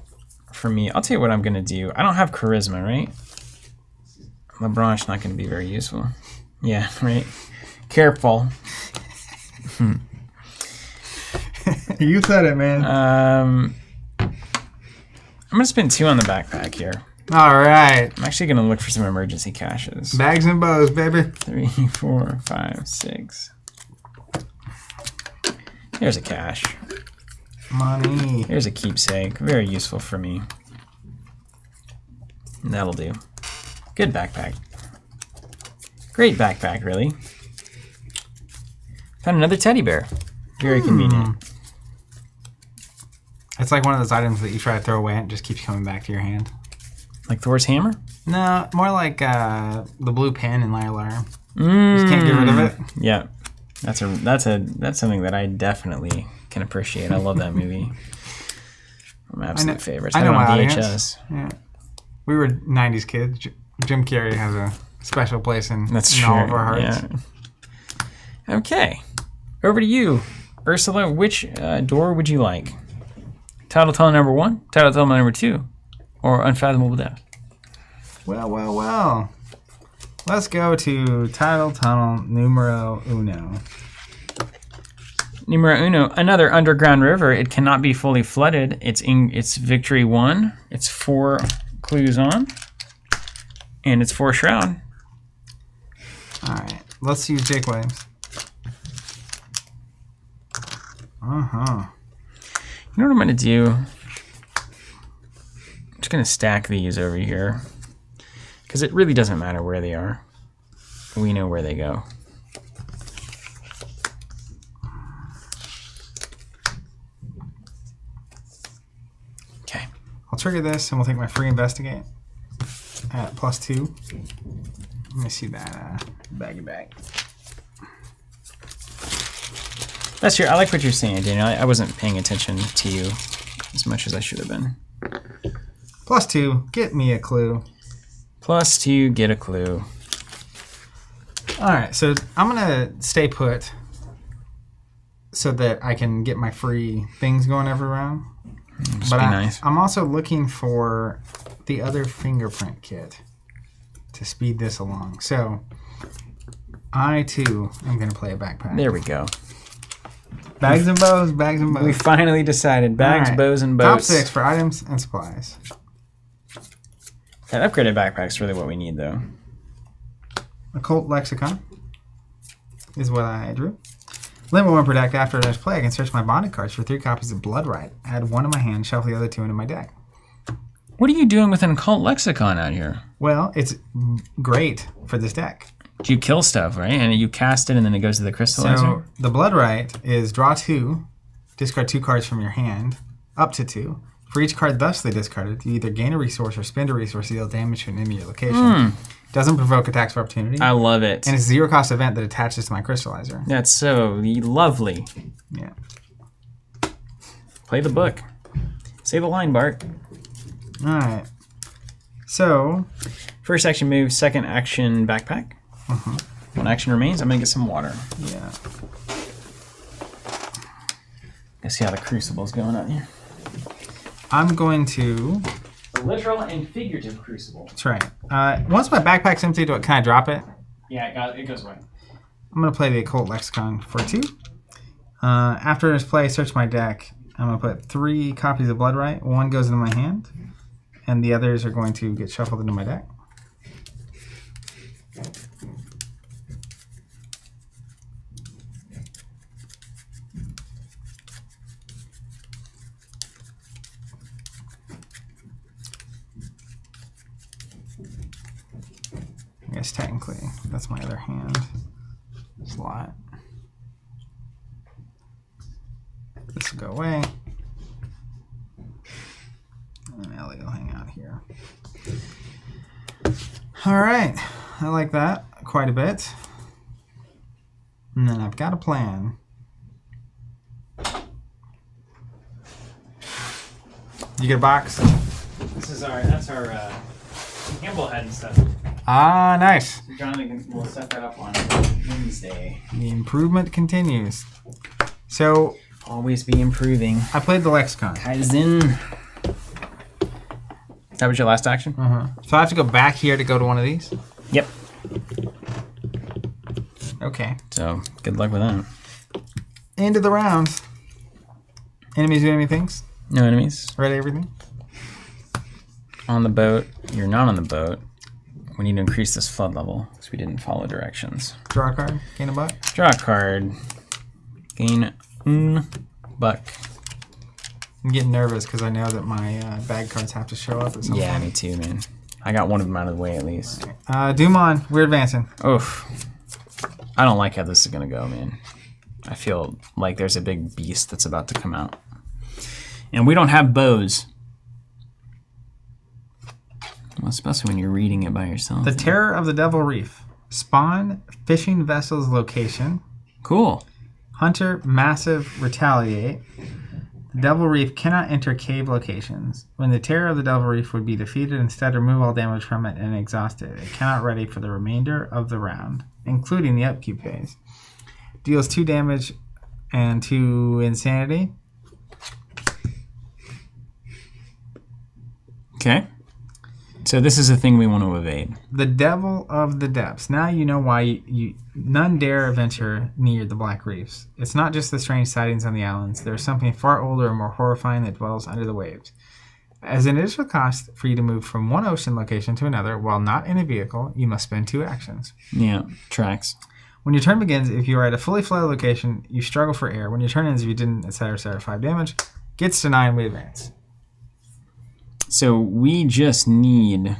for me. I'll tell you what I'm going to do. I don't have charisma, right? LeBron's not going to be very useful. Yeah, right? Careful. You said it, man. I'm going to spend 2 on the backpack here. All right. I'm actually going to look for some emergency caches. Bags and bows, baby. 3, 4, 5, 6. There's a cache. Money. Here's a keepsake. Very useful for me. That'll do. Good backpack. Great backpack, really. Found another teddy bear. Very convenient. It's like one of those items that you try to throw away and it just keeps coming back to your hand. Like Thor's hammer? No, more like the blue pen in Liar Liar. Just can't get rid of it. Yeah. That's something that I definitely can appreciate. I love that movie. My absolute favorites. I know on my VHS. audience. Yeah. We were 90s kids. Jim Carrey has a special place in all of our hearts. Yeah. Okay. Over to you. Ursula, which door would you like? Title tunnel number 1, title tunnel number 2, or Unfathomable Depth? Well. Let's go to title tunnel numero 1. Numero uno, another underground river. It cannot be fully flooded. It's victory 1. It's 4 clues on. And it's 4 shroud. All right. Let's use Jake Williams. You know what I'm going to do? I'm just going to stack these over here. Because it really doesn't matter where they are. We know where they go. Okay. I'll trigger this and we'll take my free investigate at +2. Let me see that baggy bag. That's I like what you're saying, Daniel. I wasn't paying attention to you as much as I should have been. +2, get me a clue. +2, get a clue. All right, so I'm gonna stay put so that I can get my free things going every round. But nice. I'm also looking for the other fingerprint kit to speed this along. So I too am gonna play a backpack. There we go. Bags and bows, bags and bows. We finally decided bags, right. bows, and boats. Top 6 for items and supplies. That upgraded backpack's really what we need, though. Occult Lexicon is what I drew. Limit 1 per deck. After there's play, I can search my bonded cards for 3 copies of Blood Right. Add 1 to my hand, shuffle the other 2 into my deck. What are you doing with an occult lexicon out here? Well, it's great for this deck. You kill stuff, right? And you cast it and then it goes to the crystallizer? So the Blood Right is draw 2, discard 2 cards from your hand, up to 2. For each card thusly discarded, you either gain a resource or spend a resource to deal damage to an enemy location. Doesn't provoke attacks of opportunity. I love it. And it's a 0-cost event that attaches to my crystallizer. That's so lovely. Yeah. Play the book. Say the line, Bart. All right. So, first action move, second action backpack. 1 action remains. I'm going to get some water. Yeah. Let's see how the crucible's going on here. I'm going to... The literal and figurative crucible. That's right. Once my backpack's empty, can I drop it? Yeah, it goes away. I'm going to play the Occult Lexicon for 2. After this play, search my deck. I'm going to put 3 copies of Blood Right. 1 goes into my hand, and the others are going to get shuffled into my deck. I guess technically that's my other hand slot. This will go away. And Ellie will All right. I like that quite a bit. And then I've got a plan. You get a box? That's our Campbell head and stuff. Ah, nice. Jonathan will set that up on Wednesday. The improvement continues. So Always be improving. I played the Lexicon. Kaizen. That was your last action? So I have to go back here to go to one of these? Yep. Okay. So, good luck with that. End of the round. Enemies do anything? No enemies. Read everything? On the boat. You're not on the boat. We need to increase this flood level because we didn't follow directions. Draw a card. Gain a buck. Draw a card. Gain buck. I'm getting nervous because I know that my bag cards have to show up at some Yeah, point. me too, man. I got one of them out of the way at least. Dumon, we're advancing. Oof. I don't like how this is going to go, man. I feel like there's a big beast that's about to come out. And we don't have bows. Well, especially when you're reading it by yourself. The Terror of the Devil Reef. Spawn fishing vessel's location. Cool. Hunter massive retaliate. The Devil Reef cannot enter cave locations. When the Terror of the Devil Reef would be defeated, instead remove all damage from it and exhaust it. It cannot ready for the remainder of the round, including the upkeep phase. Deals 2 damage and 2 insanity. Okay. So this is a thing we want to evade. The Devil of the Depths. Now you know why none dare venture near the Black Reefs. It's not just the strange sightings on the islands. There's something far older and more horrifying that dwells under the waves. As an additional cost for you to move from one ocean location to another while not in a vehicle, you must spend 2 actions. Yeah, tracks. When your turn begins, if you are at a fully flooded location, you struggle for air. When your turn ends, if you didn't, etc., 5 damage. Gets to 9, we advance. So we just need...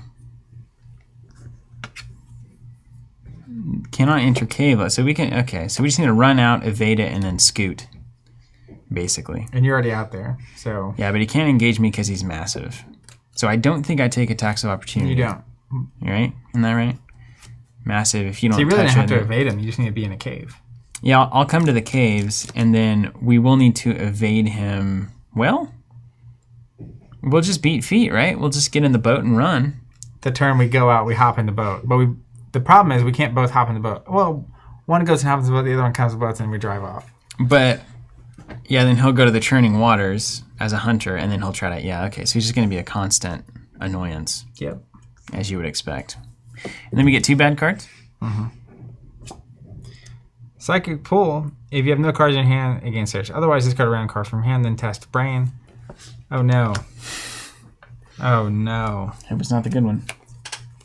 Cannot enter cave. So we can... Okay, so we just need to run out, evade it, and then scoot. Basically. And you're already out there, so... Yeah, but he can't engage me because he's massive. So I don't think I take attacks of opportunity. You don't. Right? Isn't that right? Massive. If you don't So you really touch don't have it, to evade him. You just need to be in a cave. Yeah, I'll come to the caves, and then we will need to evade him. Well, we'll just beat feet, right? We'll just get in the boat and run. The turn we go out, we hop in the boat. But the problem is we can't both hop in the boat. Well, one goes and hops in the boat, the other one comes in the boat, and we drive off. But, yeah, then he'll go to the churning waters as a hunter, and then he'll try to... Yeah, okay, so he's just going to be a constant annoyance. Yep. As you would expect. And then we get 2 bad cards? Mm-hmm. Psychic Pull. If you have no cards in your hand, again, search. Otherwise, discard a random card from hand, then test Brain. Oh, no. Oh, no. It was not the good one.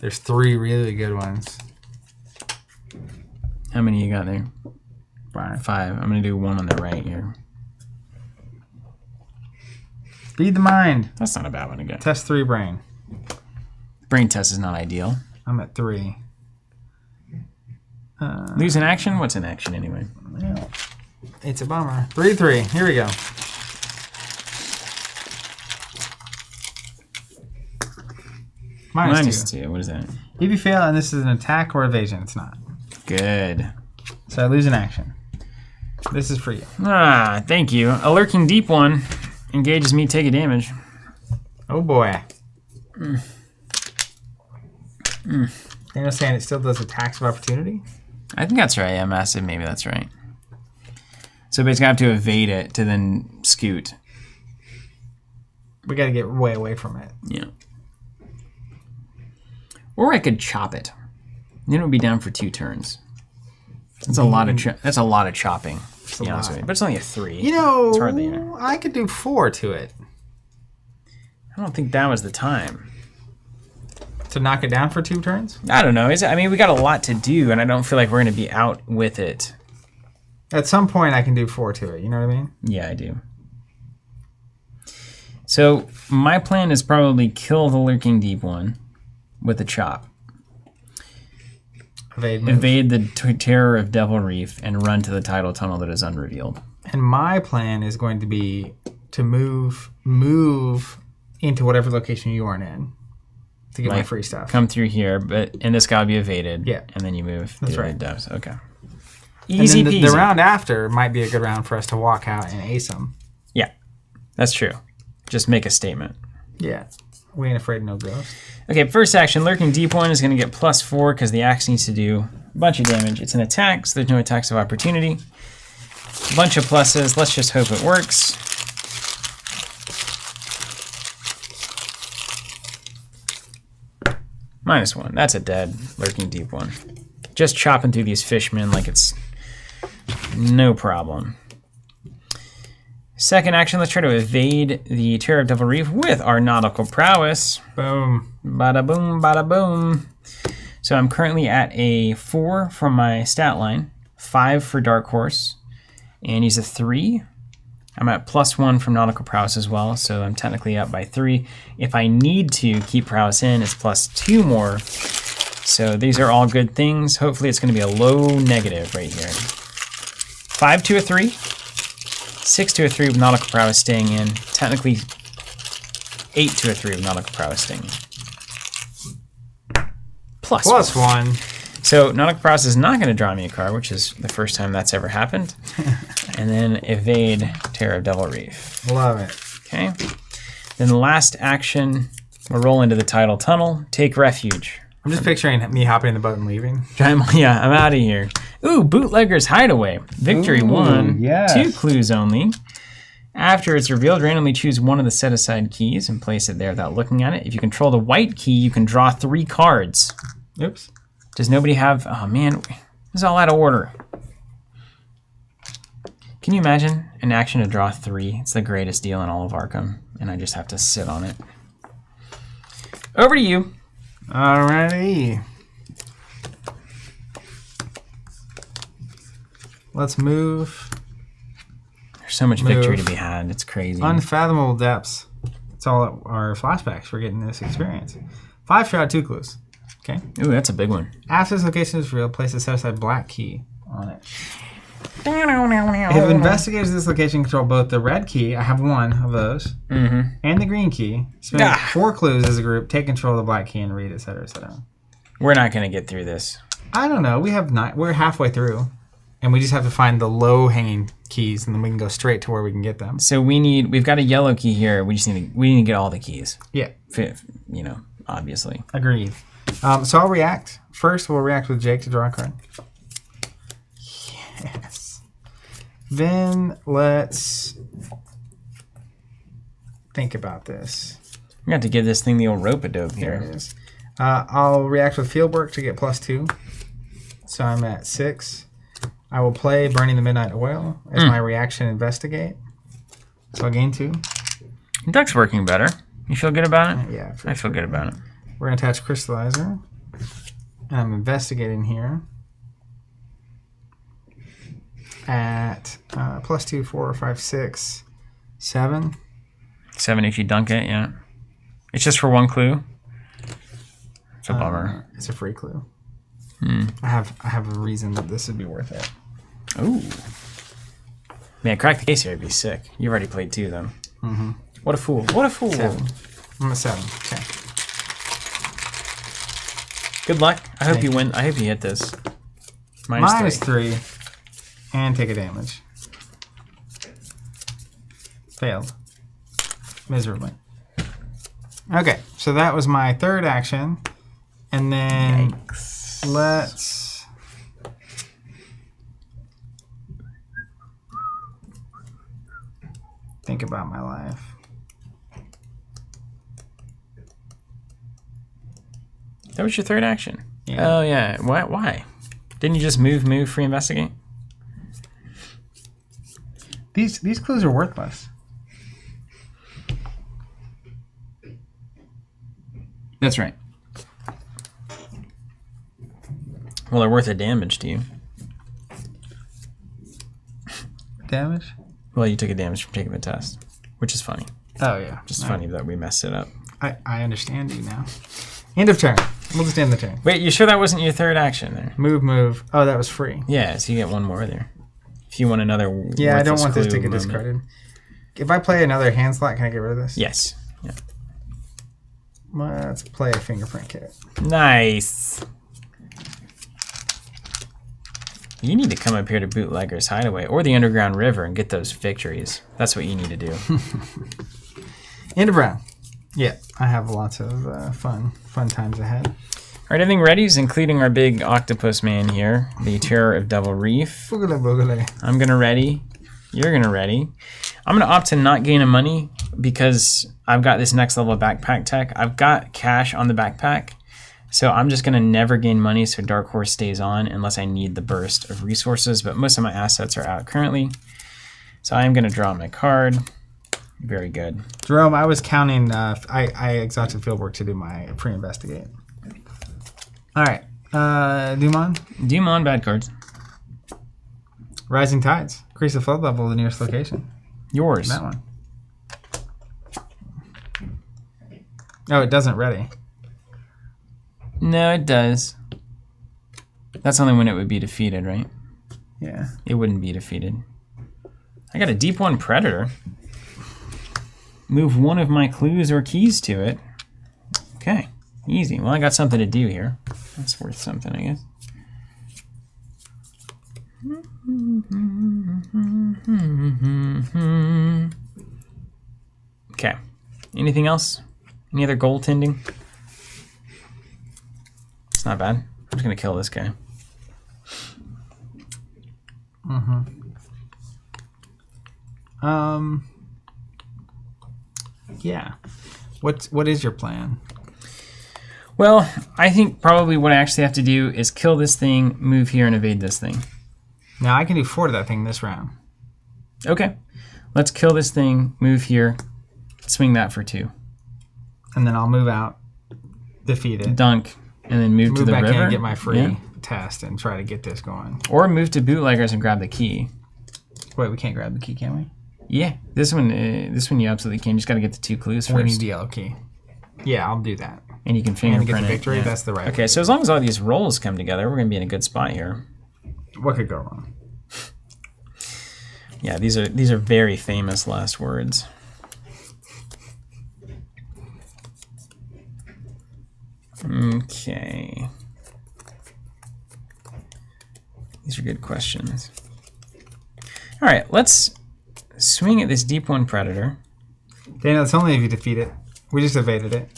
There's 3 really good ones. How many you got there? 5. 5. I'm going to do 1 on the right here. Feed the Mind. That's not a bad one to get. Test 3 Brain. Brain test is not ideal. I'm at 3. Lose an action? What's an action anyway? Yeah. It's a bummer. 3-3. Here we go. Minus 2. What is that? If you fail, and this is an attack or evasion, it's not. Good. So I lose an action. This is for you. Ah, thank you. A lurking deep one engages me, take a damage. Oh boy. Daniel's saying it still does attacks of opportunity? I think that's right. Yeah, massive. Maybe that's right. So basically I have to evade it to then scoot. We gotta get way away from it. Yeah. Or I could chop it. Then it would be down for 2 turns. That's a lot of chopping. To be honest with you. But it's only a 3. You know, it's hardly there. I could do 4 to it. I don't think that was the time. To knock it down for 2 turns? I don't know. I mean, we got a lot to do, and I don't feel like we're going to be out with it. At some point, I can do 4 to it. You know what I mean? Yeah, I do. So my plan is probably kill the lurking deep one with a chop. Evade the terror of Devil Reef and run to the tidal tunnel that is unrevealed. And my plan is going to be to move into whatever location you are in. to get my free stuff. Come through here, and this guy will be evaded. Yeah. And then you move. That's right. Devs. Okay. Easy and then peasy. the round after might be a good round for us to walk out and ace them. Yeah, that's true. Just make a statement. Yeah. We ain't afraid of no ghost. Okay, first action, Lurking Deep One is going to get +4 because the axe needs to do a bunch of damage. It's an attack, so there's no attacks of opportunity. A bunch of pluses. Let's just hope it works. -1. That's a dead Lurking Deep One. Just chopping through these fishmen like it's no problem. Second action, let's try to evade the Terror of Devil Reef with our Nautical Prowess. Boom. Bada boom, bada boom. So I'm currently at a 4 from my stat line, 5 for Dark Horse, and he's a 3. I'm at +1 from Nautical Prowess as well, so I'm technically up by 3. If I need to keep Prowess in, it's +2 more. So these are all good things. Hopefully it's going to be a low negative right here. 5 to a 3. 6 to a 3 with Nautical Prowess staying in. Technically 8 to a 3 with Nautical Prowess staying in. +1. So Nautical Prowess is not going to draw me a card, which is the first time that's ever happened. And then evade Terror of Devil Reef. Love it. Okay. Then the last action, we'll roll into the Tidal Tunnel. Take refuge. I'm just picturing me hopping in the boat and leaving. Yeah, I'm out of here. Ooh, Bootlegger's Hideaway. Victory 1. Yes. 2 clues only. After it's revealed, randomly choose one of the set-aside keys and place it there without looking at it. If you control the white key, you can draw 3 cards. Oops. Does nobody have... Oh, man. This is all out of order. Can you imagine an action to draw 3? It's the greatest deal in all of Arkham, and I just have to sit on it. Over to you. Alrighty. Let's move. There's so much victory to be had. It's crazy. Unfathomable depths. It's all our flashbacks for getting this experience. 5 shot, 2 clues. Okay. Ooh, that's a big one. After this location is revealed, place a set-aside black key on it. If investigators of this location control both the red key, I have 1 of those, and the green key, spend 4 clues as a group, take control of the black key and read, etc., etc. We're not going to get through this. I don't know. We have 9. We're halfway through, and we just have to find the low-hanging keys, and then we can go straight to where we can get them. So we've got a yellow key here. We need to get all the keys. Yeah. You know, obviously. Agreed. So I'll react. First, we'll react with Jake to draw a card. Yes. Then let's think about this. We got to give this thing the old rope-a-dope here. There it is. I'll react with Fieldwork to get +2. So I'm at 6. I will play Burning the Midnight Oil as my reaction investigate. So I'll gain 2. Duck's working better. You feel good about it? Yeah. I feel good about it. We're going to attach Crystallizer. And I'm investigating here at +2, 4, 5, 6, 7. 7 if you dunk it, yeah. It's just for 1 clue. It's a bummer. It's a free clue. I have a reason that this would be worth it. Ooh. Man, crack the case here would be sick. You've already played 2 though. What a fool. What a fool. 7. I'm at 7. Okay. Good luck. I hope you win. I hope you hit this. -3. And take a damage. Failed. Miserably. Okay, so that was my third action. And then let's think about my life. That was your third action? Yeah. Oh, yeah. Why? Didn't you just move, free investigate? These clues are worthless. That's right. Well, they're worth a damage to you. Damage? Well, you took a damage from taking the test, which is funny. Oh, yeah. Just funny that we messed it up. I understand you now. End of turn. We'll just end the turn. Wait, you sure that wasn't your third action there? Move. Oh, that was free. Yeah, so you get 1 more there. If you want another Yeah, I don't want this to clue get moment. discarded. If I play another hand slot, can I get rid of this? Yes. Yeah. Let's play a fingerprint kit. Nice. You need to come up here to Bootlegger's Hideaway or the Underground River and get those victories. That's what you need to do. Into brown. Yeah, I have lots of fun times ahead. All right, everything ready, including our big octopus man here, the Terror of Devil Reef. Boogale, boogale. I'm gonna ready. You're gonna ready. I'm gonna opt to not gain a money because I've got this next level of backpack tech. I've got cash on the backpack, so I'm just gonna never gain money so Dark Horse stays on unless I need the burst of resources, but most of my assets are out currently. So I am gonna draw my card. Very good. Jerome, I was counting, I exhausted fieldwork to do my pre-investigate. All right, Dumont. Dumont, bad cards. Rising Tides. Increase the flood level of the nearest location. Yours. That one. Oh, it doesn't ready. No, it does. That's only when it would be defeated, right? Yeah. It wouldn't be defeated. I got a deep one Predator. Move one of my clues or keys to it. Okay, easy. Well, I got something to do here. That's worth something, I guess. Okay. Anything else? Any other goaltending? It's not bad. I'm just gonna kill this guy. Yeah. What is your plan? Well, I think probably what I actually have to do is kill this thing, move here, and evade this thing. Now I can do 4 to that thing this round. Okay. Let's kill this thing, move here, swing that for 2. And then I'll move out, defeat it. Dunk, and then move to the back river. in and get my free test and try to get this going. Or move to Bootleggers and grab the key. Wait, we can't grab the key, can we? Yeah, this one you absolutely can. You just got to get the 2 clues first. We need the yellow key. Yeah, I'll do that. And you can And fingerprint get the it. victory, that's the right Okay, way. so as long as all these rolls come together, we're going to be in a good spot here. What could go wrong? Yeah, these are very famous last words. Okay. These are good questions. All right, let's swing at this deep one Predator. Daniel, it's only if you defeat it. We just evaded it.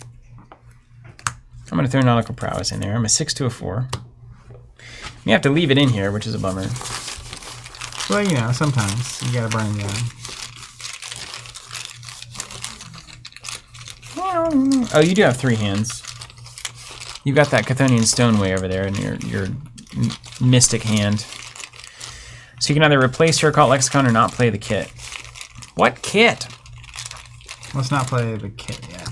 I'm going to throw Nautical Prowess in there. I'm a 6 to a 4. You have to leave it in here, which is a bummer. Well, you know, sometimes you gotta burn the Oh, you do have 3 hands. You've got that Chthonian Stoneway over there in your mystic hand. So you can either replace your occult lexicon or not play the kit. What kit? Let's not play the kit yet.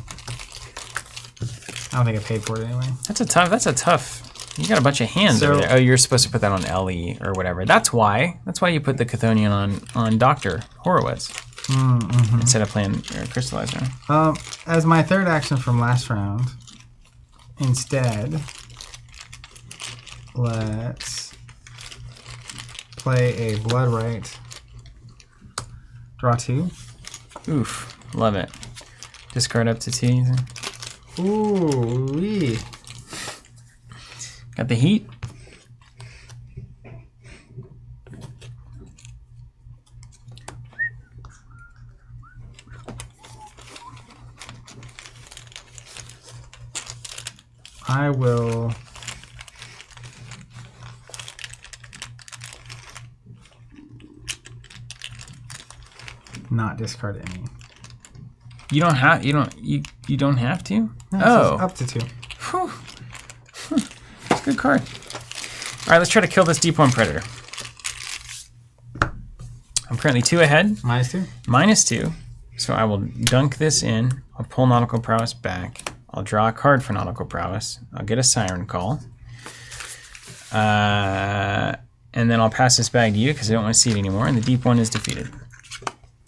I don't think I paid for it anyway. That's a tough. You got a bunch of hands So- over there. Oh, you're supposed to put that on LE or whatever. That's why you put the Chthonian on Dr. Horowitz instead of playing your Crystallizer. As my third action from last round, instead, let's play a Blood Right. Draw 2. Oof, love it. Discard up to 2. Ooh-wee. Got the heat. I will not discard any. You don't have to? No, it says up to 2. Whew. That's a good card. All right, let's try to kill this deep one Predator. I'm currently 2 ahead. -2. -2. So I will dunk this in. I'll pull Nautical Prowess back. I'll draw a card for Nautical Prowess. I'll get a Siren Call. And then I'll pass this bag to you because I don't want to see it anymore. And the deep one is defeated.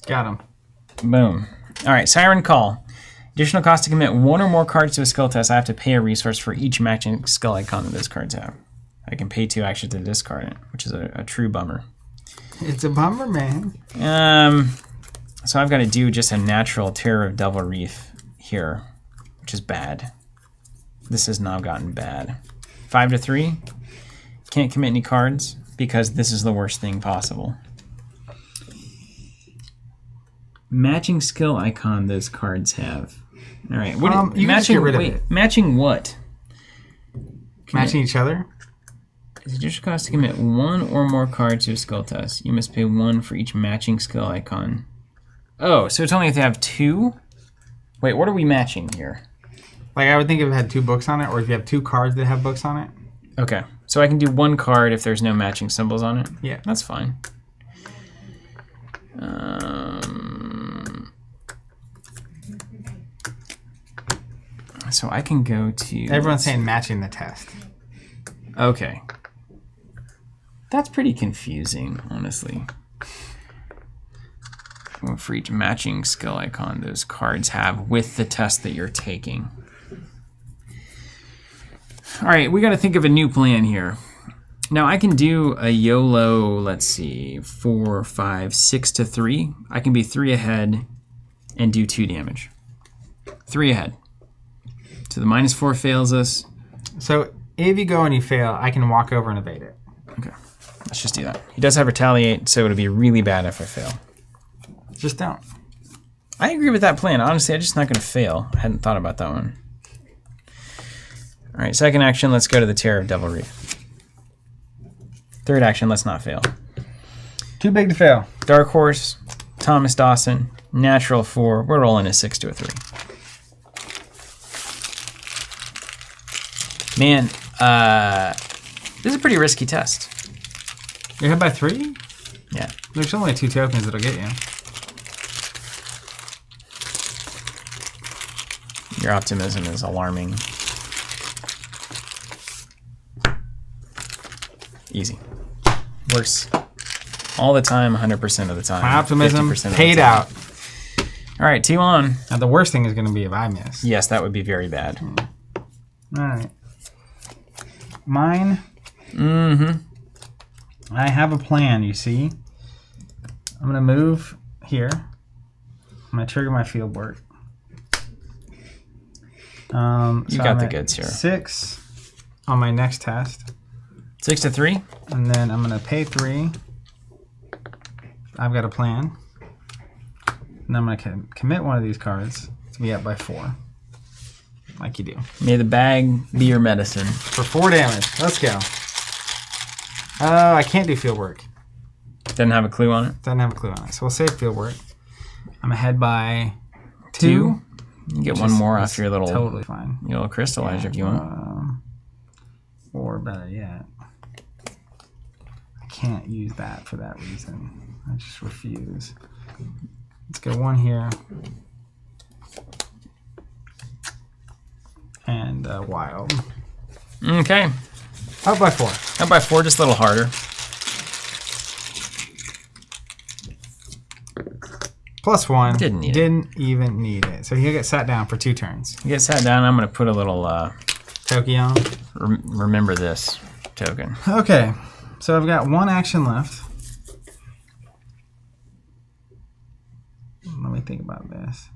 Got him. Boom. All right, Siren Call. Additional cost to commit 1 or more cards to a skill test. I have to pay a resource for each matching skill icon that those cards have. I can pay 2 actions to discard it, which is a true bummer. It's a bummer, man. So I've got to do just a natural Terror of Devil Reef here, which is bad. This has now gotten bad. 5 to 3. Can't commit any cards because this is the worst thing possible. Matching skill icon those cards have. All right. What you can just get rid of it. Matching what? Matching each other? It's a just cost to commit 1 or more cards to a skill test. You must pay 1 for each matching skill icon. Oh, so it's only if they have 2? Wait, what are we matching here? Like, I would think if it had 2 books on it, or if you have 2 cards that have books on it. Okay. So I can do 1 card if there's no matching symbols on it? Yeah. That's fine. So I can go to... Everyone's saying matching the test. Okay. That's pretty confusing, honestly. For each matching skill icon those cards have with the test that you're taking. All right, we got to think of a new plan here. Now I can do a YOLO, let's see, 4, 5, 6 to 3. I can be 3 ahead and do 2 damage. 3 ahead. So the -4 fails us. So if you go and you fail, I can walk over and evade it. Okay, let's just do that. He does have retaliate, so it'll be really bad if I fail. Just don't. I agree with that plan. Honestly, I'm just not going to fail. I hadn't thought about that one. All right, second action, let's go to the Terror of Devil Reef. Third action, let's not fail. Too big to fail. Dark Horse, Thomas Dawson, natural 4. We're rolling a 6 to a 3. Man, this is a pretty risky test. You're ahead by 3? Yeah. There's only 2 tokens that'll get you. Your optimism is alarming. Easy. Works all the time, 100% of the time. My optimism 50% paid out. All right, 2 on. Now the worst thing is going to be if I miss. Yes, that would be very bad. All right. Mine. I have a plan, you see. I'm going to move here. I'm going to trigger my field work. You got the goods here. 6 on my next test. 6 to 3? And then I'm going to pay 3. I've got a plan. And I'm going to commit one of these cards to be up by 4. Like you do. May the bag be your medicine. For 4 damage. Let's go. Oh, I can't do field work. Doesn't have a clue on it? Doesn't have a clue on it. So we'll save field work. I'm ahead by 2. 2? You can get one more off your little, totally fine. Your little crystallizer if you want. Or better yet, I can't use that for that reason. I just refuse. Let's go 1 here. And wild. Okay. Up by 4. Up by 4, just a little harder. +1. Didn't need it. Didn't even need it. So he'll get sat down for 2 turns. You get sat down, I'm going to put a little Toki on. remember this token. Okay. So I've got 1 action left. Let me think about this.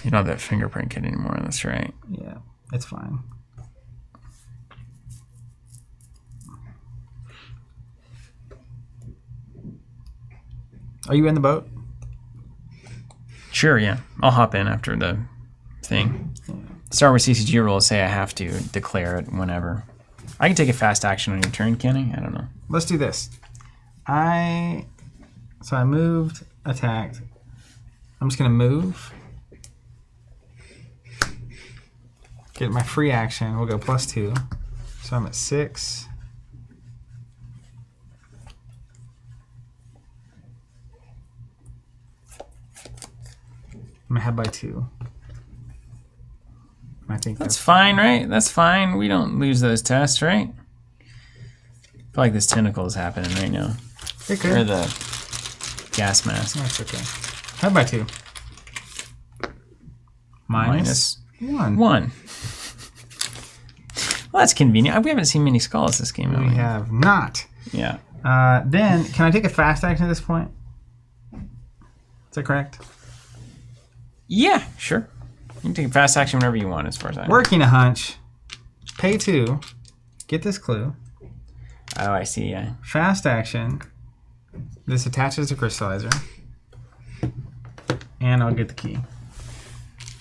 You don't have that fingerprint kit anymore, that's right. Yeah, it's fine. Are you in the boat? Sure, yeah. I'll hop in after the thing. Yeah. Star Wars CCG rules say I have to declare it whenever. I can take a fast action on your turn, can I? I don't know. Let's do this. So I moved, attacked. I'm just going to move. Get my free action. We'll go +2. So I'm at 6. I'm ahead by 2. I think That's fine, right? That's fine. We don't lose those tests, right? I feel like this tentacle is happening right now. it could. Or the gas mask. That's okay. Ahead by 2. Minus 1. 1. Well, that's convenient. We haven't seen many skulls this game, have We we? have not. Yeah. Then, can I take a fast action at this point? Is that correct? Yeah, sure. can take a fast action whenever you want, as far as I know. Working a hunch. Pay 2. Get this clue. Oh, I see, yeah. Fast action. This attaches to crystallizer. And I'll get the key.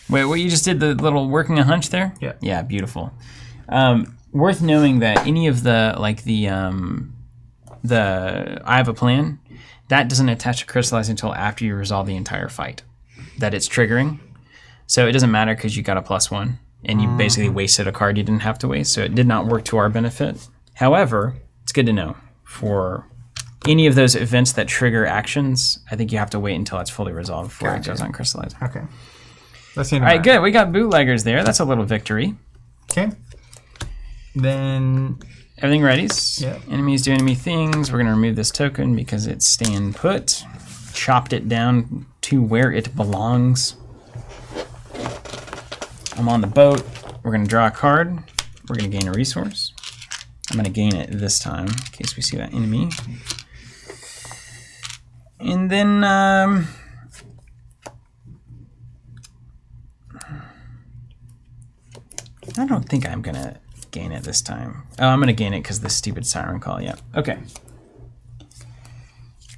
Wait, what you just did, the little working a hunch there? Yeah. Yeah, beautiful. Worth knowing that any of the, like the I have a plan, that doesn't attach to crystallize until after you resolve the entire fight that it's triggering. So it doesn't matter because you got a +1 and you basically wasted a card you didn't have to waste. So it did not work to our benefit. However, it's good to know for any of those events that trigger actions, I think you have to wait until it's fully resolved before it goes on crystallize. Okay. Let's see. All right, good. We got bootleggers there. That's a little victory. Okay. Then everything ready. Yep. Enemies do enemy things. We're going to remove this token because it's staying put. Chopped it down to where it belongs. I'm on the boat. We're going to draw a card. We're going to gain a resource. I'm going to gain it this time in case we see that enemy. And then I don't think I'm going to gain it this time. Oh, I'm going to gain it because of the stupid siren call. Yeah. Okay.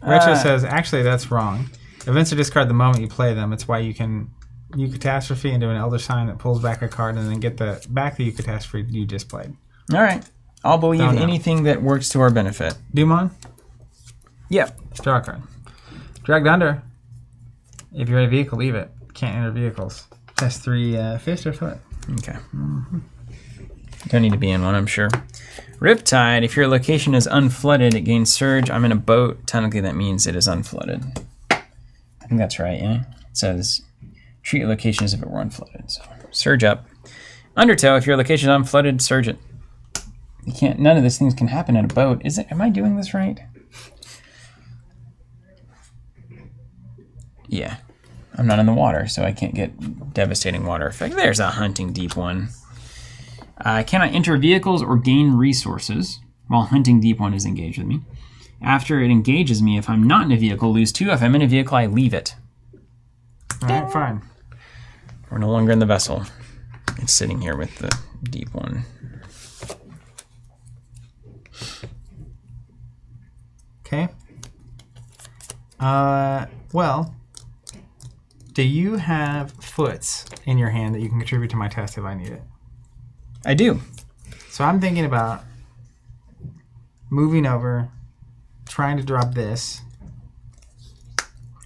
Retro says, actually, that's wrong. Events are discarded the moment you play them. It's why you can Eucatastrophe into an Elder Sign that pulls back a card and then get back the Eucatastrophe you just played. All right. I'll believe anything that works to our benefit. Dumon? Yep. Draw a card. Dragged under. If you're in a vehicle, leave it. Can't enter vehicles. Test 3 fist or foot. Okay. Don't need to be in one, I'm sure. Riptide, if your location is unflooded, it gains surge. I'm in a boat. Technically, that means it is unflooded. I think that's right, yeah? It says, treat your location as if it were unflooded. So, surge up. Undertow, if your location is unflooded, surge it. You can't. None of these things can happen in a boat. Is it? Am I doing this right? Yeah. I'm not in the water, so I can't get devastating water effect. There's a hunting deep one. I cannot enter vehicles or gain resources while hunting deep one is engaged with me. After it engages me, if I'm not in a vehicle, lose 2. If I'm in a vehicle, I leave it. All right, fine. We're no longer in the vessel. It's sitting here with the deep one. Okay. Well, do you have foots in your hand that you can contribute to my test if I need it? I do. So I'm thinking about moving over, trying to drop this.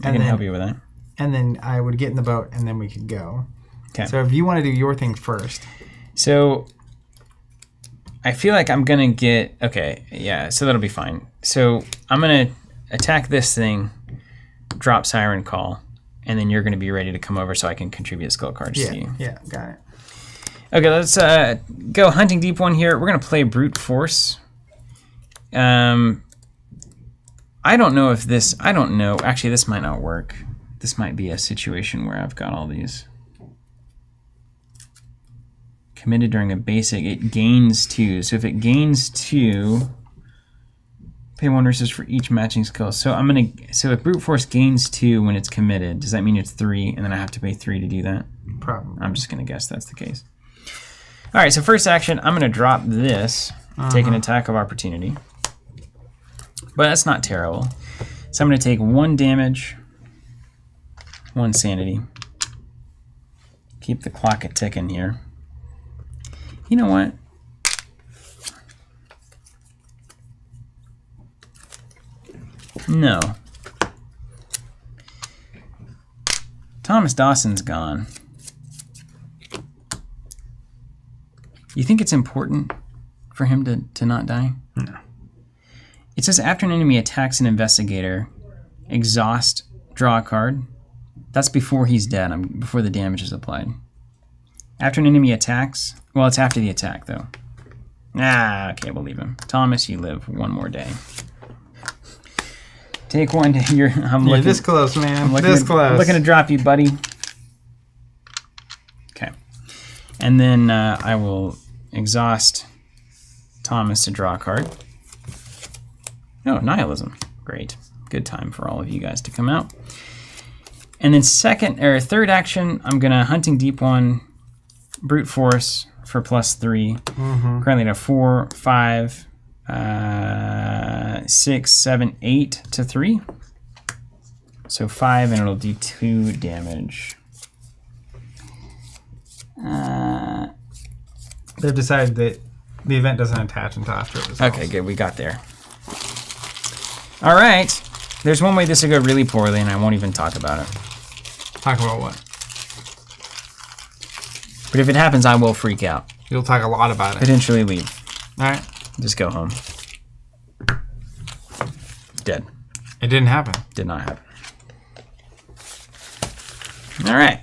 I can help you with that. And then I would get in the boat, and then we could go. Okay. So if you want to do your thing first. So I feel like I'm going to get... Okay, yeah, so that'll be fine. So I'm going to attack this thing, drop Siren Call, and then you're going to be ready to come over so I can contribute skill cards to you. Yeah, got it. Okay, let's go hunting deep one here. We're going to play Brute Force. I don't know if this... I don't know. Actually, this might not work. This might be a situation where I've got all these. Committed during a basic, it gains 2. So if it gains 2, pay 1 resource for each matching skill. So I'm gonna. So if Brute Force gains 2 when it's committed, does that mean it's 3, and then I have to pay 3 to do that? Probably. I'm just gonna guess that's the case. All right. So first action, I'm gonna drop this, take an attack of opportunity, but that's not terrible. So I'm gonna take 1 damage, 1 sanity. Keep the clock a ticking here. You know what? No. Thomas Dawson's gone. You think it's important for him to not die? No. It says after an enemy attacks an investigator, exhaust, draw a card. That's before he's dead, before the damage is applied. After an enemy attacks, well, it's after the attack, though. Ah, okay, we'll leave him. Thomas, you live 1 more day. Take 1 day. You're this close, man. Close. I'm looking to drop you, buddy. Okay. And then I will exhaust Thomas to draw a card. Oh, Nihilism. Great. Good time for all of you guys to come out. And then third action, I'm gonna Hunting Deep 1, Brute Force for +3. Currently at a 4, 5, 6, 7, 8 to 3. So 5, and it'll do 2 damage. They've decided that the event doesn't attach until after it resolves. Okay, good. We got there. All right. There's one way this will go really poorly, and I won't even talk about it. Talk about what? But if it happens, I will freak out. You'll talk a lot about it. Potentially leave. All right. Just go home. Dead. It didn't happen. Did not happen. All right.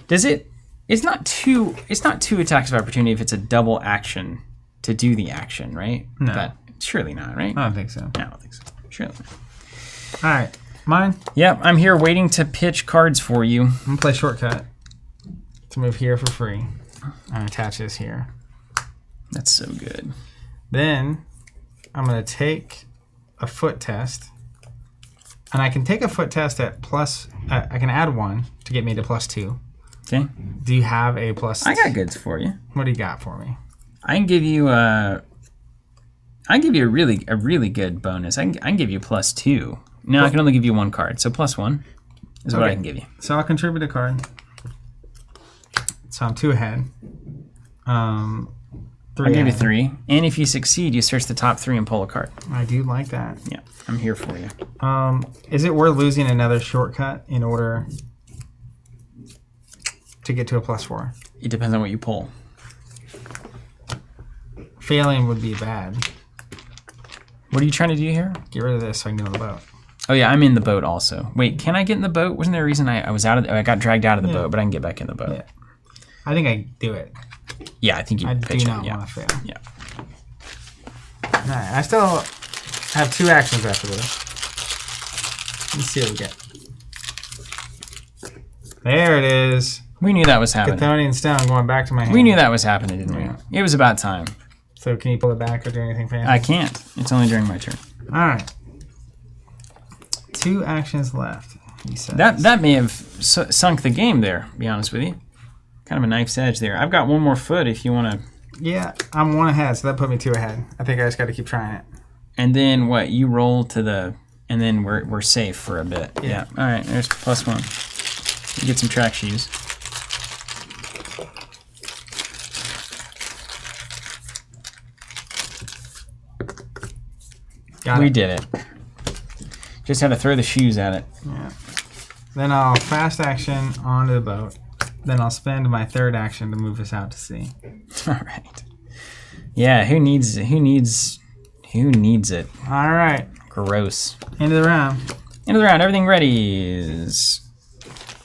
Does it? It's not two attacks of opportunity if it's a double action to do the action, right? No. But surely not, right? I don't think so. I don't think so. Surely not. All right. Mine? Yep, I'm here waiting to pitch cards for you. I'm going to play shortcut to move here for free. And attach this here. That's so good. Then I'm going to take a foot test. And I can take a foot test at plus... I can add 1 to get me to +2. Okay. Do you have a plus... I got goods for you. What do you got for me? I can give you a really good bonus. I can give you +2. No, I can only give you 1 card. So +1 is what I can give you. So I'll contribute a card. So I'm 2 ahead. 3 I'll give you ahead. 3. And if you succeed, you search the top 3 and pull a card. I do like that. Yeah, I'm here for you. Is it worth losing another shortcut in order to get to a +4? It depends on what you pull. Failing would be bad. What are you trying to do here? Get rid of this so I can get on the boat. Oh yeah, I'm in the boat also. Wait, can I get in the boat? Wasn't there a reason I was out of? I got dragged out of the boat, but I can get back in the boat. Yeah. I think I do it. Yeah, I think you I pitch do it. not Yeah. want to fail. Yeah. All right, I still have 2 actions after this. Let's see what we get. There it is. We knew that was happening. Chthonian stone going back to my hand. We knew that was happening, didn't we? It was about time. So can you pull it back or do anything fancy? I can't. It's only during my turn. All right. 2 actions left, he says. That may have sunk the game there, to be honest with you. Kind of a knife's edge there. I've got 1 more foot if you want to. Yeah, I'm 1 ahead, so that put me 2 ahead. I think I just got to keep trying it. And then what? You roll to the, and then we're safe for a bit. Yeah. All right. There's +1. You get some track shoes. We did it. Just had to throw the shoes at it. Yeah. Then I'll fast action onto the boat. Then I'll spend my 3rd action to move us out to sea. All right. Yeah. Who needs it? All right. Gross. End of the round. End of the round. Everything ready is,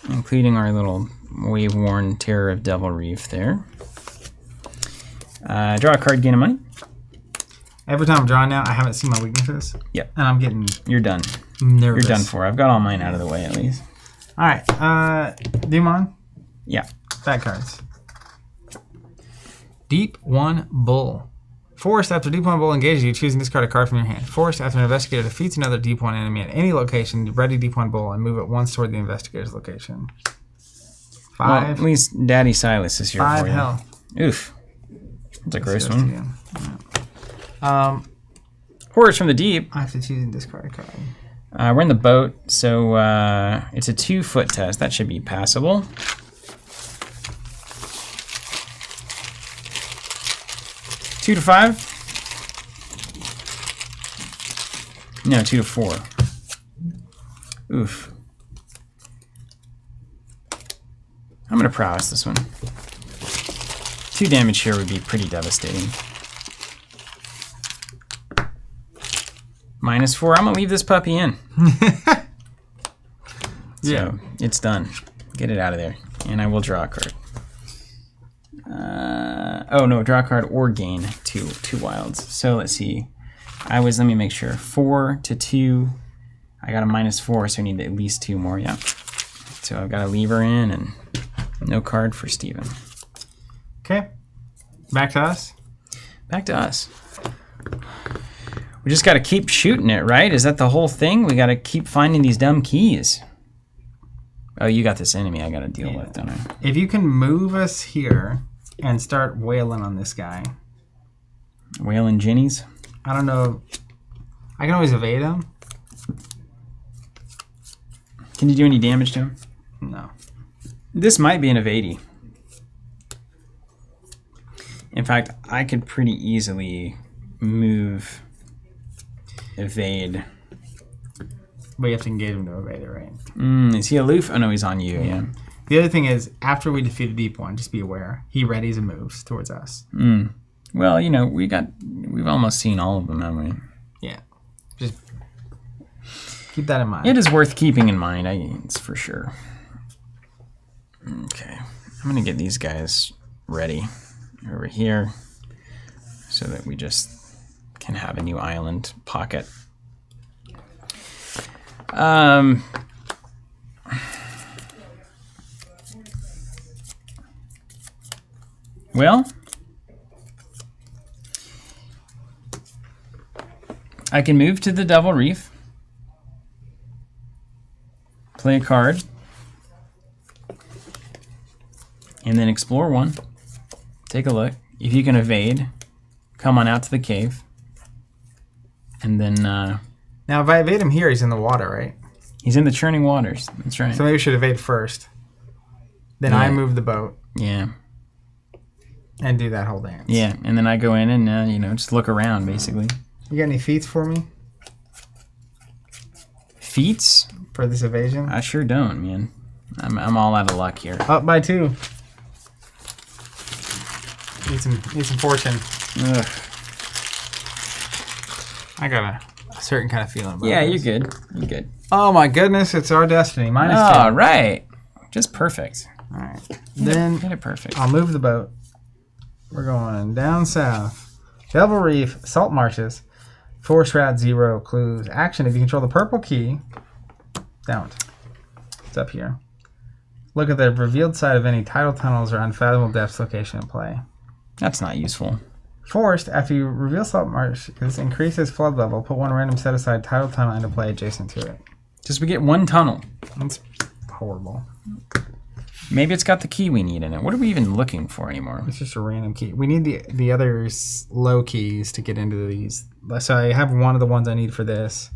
including our little wave-worn Terror of Devil Reef there. Draw a card, gain a money. Every time I'm drawing now, I haven't seen my weaknesses. Yep. And I'm getting You're done. nervous. You're done for. I've got all mine out of the way at least. All right. Demon. Yeah. Bad cards. Deep One Bull. Forced after Deep One Bull engages you, choosing discard a card from your hand. Forced after an investigator defeats another Deep One enemy at any location, ready Deep One Bull and move it once toward the investigator's location. 5. Well, at least Daddy Silas is here 5 for you. health. Oof. That's a gross Goes to one. you. Yeah. Horrors from the Deep. I have to choose and discard a card. We're in the boat, so it's a 2-foot test. That should be passable. Two to 5? No, 2 to 4. Oof. I'm gonna prowess this one. 2 damage here would be pretty devastating. -4. I'm gonna leave this puppy in. Yeah. So it's done. Get it out of there, and I will draw a card. Oh no, draw a card or gain two wilds. So let's see. Let me make sure. 4 to 2. I got a -4, so I need at least 2 more. Yeah. So I've got a lever in, and no card for Steven. Okay. Back to us. Back to us. We just got to keep shooting it, right? Is that the whole thing? We got to keep finding these dumb keys. Oh, you got this enemy I got to deal with, don't I? If you can move us here and start wailing on this guy. Wailing Jennies? I don't know. I can always evade him. Can you do any damage to him? No. This might be an evadey. In fact, I could pretty easily move, evade. But you have to engage him to evade it, right? Is he aloof? Oh, no, he's on you, yeah. The other thing is, after we defeat a deep one, just be aware, he readies and moves towards us. Well, you know, we've almost seen all of them, haven't we? Yeah. Just keep that in mind. It is worth keeping in mind, it's for sure. Okay. I'm going to get these guys ready over here so that we just can have a new island pocket. Well, I can move to the Devil Reef, play a card, and then explore one. Take a look. If you can evade, come on out to the cave. And then... now, if I evade him here, he's in the water, right? He's in the churning waters. That's right. So maybe we should evade first. Then I move the boat. Yeah. And do that whole dance. Yeah, and then I go in and, you know, just look around, basically. You got any feats for me? Feats? For this evasion? I sure don't, man. I'm all out of luck here. Up by 2. Need some fortune. Ugh. I got a certain kind of feeling about Yeah, this. you're good. You're good. Oh my goodness, it's our destiny. -2. All right. Just perfect. All right. Then Hit it perfect. I'll move the boat. We're going down south. Devil Reef, Salt Marshes, 4 shroud, 0 clues. Action, if you control the purple key, don't. It's up here. Look at the revealed side of any tidal tunnels or unfathomable depths location in play. That's not useful. Forced, after you reveal Salt Marshes, increases flood level, put 1 random set-aside tidal tunnel into play adjacent to it. Just we get 1 tunnel. That's horrible. Maybe it's got the key we need in it. What are we even looking for anymore? It's just a random key. We need the other low keys to get into these. So I have one of the ones I need for this.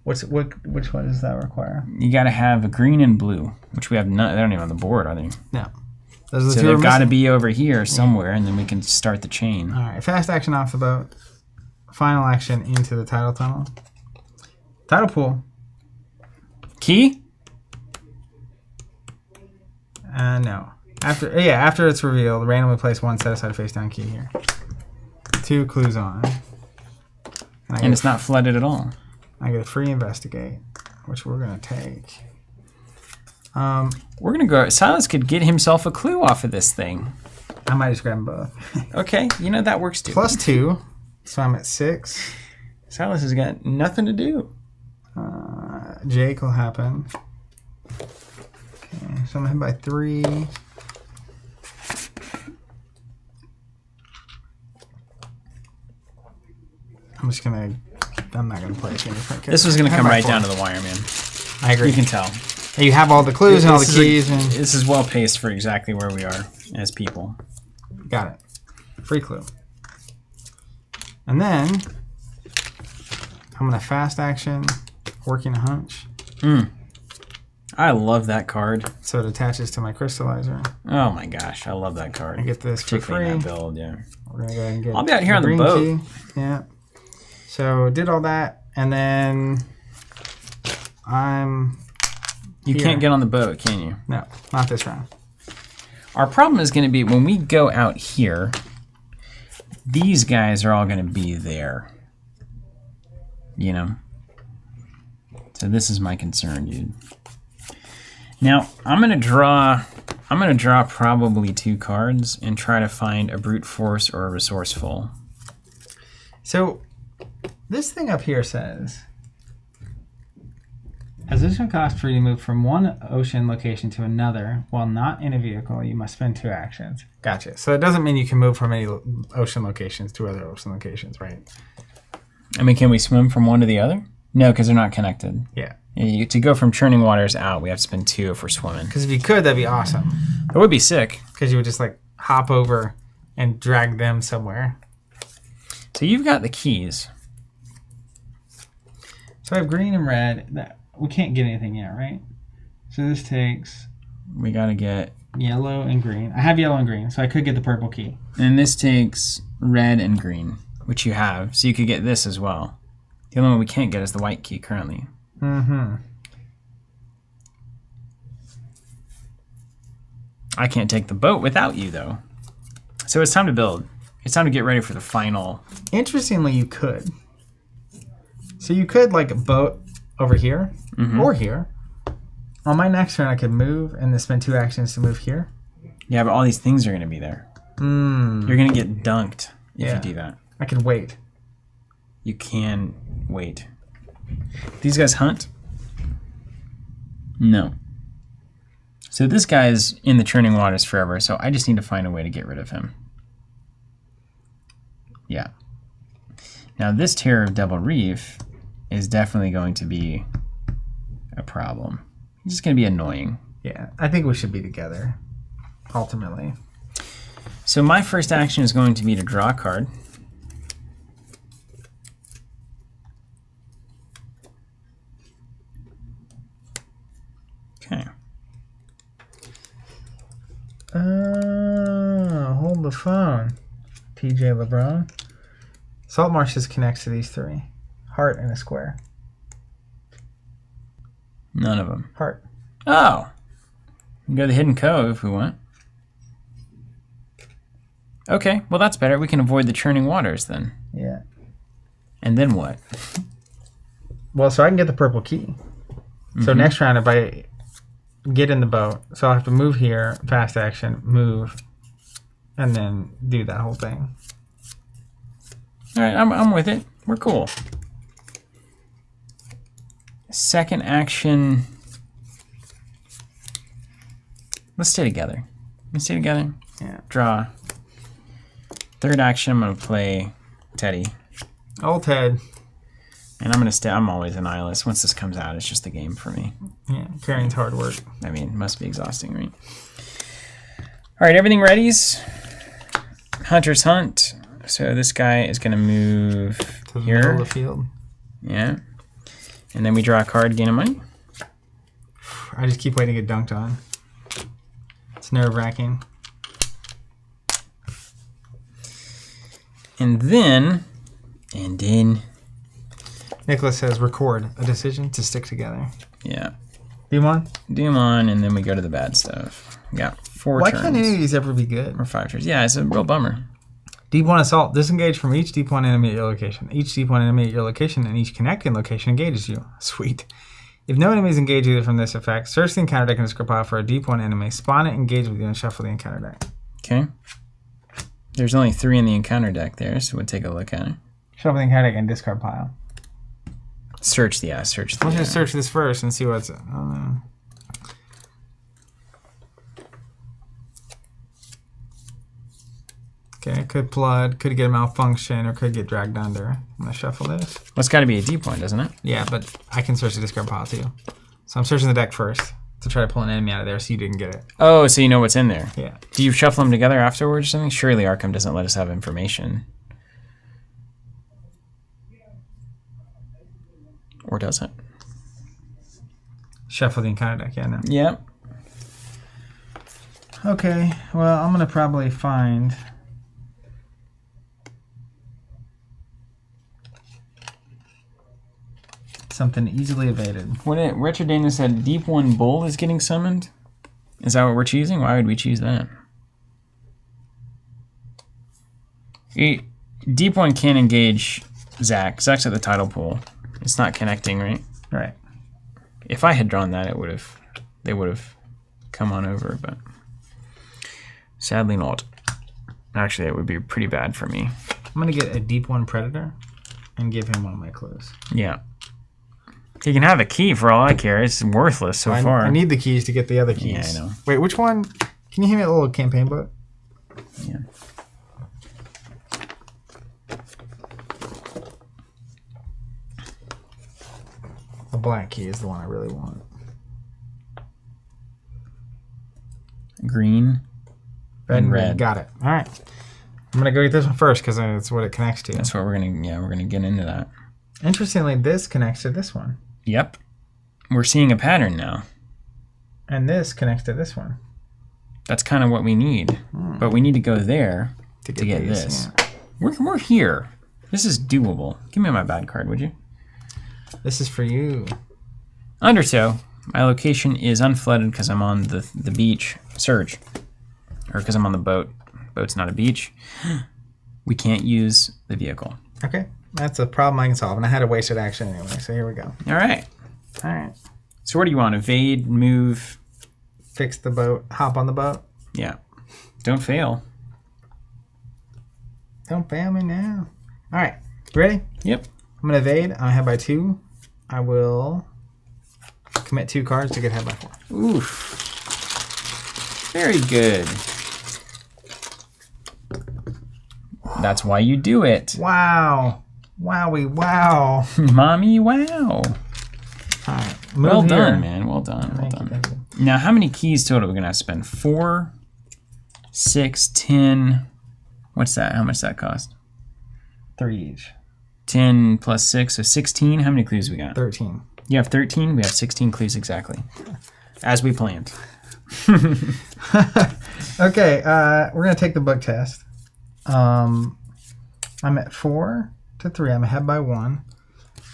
Which one does that require? You got to have a green and blue, which we have none. They don't even on the board, are they? No. Those are the So two they've got to missing. be over here somewhere, and then we can start the chain. All right. Fast action off the boat. Final action into the tidal tunnel. Tidal pool. Key? No. After it's revealed, randomly place 1 set-aside face-down key here. 2 clues on. And it's not flooded at all. I get a free investigate, which we're going to take. We're going to go... Silas could get himself a clue off of this thing. I might just grab them both. Okay, you know, that works too. +2, so I'm at 6. Silas has got nothing to do. Jake will happen. Okay, so I'm ahead by 3. I'm not gonna play it. This was going to come right down to the wire, man. I agree. You can tell. You have all the clues and all the keys. This is well paced for exactly where we are as people. Got it. Free clue. And then I'm gonna fast action, working a hunch. I love that card. So it attaches to my crystallizer. Oh my gosh, I love that card. I get this for Particularly in free. that build, yeah. We're gonna go ahead and get I'll be out here on the green boat. key. Yeah. So did all that, and then You here. can't get on the boat, can you? No, not this round. Our problem is going to be when we go out here, these guys are all going to be there. You know? So this is my concern, dude. Now, I'm going to draw probably 2 cards and try to find a brute force or a resourceful. So this thing up here says, as additional cost for you to move from one ocean location to another while not in a vehicle, you must spend 2 actions. Gotcha. So it doesn't mean you can move from any ocean locations to other ocean locations, right? I mean, can we swim from one to the other? No, because they're not connected. Yeah. To go from churning waters out, we have to spend 2 if we're swimming. Because if you could, that'd be awesome. That would be sick. Because you would just like hop over and drag them somewhere. So you've got the keys. So I have green and red. We can't get anything yet, right? So this takes... We got to get... Yellow and green. I have yellow and green, so I could get the purple key. And this takes red and green, which you have. So you could get this as well. The only one we can't get is the white key currently. Mm-hmm. I can't take the boat without you, though. So it's time to build. It's time to get ready for the final. Interestingly, you could. So you could, like, boat over here or here. On my next turn, I could move and then spend 2 actions to move here. Yeah, but all these things are going to be there. You're going to get dunked if you do that. I could wait. You can wait. These guys hunt? No. So this guy's in the churning waters forever, so I just need to find a way to get rid of him. Yeah. Now this Terror of Double Reef is definitely going to be a problem. It's just going to be annoying. Yeah, I think we should be together, ultimately. So my first action is going to be to draw a card. Okay. Hold the phone. TJ LeBron. Salt marshes connects to these 3. Heart and a square. None of them. Heart. Oh. We can go to the Hidden Cove if we want. Okay, well that's better. We can avoid the churning waters then. Yeah. And then what? Well, so I can get the purple key. So next round, if I get in the boat, so I'll have to move here, fast action, move, and then do that whole thing. All right, I'm with it. We're cool. Second action. Let's stay together. Let's stay together. Yeah. Draw. Third action, I'm going to play Teddy. Old Ted. And I'm going to stay. I'm always a nihilist. Once this comes out, it's just a game for me. Yeah, carrying's hard work. I mean, it must be exhausting, right? All right, everything ready's. Hunters hunt. So this guy is going to move To the here. middle of the field. Yeah. And then we draw a card, gain a money. I just keep waiting to get dunked on. It's nerve-wracking. And then... Nicholas says, record a decision to stick together. Yeah. Demon? Demon, and then we go to the bad stuff. We got 4 Why turns. can't any of these ever be good? Or 5 turns. Yeah, it's a real bummer. Deep 1 assault. Disengage from each deep 1 enemy at your location. Each deep 1 enemy at your location and each connecting location engages you. Sweet. If no enemies engage either from this effect, search the encounter deck in the discard pile for a deep 1 enemy, spawn it, engage with you, and shuffle the encounter deck. Okay. There's only 3 in the encounter deck there, so we'll take a look at it. Shuffle the encounter deck and discard pile. Search the... Yeah, search the... Let's just search this first and see what's... I don't know. Okay, could flood, could get a malfunction, or could get dragged under. I'm going to shuffle this. Well, it's got to be a deep one, doesn't it? Yeah, but I can search the discard pile too. So I'm searching the deck first to try to pull an enemy out of there so you didn't get it. Oh, so you know what's in there. Yeah. Do you shuffle them together afterwards or something? Surely Arkham doesn't let us have information. Or does it? Shuffle the encounter deck, yeah, no. Yep. Okay, well, I'm going to probably find... something easily evaded. Richard Dana said Deep 1 Bull is getting summoned? Is that what we're choosing? Why would we choose that? Deep 1 can't engage Zach. Zach's at the title pool. It's not connecting, right? Right. If I had drawn that, they would have come on over, but sadly not. Actually, it would be pretty bad for me. I'm going to get a Deep 1 Predator and give him one of my clues. Yeah. He can have a key for all I care. It's worthless so far. I need the keys to get the other keys. Yeah, I know. Wait, which one? Can you hand me a little campaign book? Yeah. The black key is the one I really want. Green. Red and red. green. Got it. All right. I'm going to go get this one first because it's what it connects to. That's what we're going to get into that. Interestingly, this connects to this one. Yep. We're seeing a pattern now. And this connects to this one. That's kind of what we need. But we need to go there to get this. Yeah. We're here. This is doable. Give me my bad card, would you? This is for you. Undertow. My location is unflooded because I'm on the beach. Surge. Or because I'm on the boat. Boat's not a beach. We can't use the vehicle. Okay. That's a problem I can solve. And I had a wasted action anyway, so here we go. All right. All right. So what do you want? Evade, move? Fix the boat. Hop on the boat. Yeah. Don't fail. Don't fail me now. All right. You ready? Yep. I'm going to evade. I'm ahead by 2. I will commit 2 cards to get ahead by 4. Oof. Very good. That's why you do it. Wow. Wowie, wow. Mommy, wow. All right. Well Move here. done, man. Well done. Well done. Thank you. Now, how many keys total are we going to have to spend? 4, 6, 10. What's that? How much does that cost? 3 each. 10 plus 6, so 16. How many clues we got? 13. You have 13. We have 16 clues exactly. As we planned. Okay, we're going to take the book test. I'm at 4 to 3. I'm ahead by 1.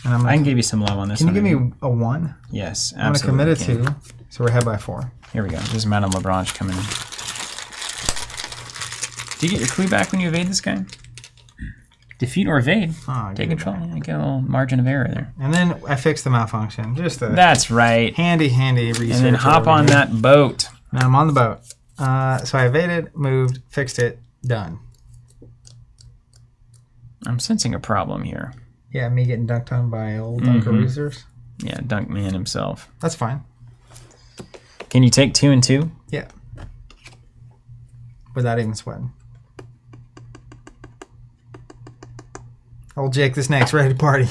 And I can give you some love on this Can one. you give me a 1? Yes, I'm going to absolutely. commit a 2, so we're ahead by 4. Here we go. This is Madame Lebranche coming in. Do you get your clue back when you evade this guy? Defeat or evade. Oh, Take give it control. back. Yeah, get a little margin of error there. And then I fixed the malfunction. Just a That's right. handy research. And then hop on that boat. Now I'm on the boat. So I evaded, moved, fixed it, done. I'm sensing a problem here. Yeah, me getting dunked on by old Dunkaroosers. Yeah, Dunk Man himself. That's fine. Can you take 2 and 2? Yeah. Without even sweating. Old Jake the Snake's ready to party.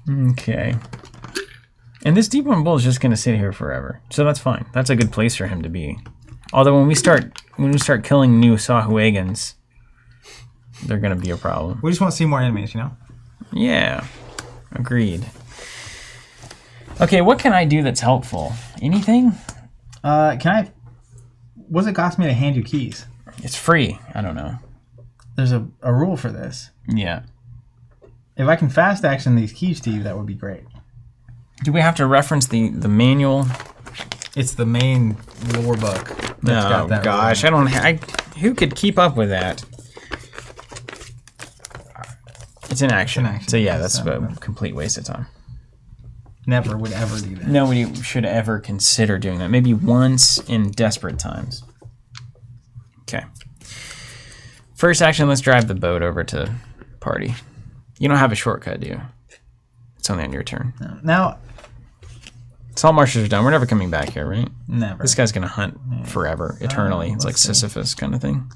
Okay. And this deep one bull is just going to sit here forever. So that's fine. That's a good place for him to be. Although when we start killing new Sahuagins, they're going to be a problem. We just want to see more enemies, you know? Yeah. Agreed. Okay, what can I do that's helpful? Anything? What does it cost me to hand you keys? It's free. I don't know. There's a rule for this. Yeah. If I can fast action these keys to you, that would be great. Do we have to reference the manual? It's the main lore book. That's got that gosh, rule. who could keep up with that? It's an action. So yeah, that's a complete waste of time. Never would ever do that. Nobody should ever consider doing that. Maybe once in desperate times. Okay. First action, let's drive the boat over to party. You don't have a shortcut, do you? It's only on your turn. No. Now, Salt marshes are done. We're never coming back here, right? never. This guy's going to hunt forever, eternally. It's like let's see. Sisyphus kind of thing.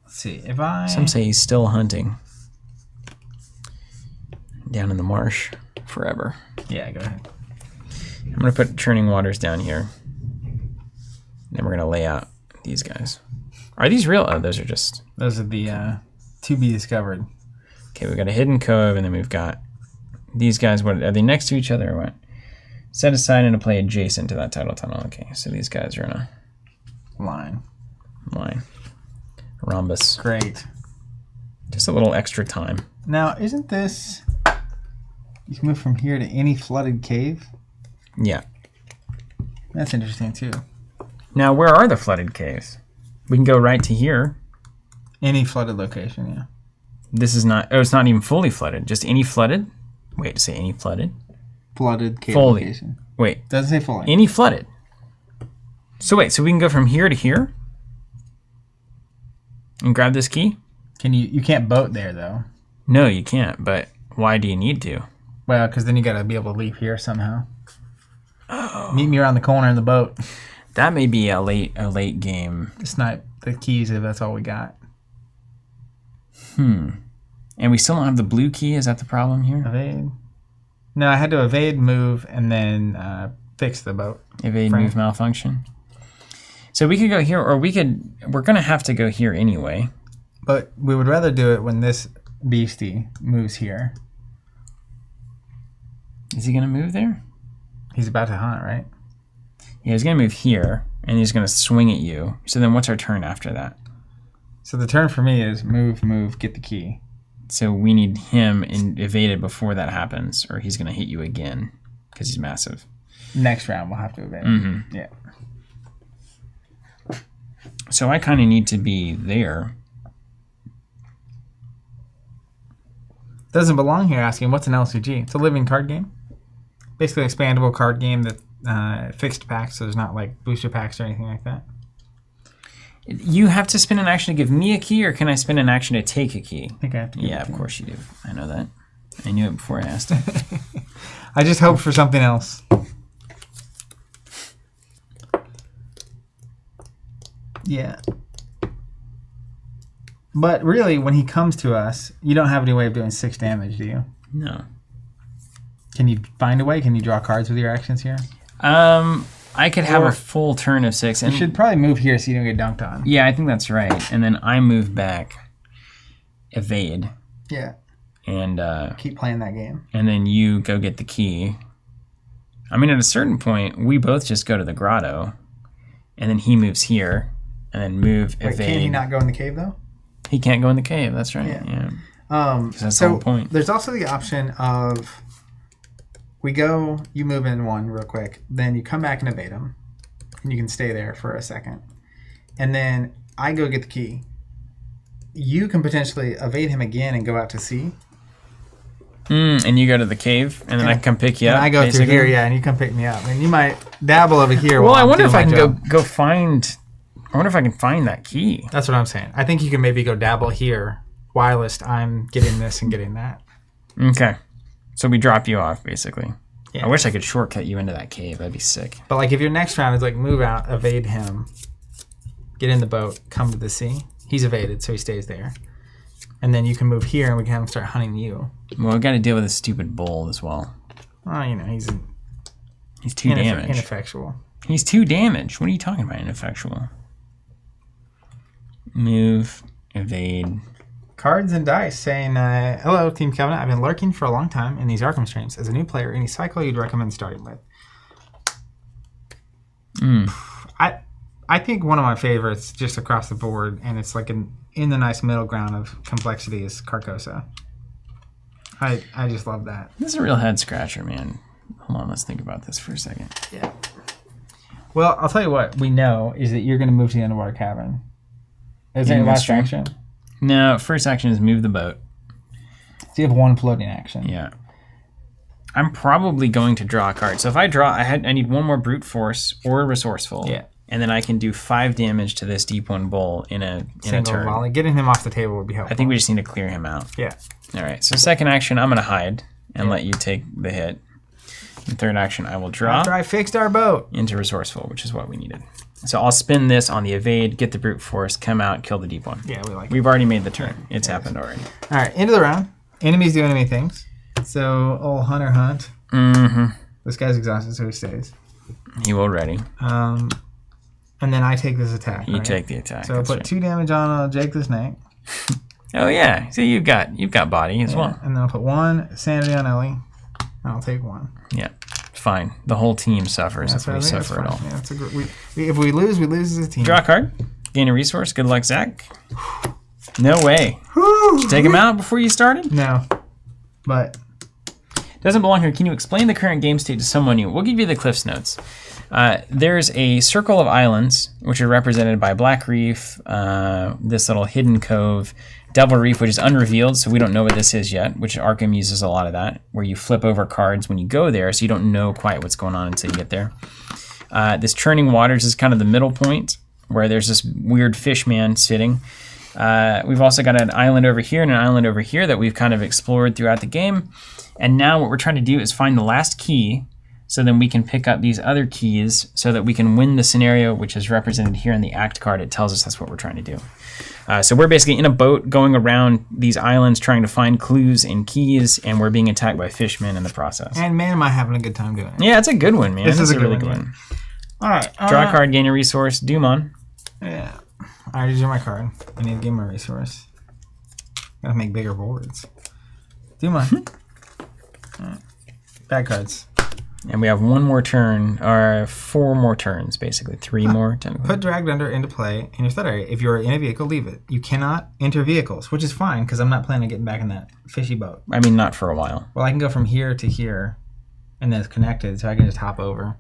Let's see. If I... Some say he's still hunting. Down in the marsh forever. Yeah, go ahead. I'm going to put churning waters down here. Then we're going to lay out these guys. Are these real? Oh, those are just... Those are the to be discovered. Okay, we've got a hidden cove, and then we've got these guys. What are they next to each other or what? Set aside and to play adjacent to that tidal tunnel. Okay, so these guys are in a Line. Rhombus. Great. Just a little extra time. Now, isn't this... You can move from here to any flooded cave? Yeah. That's interesting, too. Now, where are the flooded caves? We can go right to here. Any flooded location, yeah. This is not... Oh, it's not even fully flooded. Just any flooded? Wait, say any flooded? Flooded cave Fully. location. Wait. Doesn't say fully. Any flooded. So wait, so we can go from here to here? And grab this key? Can you can't boat there, though. No, you can't, but why do you need to? Well, because then you got to be able to leave here somehow. Oh. Meet me around the corner in the boat. That may be a late game. Snipe the keys if that's all we got. And we still don't have the blue key. Is that the problem here? Evade. No, I had to evade, move, and then fix the boat. Evade, move, malfunction. So we could go here, or we could... We're going to have to go here anyway. But we would rather do it when this beastie moves here. Is he going to move there? He's about to hunt, right? Yeah, he's going to move here, and he's going to swing at you. So then what's our turn after that? So the turn for me is move, move, get the key. So we need him evaded before that happens, or he's going to hit you again because he's massive. Next round, we'll have to evade. Mm-hmm. Yeah. So I kind of need to be there. Doesn't belong here asking, what's an LCG? It's a living card game. Basically an expandable card game that fixed packs, so there's not like booster packs or anything like that. You have to spend an action to give me a key, or can I spend an action to take a key? I think I have to. Yeah, of course you do. I know that. I knew it before I asked. I just hoped for something else. Yeah. But really, when he comes to us, you don't have any way of doing 6 damage, do you? No. Can you find a way? Can you draw cards with your actions here? I could have a full turn of 6. And you should probably move here so you don't get dunked on. Yeah, I think that's right. And then I move back, evade. Yeah. And keep playing that game. And then you go get the key. I mean, at a certain point, we both just go to the grotto, and then he moves here, and then move, evade. Wait, can he not go in the cave, though? He can't go in the cave, that's right. Yeah. That's the whole point. There's also the option of we go, you move in one real quick, then you come back and evade him, and you can stay there for a second. And then I go get the key. You can potentially evade him again and go out to sea. And you go to the cave, and then I can come pick you up. I go basically. through here, yeah, and you come pick me up. And you might dabble over here. Well, I wonder if I can go find... I wonder if I can find that key. That's what I'm saying. I think you can maybe go dabble here whilst I'm getting this and getting that. Okay. So we drop you off, basically. Yeah. I wish I could shortcut you into that cave. That'd be sick. But like if your next round is like move out, evade him, get in the boat, come to the sea. He's evaded, so he stays there. And then you can move here and we can have him start hunting you. Well, we've got to deal with this stupid bull as well. Oh, you know, he's 2 damage. Ineffectual. He's 2 damage. What are you talking about, ineffectual? Move, evade. Cards and dice saying, hello, Team Covenant. I've been lurking for a long time in these Arkham streams. As a new player, any cycle you'd recommend starting with? I think one of my favorites just across the board, and it's like in the nice middle ground of complexity, is Carcosa. I just love that. This is a real head scratcher, man. Hold on, let's think about this for a second. Yeah. Well, I'll tell you what we know is that you're going to move to the underwater cavern. Is there any last action? No, first action is move the boat. So you have 1 floating action. Yeah. I'm probably going to draw a card. So if I draw, I need 1 more brute force or resourceful. Yeah. And then I can do 5 damage to this deep 1 bull in a turn. Volley. Getting him off the table would be helpful. I think we just need to clear him out. Yeah. All right. So second action, I'm going to hide and let you take the hit. And third action, I will draw. After I fixed our boat. Into resourceful, which is what we needed. So I'll spin this on the evade, get the brute force, come out, kill the deep 1. Yeah, we like it. We've already made the turn. It's happened already. All right, end of the round. Enemies do enemy things. So, old Hunter Hunt. Mm-hmm. This guy's exhausted, so he stays. He will ready. And then I take this attack. You take the attack. So I'll put 2 damage on Jake the Snake. Oh yeah. See, you've got body as well. And then I'll put 1 sanity on Ellie. And I'll take 1. Yeah. Fine. The whole team suffers if we suffer at all. Yeah, that's if we lose, we lose as a team. Draw a card. Gain a resource. Good luck, Zach. No way. Did you take him out before you started? No. But doesn't belong here. Can you explain the current game state to someone new? We'll give you the Cliff's Notes. There's a circle of islands, which are represented by Black Reef, this little hidden cove, Devil Reef, which is unrevealed, so we don't know what this is yet, which Arkham uses a lot of that, where you flip over cards when you go there, so you don't know quite what's going on until you get there. This Churning Waters is kind of the middle point, where there's this weird fish man sitting. We've also got an island over here and an island over here that we've kind of explored throughout the game. And now what we're trying to do is find the last key So then we can pick up these other keys so that we can win the scenario, which is represented here in the act card. It tells us that's what we're trying to do. So we're basically in a boat going around these islands trying to find clues and keys, and we're being attacked by fishmen in the process. And man, am I having a good time doing it. Yeah, it's a good one, man. This is a really good good one. All right. Draw a card, gain a resource. Doomon. Yeah. I already drew my card. I need to gain my resource. Gotta make bigger boards. Doomon. All right. Bad cards. And we have one more turn, or 4 more turns, basically. 3 more, technically. Put Dragged Under into play in your threat area. If you're in a vehicle, leave it. You cannot enter vehicles, which is fine, because I'm not planning on getting back in that fishy boat. I mean, not for a while. Well, I can go from here to here, and then it's connected, so I can just hop over.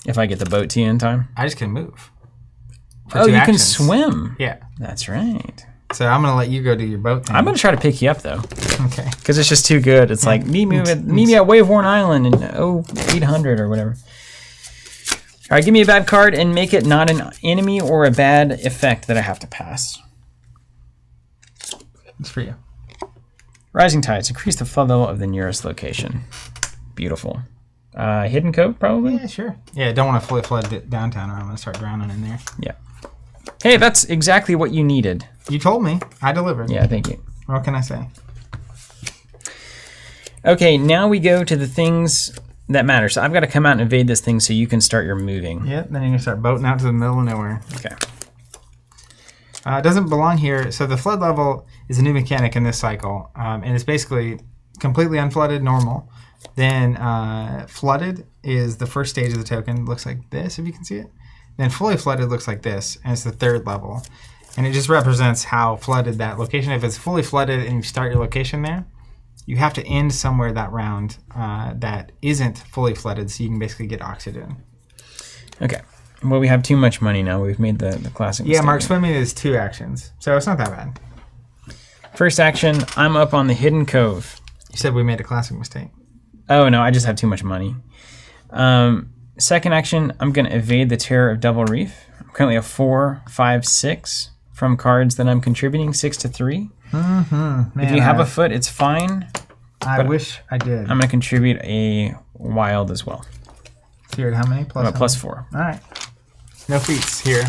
If I get the boat to you in time? I just can move. Oh, you can swim. Yeah. That's right. So I'm going to let you go do your boat thing. I'm going to try to pick you up, though. Okay. Because it's just too good. It's like, meet me at Wave-Worn Island in 0800 or whatever. All right, give me a bad card and make it not an enemy or a bad effect that I have to pass. It's for you. Rising Tides. Increase the flood level of the nearest location. Beautiful. Hidden Cove, probably? Yeah, sure. Yeah, don't want to fully flood downtown or I'm going to start drowning in there. Yeah. Hey, that's exactly what you needed. You told me. I delivered. Yeah, thank you. What can I say? Okay, now we go to the things that matter. So I've got to come out and invade this thing so you can start your moving. Yep, then you're going to start boating out to the middle of nowhere. Okay. It doesn't belong here. So the flood level is a new mechanic in this cycle. And it's basically completely unflooded, normal. Then flooded is the first stage of the token. It looks like this, if you can see it. Then fully flooded looks like this, and it's the 3rd level. And it just represents how flooded that location. If it's fully flooded and you start your location there, you have to end somewhere that round that isn't fully flooded, so you can basically get oxygen. Okay. Well, we have too much money now. We've made the classic mistake. Yeah, Mark, swimming is 2 actions, so it's not that bad. First action, I'm up on the Hidden Cove. You said we made a classic mistake. Oh, no, I just have too much money. Second action, I'm going to evade the Terror of Double Reef. I'm currently a 4, 5, 6 from cards that I'm contributing, 6 to 3. Man, if you have a foot, it's fine. I wish I did. I'm going to contribute a wild as well. So you're at how many? Plus 4. All right. No feats here.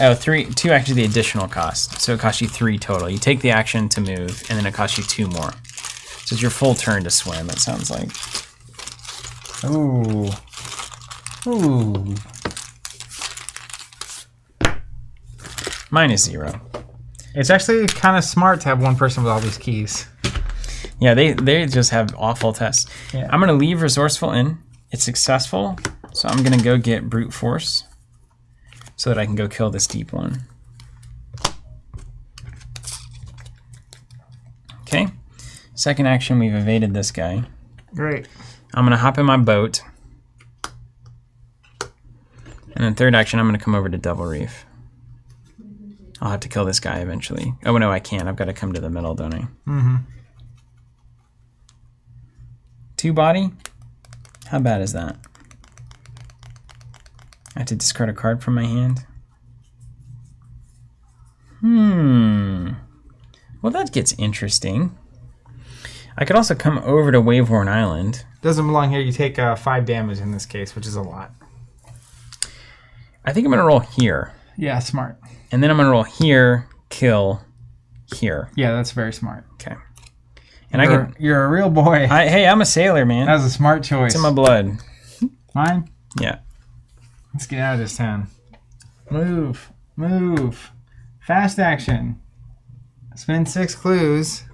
Oh, 2 actually the additional cost. So it costs you 3 total. You take the action to move, and then it costs you 2 more. So it's your full turn to swim, it sounds like. Ooh. Ooh. Mine is 0. It's actually kind of smart to have one person with all these keys. Yeah, they just have awful tests. Yeah. I'm going to leave Resourceful in. It's successful, so I'm going to go get Brute Force so that I can go kill this deep one. Okay. Second action, we've evaded this guy. Great. I'm going to hop in my boat. And then third action, I'm going to come over to Double Reef. I'll have to kill this guy eventually. Oh, no, I can't. I've got to come to the middle, don't I? Mm-hmm. 2 body? How bad is that? I have to discard a card from my hand? Well, that gets interesting. I could also come over to Wave-Worn Island. Doesn't belong here. You take 5 damage in this case, which is a lot. I think I'm going to roll here. Yeah, smart. And then I'm going to roll here, kill, here. Yeah, that's very smart. Okay. And you're a real boy. Hey, I'm a sailor, man. That was a smart choice. It's in my blood. Mine? Yeah. Let's get out of this town. Move. Move. Fast action. Spend 6 clues.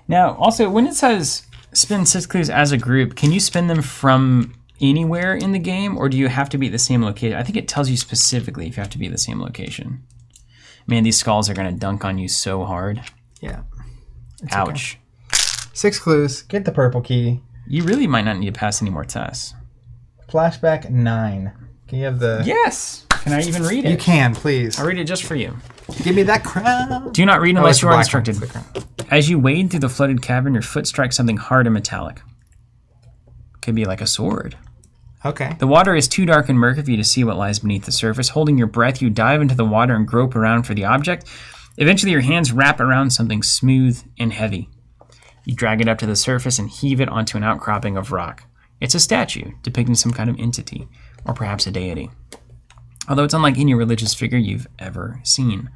Now, also, when it says spend 6 clues as a group, can you spend them from anywhere in the game, or do you have to be at the same location? I think it tells you specifically if you have to be at the same location. Man, these skulls are going to dunk on you so hard. Yeah. Ouch. Okay. 6 clues. Get the purple key. You really might not need to pass any more tests. Flashback 9. Can you have the... Yes! Can I even read it? You can, please. I'll read it just for you. Give me that crown. Do not read unless you are instructed. One. As you wade through the flooded cavern, your foot strikes something hard and metallic. Could be like a sword. Okay. The water is too dark and murky for you to see what lies beneath the surface. Holding your breath, you dive into the water and grope around for the object. Eventually, your hands wrap around something smooth and heavy. You drag it up to the surface and heave it onto an outcropping of rock. It's a statue depicting some kind of entity, or perhaps a deity. Although it's unlike any religious figure you've ever seen.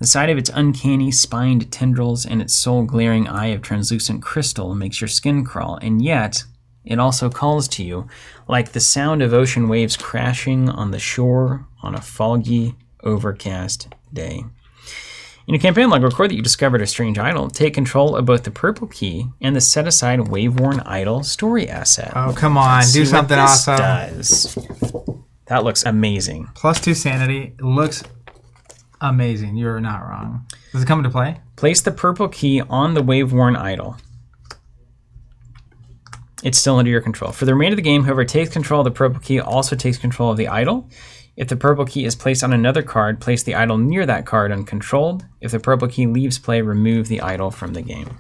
The sight of its uncanny spined tendrils and its sole glaring eye of translucent crystal makes your skin crawl, and yet it also calls to you like the sound of ocean waves crashing on the shore on a foggy, overcast day. In a campaign log, record that you discovered a strange idol. Take control of both the purple key and the set-aside wave-worn idol story asset. Oh, come on. Do something awesome. Does. That looks amazing. +2 sanity. It looks amazing. You're not wrong. Does it come into play? Place the purple key on the wave-worn idol. It's still under your control. For the remainder of the game, whoever takes control of the purple key also takes control of the idol. If the purple key is placed on another card, place the idol near that card uncontrolled. If the purple key leaves play, remove the idol from the game.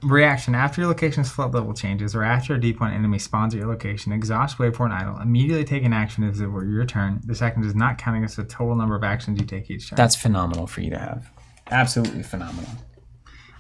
Reaction. After your location's flood level changes, or after a deep one enemy spawns at your location, exhaust wave for an idol. Immediately take an action if it were your turn. This action does not count against the total number of actions you take each turn. That's phenomenal for you to have. Absolutely phenomenal.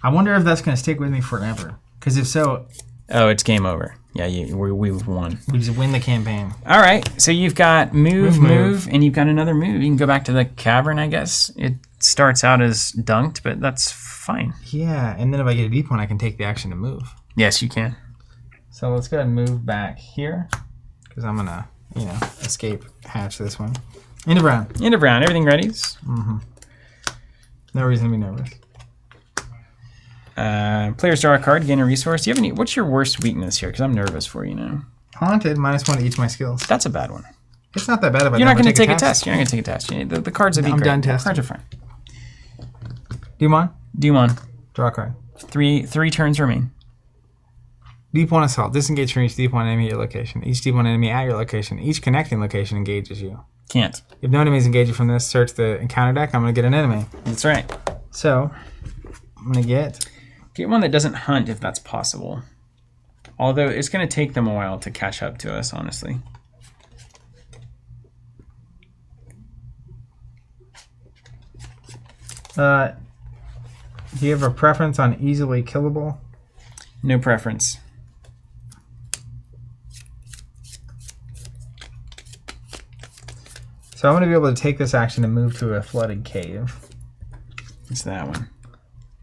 I wonder if that's going to stick with me forever. Because if so... Oh, it's game over. Yeah, we've won. We just win the campaign. All right, so you've got move, and you've got another move. You can go back to the cavern, I guess. It starts out as dunked, but that's fine. Yeah, and then if I get a deep one, I can take the action to move. Yes, you can. So let's go ahead and move back here, because I'm going to, escape hatch this one. Into brown. Into brown. Everything readies? Mm-hmm. No reason to be nervous. Players draw a card, gain a resource. Do you have any? What's your worst weakness here? Because I'm nervous for you now. Haunted, -1 to each of my skills. That's a bad one. It's not that bad. You're not going to take a test. You're not going to take a test. The cards would be great. I'm done testing. Cards are fine. Demon. Demon. Draw a card. Three turns remain. Deep one assault. Disengage from each deep one enemy at your location. Each deep one enemy at your location. Each connecting location engages you. Can't. If no enemies engage you from this, search the encounter deck. I'm going to get an enemy. That's right. So, I'm going to get one that doesn't hunt if that's possible. Although it's going to take them a while to catch up to us, honestly. Do you have a preference on easily killable? No preference. So I'm going to be able to take this action and move to a flooded cave. It's that one.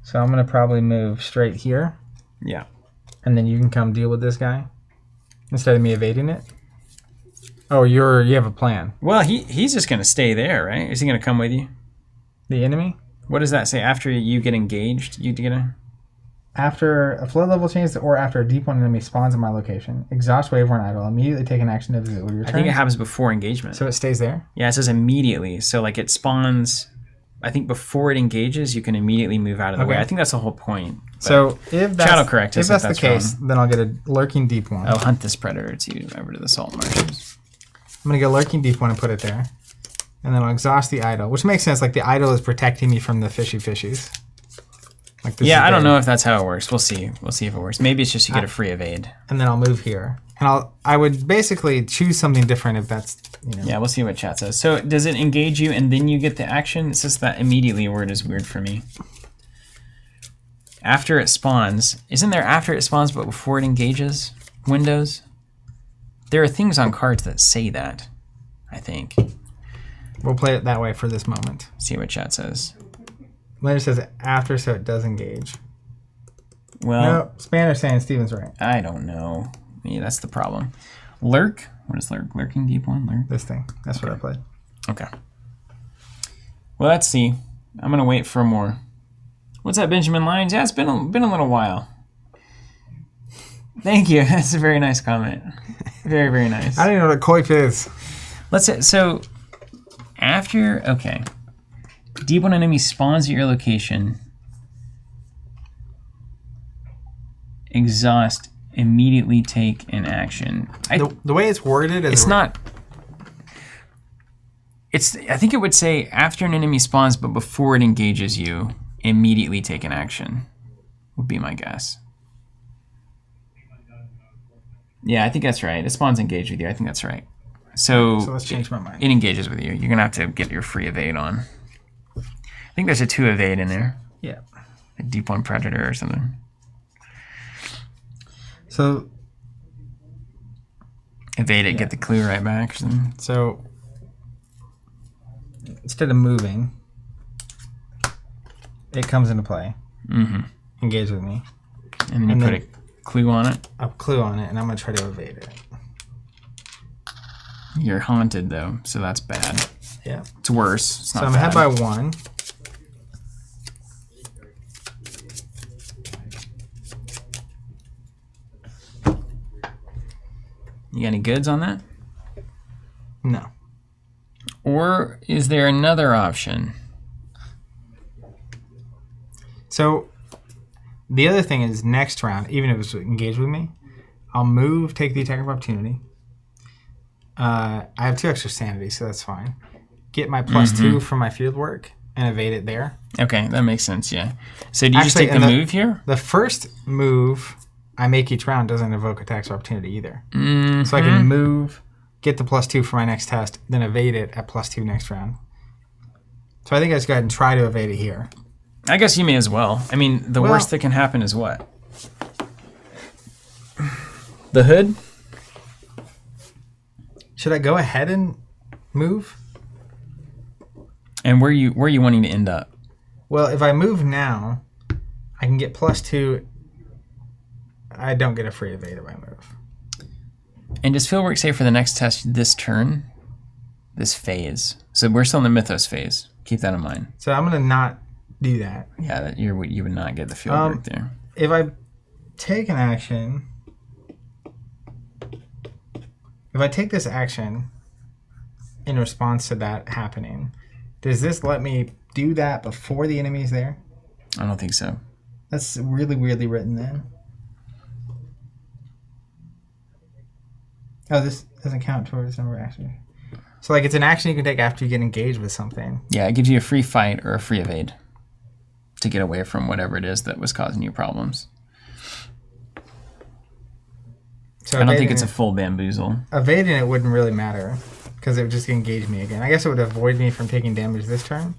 So I'm going to probably move straight here. Yeah. And then you can come deal with this guy instead of me evading it. Oh, you have a plan. Well, he's just going to stay there, right? Is he going to come with you? The enemy? What does that say? After you get engaged, you get a... After a flood level changes or after a deep one enemy spawns in my location, exhaust wave or an idol, immediately take an action to visit with your turn. I think it happens before engagement. So it stays there? Yeah, it says immediately. So like it spawns... I think before it engages, you can immediately move out of the way. I think that's the whole point. So if that's, correct if that's the case, then I'll get a lurking deep one. Oh, hunt this predator to over to the salt marshes. I'm going to get a lurking deep one and put it there. And then I'll exhaust the idol, which makes sense. Like the idol is protecting me from the fishies. Like this I don't know if that's how it works. We'll see. We'll see if it works. Maybe it's just you get a free evade. And then I'll move here. And I would basically choose something different if that's, Yeah, we'll see what chat says. So does it engage you and then you get the action? It's just that immediately word is weird for me. After it spawns. Isn't there after it spawns but before it engages windows? There are things on cards that say that, I think. We'll play it that way for this moment. See what chat says. Later says after, so it does engage. Well, no, Spanish saying Steven's right. I don't know. Yeah, that's the problem. Lurk? What is lurk? Lurking deep one? Lurk? This thing. That's what I played. Okay. Well, let's see. I'm going to wait for more. What's that, Benjamin Lyons? Yeah, it's been a little while. Thank you. That's a very nice comment. Very, very nice. I don't even know what a coif is. Let's say, so after, okay. Deep one enemy spawns at your location. Exhaust. Immediately take an action. The way it's worded is... It's not... I think it would say after an enemy spawns but before it engages you, immediately take an action. Would be my guess. Yeah, I think that's right. It spawns engaged with you. I think that's right. So let's change my mind. It engages with you. You're going to have to get your free evade on. think there's a 2 evade in there. Yeah. A deep 1 predator or something. So Evade it, get the clue right back or something. So instead of moving, it comes into play. Mm-hmm. Engage with me. And then you put a clue on it. A clue on it, and I'm going to try to evade it. You're haunted, though, so that's bad. Yeah. It's worse. It's not so I'm bad. ahead by 1. You got any goods on that? No. Or is there another option? So the other thing is next round, even if it's engaged with me, I'll move, take the attack of opportunity. I have 2 extra sanity, so that's fine. Get my +2 from my field work and evade it there. Okay, that makes sense, yeah. So do you just take the move here? The first move I make each round doesn't evoke attacks of opportunity either. So I can move, get the +2 for my next test, then evade it at +2 next round. So I think I just go ahead and try to evade it here. I guess you may as well. I mean, the worst that can happen is what? The hood? Should I go ahead and move? And where are you wanting to end up? Well, if I move now, I can get +2. I don't get a free evade if I move. And does fieldwork say for the next test this turn? This phase. So we're still in the Mythos phase. Keep that in mind. So I'm going to not do that. Yeah, you would not get the fieldwork there. If I take an action... If I take this action in response to that happening, does this let me do that before the enemy's there? I don't think so. That's really weirdly written then. Oh, this doesn't count towards number of actions. So like it's an action you can take after you get engaged with something. Yeah, it gives you a free fight or a free evade to get away from whatever it is that was causing you problems. So I don't think it's a full bamboozle. Evading it wouldn't really matter because it would just engage me again. I guess it would avoid me from taking damage this turn.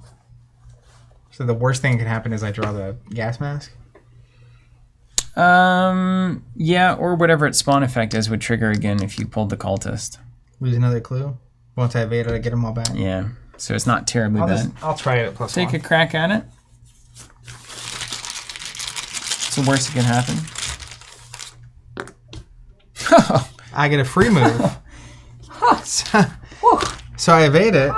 So the worst thing that could happen is I draw the gas mask. Yeah, or whatever its spawn effect is would trigger again if you pulled the cultist. Lose another clue. Once I evade it, I get them all back. Yeah, so it's not terribly bad. I'll try it at +1. Take a crack at it. It's the worst that can happen. I get a free move. So I evade it.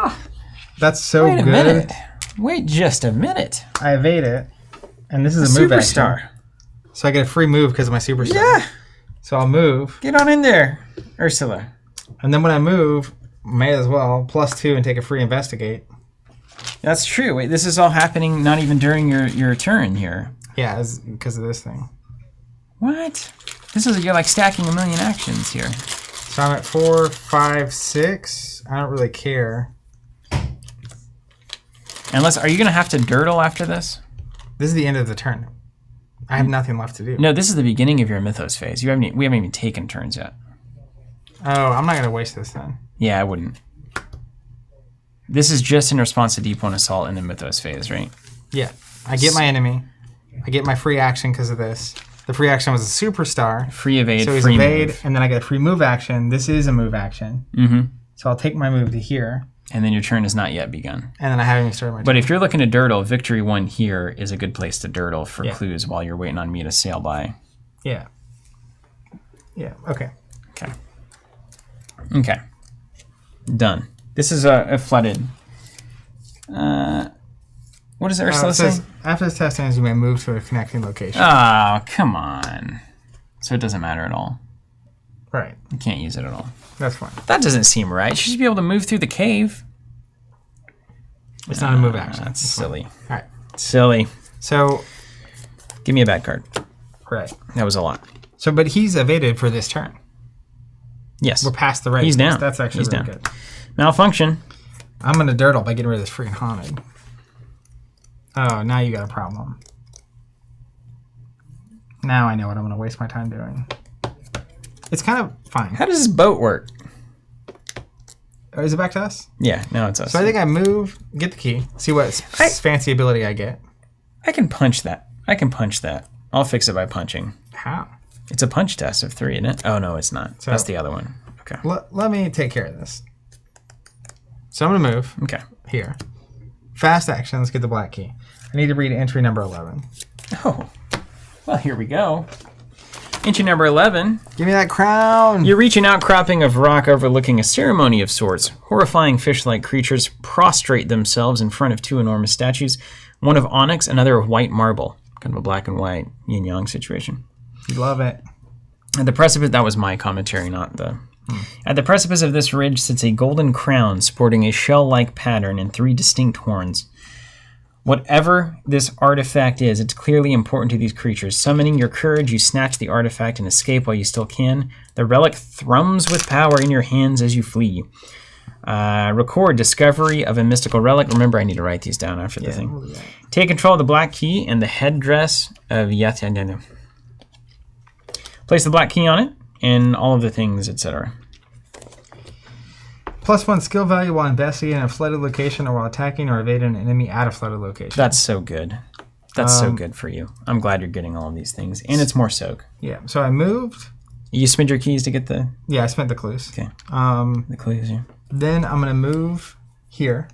That's so Wait a good. minute. Wait just a minute. I evade it. And this is a move Superstar. action. So I get a free move because of my superstar. Yeah. So I'll move. Get on in there, Ursula. And then when I move, may as well +2 and take a free investigate. That's true. Wait, this is all happening not even during your turn here. Yeah, because of this thing. What? This is, you're like stacking a million actions here. So I'm at 4, 5, 6. I don't really care. Unless, are you going to have to dirtle after this? This is the end of the turn. I have nothing left to do. No, this is the beginning of your Mythos phase. We haven't even taken turns yet. Oh, I'm not going to waste this then. Yeah, I wouldn't. This is just in response to Deep One Assault in the Mythos phase, right? Yeah. I get my enemy. I get my free action because of this. The free action was a superstar. Free evade, so free evade, move. and then I get a free move action. This is a move action. Mm-hmm. So I'll take my move to here. And then your turn has not yet begun. And then I haven't even started my turn. But if you're looking to dirtle, Victory 1 here is a good place to dirtle for Yeah. clues while you're waiting on me to sail by. Yeah. Yeah, okay. Okay. Okay. Done. This is a flooded. What does Ursula say? After this test ends, you may move to a connecting location. Oh, come on. So it doesn't matter at all. Right. You can't use it at all. That's fine. That doesn't seem right. She should be able to move through the cave. It's not a move action. That's silly. All right. Silly. So, Give me a bad card. right. That was a lot. So, but he's evaded for this turn. Yes. We're past the race. He's down. That's actually He's really down. good. Malfunction. I'm going to dirtle by getting rid of this freaking haunted. Oh, now you got a problem. Now I know what I'm going to waste my time doing. It's kind of fine. How does this boat work? Or is it back to us? Yeah, now it's us. So I think I move, get the key, see what fancy ability I get. I can punch that. I'll fix it by punching. How? It's a punch test of 3, isn't it? Oh, no, it's not. So, that's the other one. Okay. Let me take care of this. So I'm going to move. Okay. Here. Fast action. Let's get the black key. I need to read entry number 11. Oh. Well, here we go. Entry number 11. Give me that crown. You reach an outcropping of rock overlooking a ceremony of sorts. Horrifying fish-like creatures prostrate themselves in front of 2 enormous statues, one of onyx, another of white marble. Kind of a black and white yin-yang situation. You love it. At the precipice, that was my commentary, not the... At the precipice of this ridge sits a golden crown sporting a shell-like pattern and 3 distinct horns. Whatever this artifact is, it's clearly important to these creatures. Summoning your courage, you snatch the artifact and escape while you still can. The relic thrums with power in your hands as you flee. Record discovery of a mystical relic. Remember, I need to write these down after the thing. Yeah. Take control of the black key and the headdress of Yatyandana. Place the black key on it and all of the things, etc. +1 skill value while investigating a flooded location or while attacking or evading an enemy at a flooded location. That's so good. That's so good for you. I'm glad you're getting all of these things. And it's more soak. Yeah. So I moved. You spent your keys to get the... Yeah, I spent the clues. Okay. The clues, yeah. Then I'm going to move here.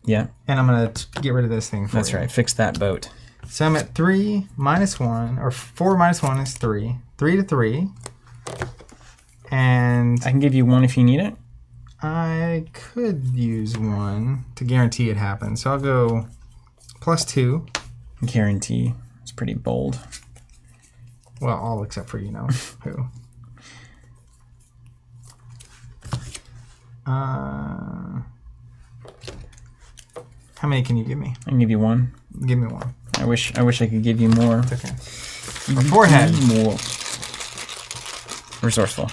Yeah. And I'm going to get rid of this thing for That's right. Fix that boat. So I'm at 3 minus 1, or 4 minus 1 is 3. 3 to 3. And... I can give you 1 if you need it. I could use 1 to guarantee it happens. So I'll go +2. Guarantee. It's pretty bold. Well, all except for, you know, who. How many can you give me? I can give you 1. Give me 1. I wish I could give you more. It's okay. Forehead. More. Resourceful.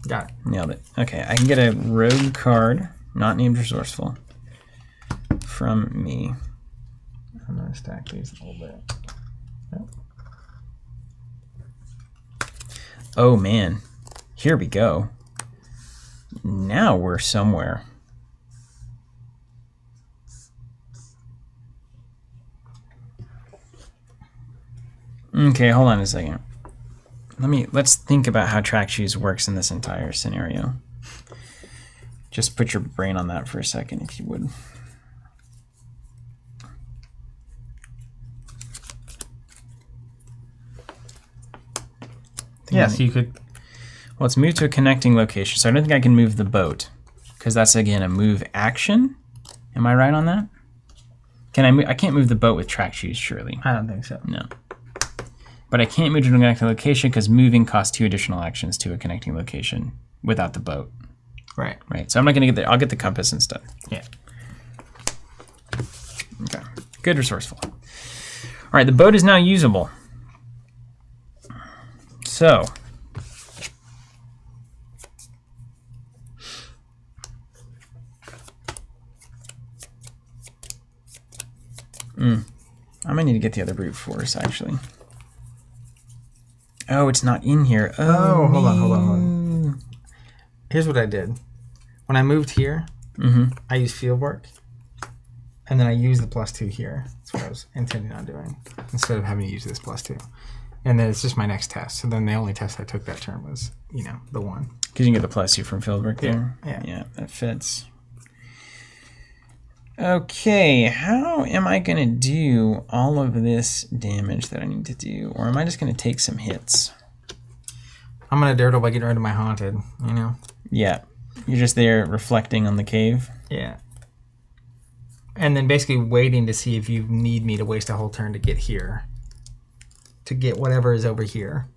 Got it. Nailed it. Okay, I can get a rogue card, not named resourceful, from me. I'm going to stack these a little bit. Yep. Oh, man. Here we go. Now we're somewhere. Okay, hold on a second. Let's think about how track shoes works in this entire scenario. Just put your brain on that for a second, if you would. Yes, you could. Well, it's moved to a connecting location, so I don't think I can move the boat, because that's, again, a move action. Am I right on that? Can I move? I can't move the boat with track shoes, surely. I don't think so. No. But I can't move to a connecting location because moving costs 2 additional actions to a connecting location without the boat. Right. Right. So I'm not going to get the... I'll get the compass and stuff. Yeah. Okay. Good resourceful. All right. The boat is now usable. So... I might need to get the other brute force, actually. Oh, it's not in here. Oh, hold on. Here's what I did. When I moved here, I used field work, and then I used the +2 here. That's what I was intending on doing, instead of having to use this +2. And then it's just my next test. So then the only test I took that term was, you know, the 1. Because you can get the +2 from field work there? Yeah. Yeah, that fits. Okay, how am I going to do all of this damage that I need to do? Or am I just going to take some hits? I'm going to dirtle by getting rid of my haunted, you know? Yeah. You're just there reflecting on the cave? Yeah. And then basically waiting to see if you need me to waste a whole turn to get here. To get whatever is over here.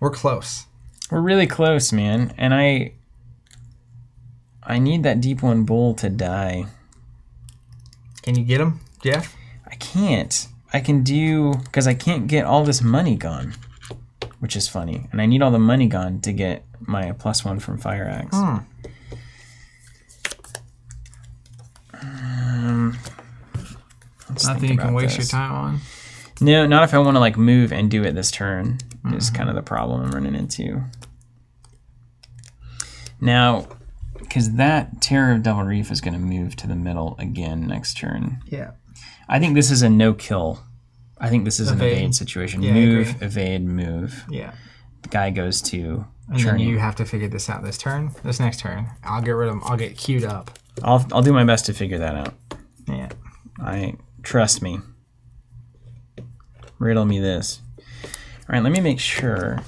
We're close. We're really close, man. And I need that deep one bull to die. Can you get him, Jeff? I can't. I can do... Because I can't get all this money gone. Which is funny. And I need all the money gone to get my +1 from Fire Axe. Nothing you can waste your time on? No, not if I want to like move and do it this turn. Is kind of the problem I'm running into. Now, because that Terror of Devil Reef is going to move to the middle again next turn. Yeah. I think this is a no-kill. I think this is an evade situation. Yeah, move, evade, move. Yeah. The guy goes to and then you have to figure this out this next turn. I'll get rid of him. I'll get queued up. I'll do my best to figure that out. Yeah. Trust me. Riddle me this. All right, let me make sure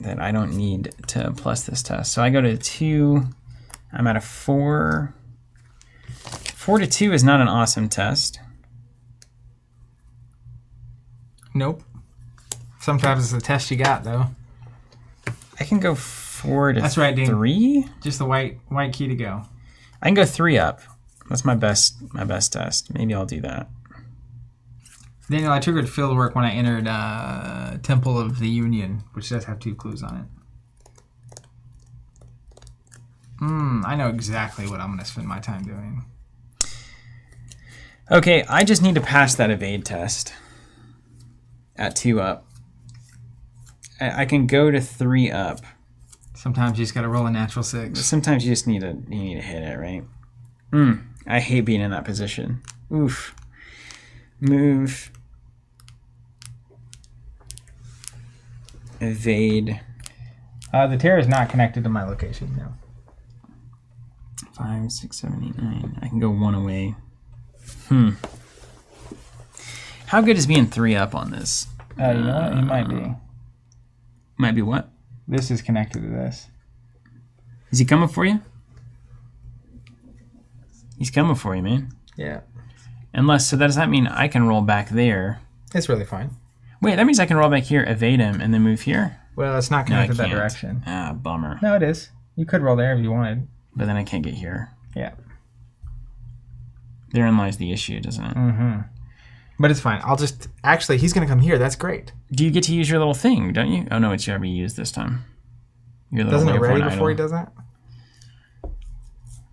that I don't need to plus this test. So I go to 2. I'm at a 4. 4 to 2 is not an awesome test. Nope. Sometimes it's the test you got, though. I can go 4 to That's right, Dean. 3. Just the white key to go. I can go 3 up. That's my best test. Maybe I'll do that. Daniel, I triggered field work when I entered Temple of the Union, which does have 2 clues on it. I know exactly what I'm going to spend my time doing. Okay, I just need to pass that evade test at 2 up. I can go to 3 up. Sometimes you just got to roll a natural 6. Sometimes you just need to hit it, right? I hate being in that position. Oof. Move. Evade. The terror is not connected to my location, no. 5, 6, 7, 8, 9. I can go 1 away. How good is being 3 up on this? You know what? He might be. Might be what? This is connected to this. Is he coming for you? He's coming for you, man. Yeah. So does that mean I can roll back there? It's really fine. Wait, that means I can roll back here, evade him, and then move here? Well, it's not connected that direction. Ah, bummer. No, it is. You could roll there if you wanted. But then I can't get here. Yeah. Therein lies the issue, doesn't it? Mm-hmm. But it's fine. I'll just... Actually, he's going to come here. That's great. Do you get to use your little thing, don't you? Oh, no, it's already used this time. Your little Doesn't it ready waypoint before he idol. does that?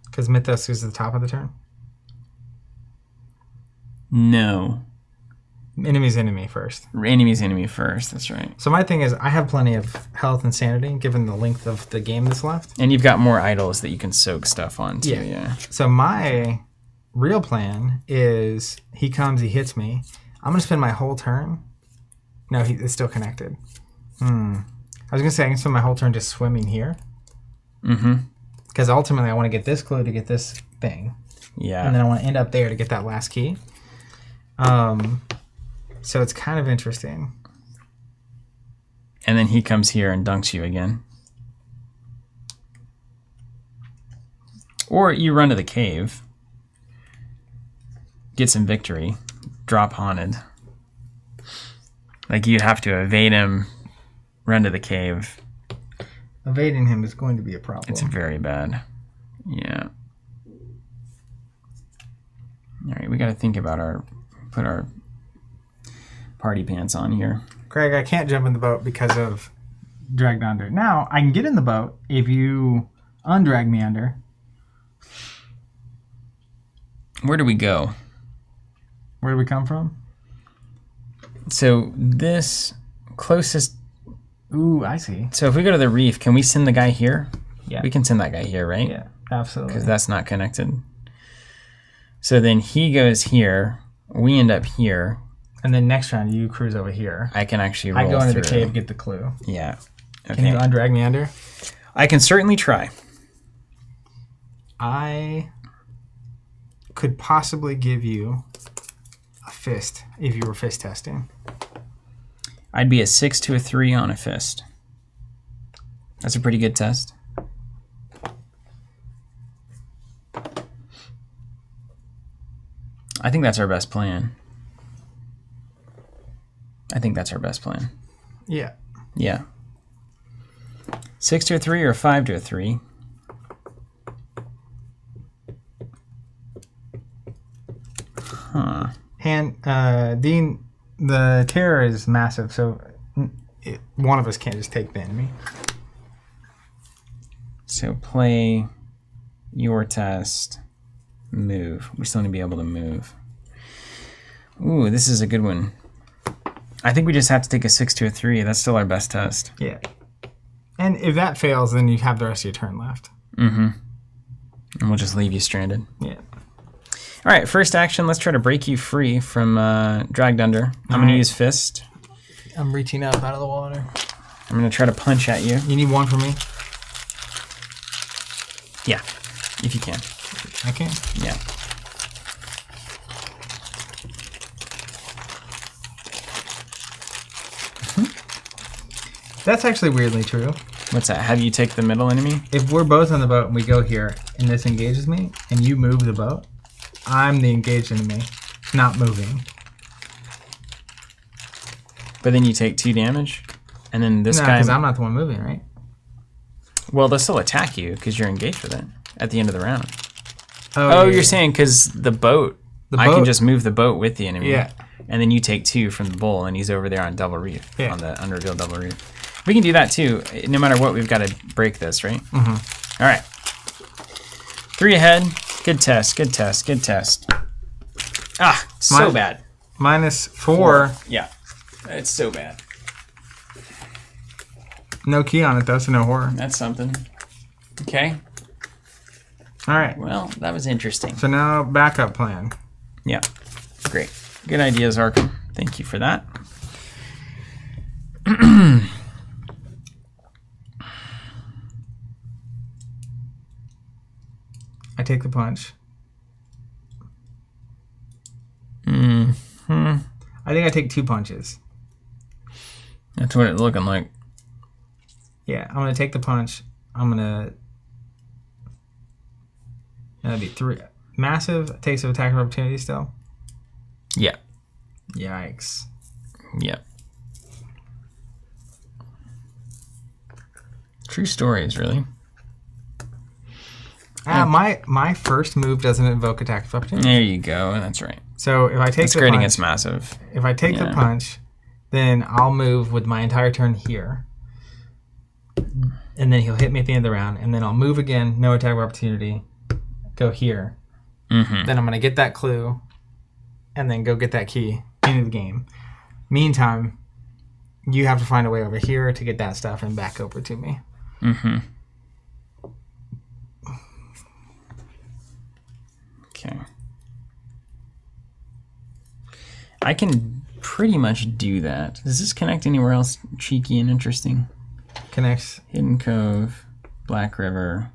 Because Mythos is at the top of the turn? No. Enemy's enemy first. Enemy's enemy first, that's right. So my thing is, I have plenty of health and sanity, given the length of the game that's left. And you've got more idols that you can soak stuff on, too, yeah. So my real plan is, he comes, he hits me. I'm going to spend my whole turn. No, it's still connected. I was going to say I can spend my whole turn just swimming here. Because ultimately I want to get this clue to get this thing. Yeah. And then I want to end up there to get that last key. So it's kind of interesting. And then he comes here and dunks you again. Or you run to the cave. Get some victory. Drop haunted. Like you have to evade him, run to the cave. Evading him is going to be a problem. It's very bad. Yeah. All right, we got to think about put our party pants on here. Craig, I can't jump in the boat because of dragged under. Now, I can get in the boat if you undrag me under. Where do we go? Where do we come from? So this closest... Ooh, I see. So if we go to the reef, can we send the guy here? Yeah. We can send that guy here, right? Yeah, absolutely. Because that's not connected. So then he goes here. We end up here. And then next round, you cruise over here. I can actually roll I go into through. the cave, get the clue. Yeah. Okay. Can you undrag me under? I can certainly try. I could possibly give you a fist if you were fist testing. I'd be a 6 to a 3 on a fist. That's a pretty good test. I think that's our best plan. Yeah. Yeah. 6 to a 3 or 5 to a 3? Huh. Dean, the terror is massive, so one of us can't just take the enemy. So play your test, move. We still need to be able to move. Ooh, this is a good one. I think we just have to take a 6 to a 3. That's still our best test. Yeah. And if that fails, then you have the rest of your turn left. Mm-hmm. And we'll just leave you stranded. Yeah. All right, first action, let's try to break you free from dragged under. I'm going to use fist. I'm reaching up out of the water. I'm going to try to punch at you. You need one for me? Yeah, if you can. I can. Yeah. That's actually weirdly true. What's that? How do you take the middle enemy? If we're both on the boat and we go here and this engages me and you move the boat, I'm the engaged enemy, not moving. But then you take 2 damage, and then this No, guy... because I'm not the one moving, right? Well, they'll still attack you because you're engaged with it at the end of the round. Oh, You're saying because the boat, I can just move the boat with the enemy. Yeah. And then you take 2 from the bull, and he's over there on double reef, Yeah. on the unrevealed double reef. We can do that too. No matter what, we've got to break this, right? Mm-hmm. All right. 3 ahead. Good test, good test, good test. Ah, so bad. -4. Yeah, it's so bad. No key on it, though, so no horror. That's something. Okay. All right. Well, that was interesting. So now backup plan. Yeah. Great. Good ideas, Arkham. Thank you for that. I take the punch. Mm-hmm. I think I take 2 punches. That's what it's looking like. Yeah, I'm going to take the punch. I'm going to... That'd be 3. Massive takes of attack of opportunity still. Yeah. Yikes. Yeah. True stories, really. My first move doesn't invoke attack of opportunity. There you go. That's right. So if I take That's the great punch, against massive. if I take the punch, then I'll move with my entire turn here. And then he'll hit me at the end of the round. And then I'll move again, no attack of opportunity, go here. Mm-hmm. Then I'm going to get that clue and then go get that key into the game. Meantime, you have to find a way over here to get that stuff and back over to me. Mm-hmm. Okay. I can pretty much do that. Does this connect anywhere else cheeky and interesting? Connects. Hidden Cove, Black River.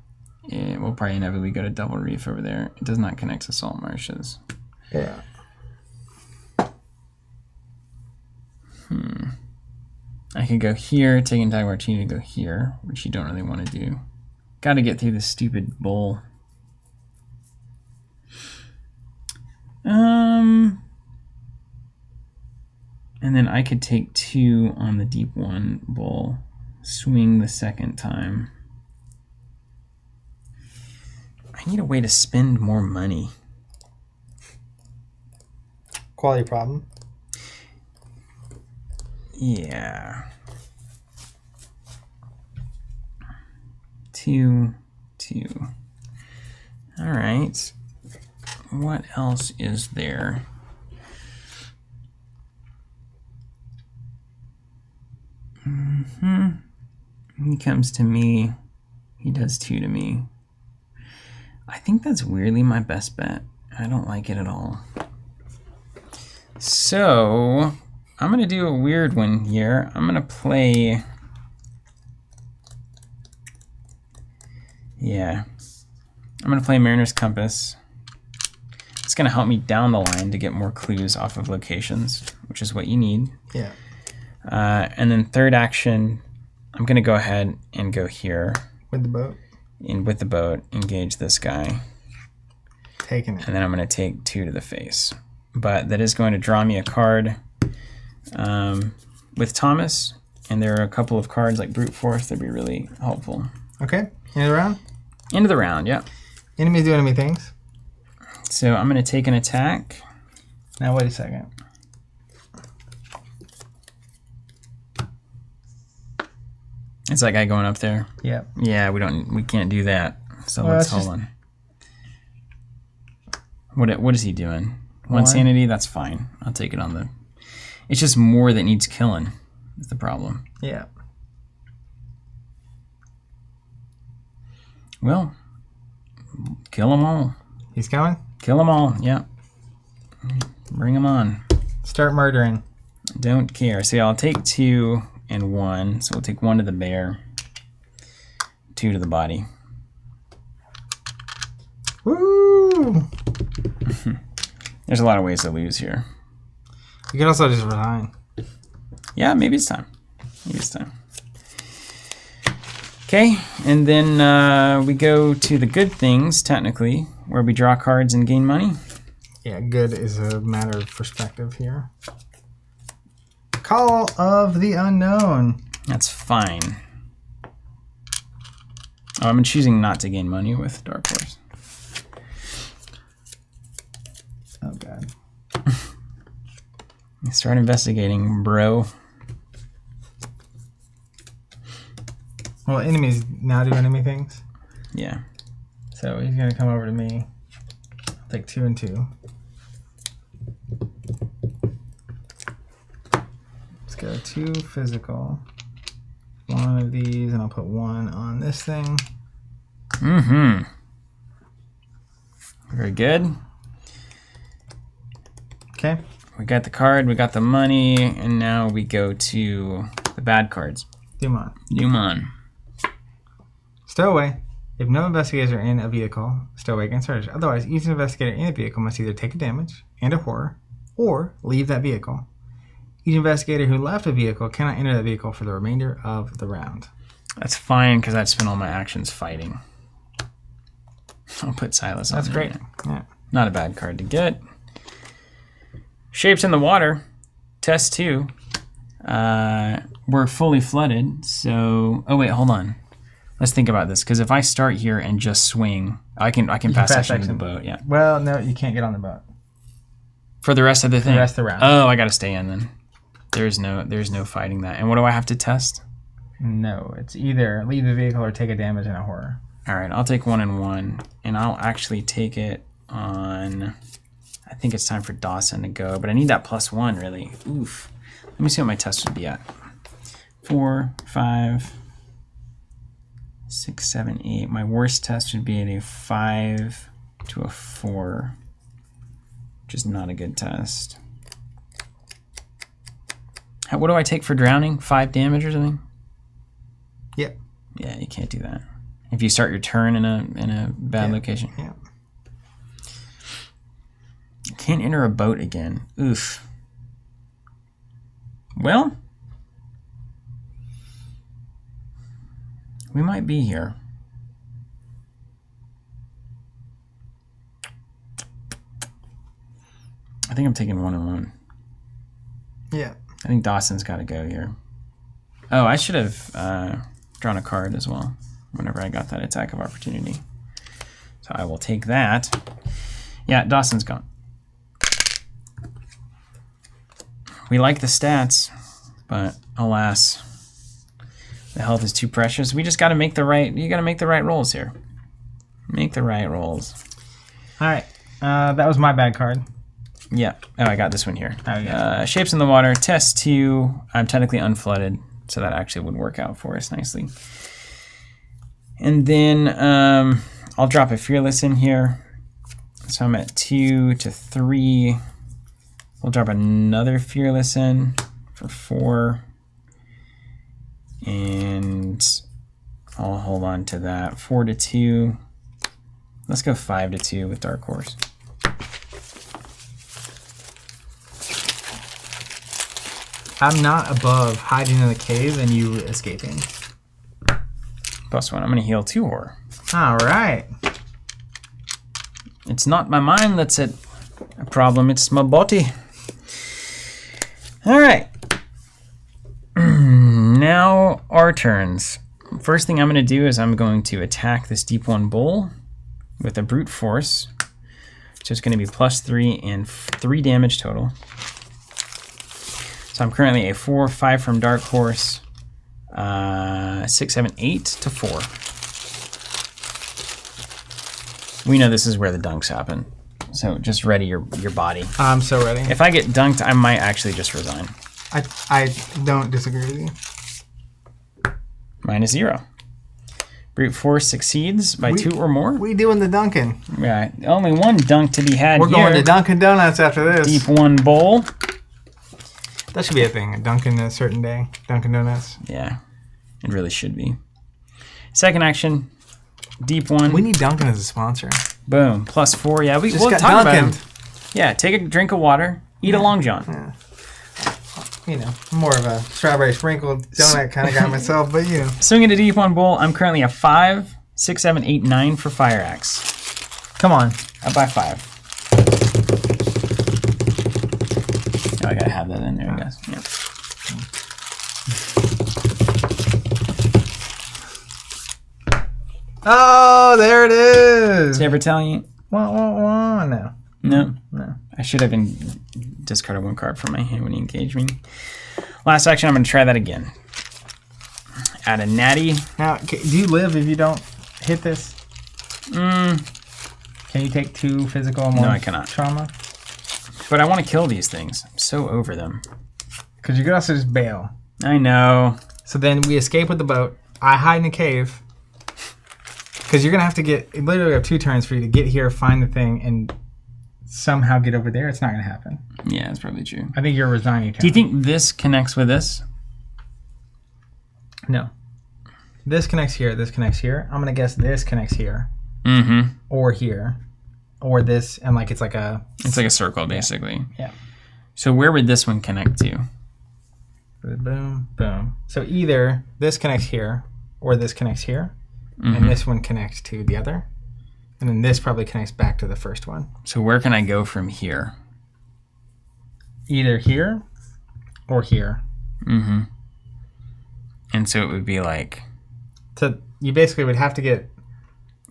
Yeah, we'll probably inevitably go to Double Reef over there. It does not connect to Salt Marshes. Yeah. I could go here, take an attack opportunity to go here, which you don't really want to do. Got to get through this stupid bowl. And then I could take 2 on the deep 1 bowl, swing the second time. I need a way to spend more money. Quality problem. Yeah. 2, 2. All right. What else is there? He comes to me. He does 2 to me. I think that's weirdly my best bet. I don't like it at all. So I'm going to do a weird one here. I'm going to play... Yeah. I'm going to play Mariner's Compass. It's going to help me down the line to get more clues off of locations, which is what you need. Yeah. And then third action, I'm going to go ahead and go here. With the boat? And with the boat, engage this guy. Taking it. And then I'm going to take 2 to the face. But that is going to draw me a card with Thomas. And there are a couple of cards like Brute Force that'd be really helpful. Okay. End of the round? End of the round, yeah. Enemies do enemy things. So I'm going to take an attack. Now wait a second. It's that guy going up there. Yep. Yeah, we can't do that. So Well, let's hold on. What is he doing? One sanity, that's fine. I'll take it on the... It's just more that needs killing is the problem. Yeah. Well, kill them all. He's coming? Kill them all, yeah. Bring them on. Start murdering. Don't care. See, I'll take 2 and 1. So we'll take 1 to the bear, 2 to the body. Woo! There's a lot of ways to lose here. You could also just resign. Yeah, maybe it's time. Maybe it's time. Okay, and then we go to the good things, technically, where we draw cards and gain money. Yeah, good is a matter of perspective here. Call of the Unknown. That's fine. Oh, I'm choosing not to gain money with Dark Horse. Oh, God. Start investigating, bro. Well, enemies now do enemy things. Yeah. So he's going to come over to me. I'll take 2 and 2. Let's go 2 physical. 1 of these, and I'll put 1 on this thing. Mm-hmm. Very good. Okay. We got the card, we got the money, and now we go to the bad cards. Dumon. Dumon. Stowaway. If no investigators are in a vehicle, stowaway can search. Otherwise, each investigator in a vehicle must either take a damage and a horror, or leave that vehicle. Each investigator who left a vehicle cannot enter that vehicle for the remainder of the round. That's fine, because I'd spend all my actions fighting. I'll put Silas on. That's great. There. Yeah. Not a bad card to get. Shapes in the water. Test 2. We're fully flooded, so... Oh, wait, hold on. Let's think about this, because if I start here and just swing, I can fast action to the boat, yeah. Well, no, you can't get on the boat. For the rest of the thing? The rest of the round. Oh, I got to stay in then. There's no fighting that. And what do I have to test? No, it's either leave the vehicle or take a damage and a horror. All right, I'll take 1 and 1, and I'll actually take it on... I think it's time for Dawson to go, but I need that +1, really. Oof. Let me see what my test would be at. 4, 5, 6, 7, 8. My worst test would be at a 5 to a 4, which is not a good test. What do I take for drowning? 5 damage or something? Yep. Yeah, you can't do that. If you start your turn in a bad location. Yeah. Can't enter a boat again. Oof. Well, we might be here. I think I'm taking 1 and 1. Yeah. I think Dawson's got to go here. Oh, I should have drawn a card as well whenever I got that attack of opportunity. So I will take that. Yeah, Dawson's gone. We like the stats, but alas, the health is too precious. We just got to make the right. You got to make the right rolls here. Make the right rolls. All right. That was my bad card. Yeah. Oh, I got this one here. Oh, yeah. Shapes in the water. Test 2. I'm technically unflooded, so that actually would work out for us nicely. And then I'll drop a fearless in here. So I'm at 2 to 3. We'll drop another fearless in for 4. And I'll hold on to that. 4 to 2. Let's go 5 to 2 with Dark Horse. I'm not above hiding in the cave and you escaping. +1. I'm going to heal 2 horror. All right. It's not my mind that's a problem, it's my body. All right. Now our turns. First thing I'm going to do is I'm going to attack this Deep One Bull with a brute force. So it's going to be +3 and 3 damage total. So I'm currently a 4, 5 from Dark Horse, 6, 7, 8 to 4. We know this is where the dunks happen. So just ready your body. I'm so ready. If I get dunked, I might actually just resign. I don't disagree with you. -0. Brute force succeeds by 2 or more. We doing the Dunkin'. Right. Only one dunk to be had We're here. going to Dunkin' Donuts after this. Deep 1 bowl. That should be a thing. A Dunkin' a certain day. Dunkin' Donuts. Yeah. It really should be. Second action. Deep 1. We need Dunkin' as a sponsor. Boom. +4. Yeah, we'll Just got talk about Dunkin'. them. Yeah, take a drink of water. Eat a Long John. Yeah. You know, more of a strawberry sprinkled donut kind of guy myself, but you know. Swinging a deep 1 bowl. I'm currently a 5, 6, 7, 8, 9 for Fire Axe. Come on. Up by 5. Oh, I gotta have that in there, I guess. Yep. Oh, there it is. Did I ever tell you? Wah, wah, wah. No. No. No. I should have been discarded 1 card from my hand when he engaged me. Last action, I'm going to try that again. Add a natty. Now, do you live if you don't hit this? Can you take 2 physical and 1 No, I cannot. trauma? But I want to kill these things. I'm so over them. Because you could also just bail. I know. So then we escape with the boat. I hide in a cave. Because you're going to have to literally have 2 turns for you to get here, find the thing, and somehow get over there. It's not going to happen. Yeah, that's probably true. I think you're resigning. Do you think this connects with this? No. This connects here. This connects here. I'm going to guess this connects here. Mm-hmm. Or here. Or this. And like it's like a circle, basically. Yeah. So where would this one connect to? Boom, boom. So either this connects here or this connects here. And this one connects to the other. And then this probably connects back to the first one. So where can I go from here? Either here or here. Mm-hmm. And so it would be like... So you basically would have to get...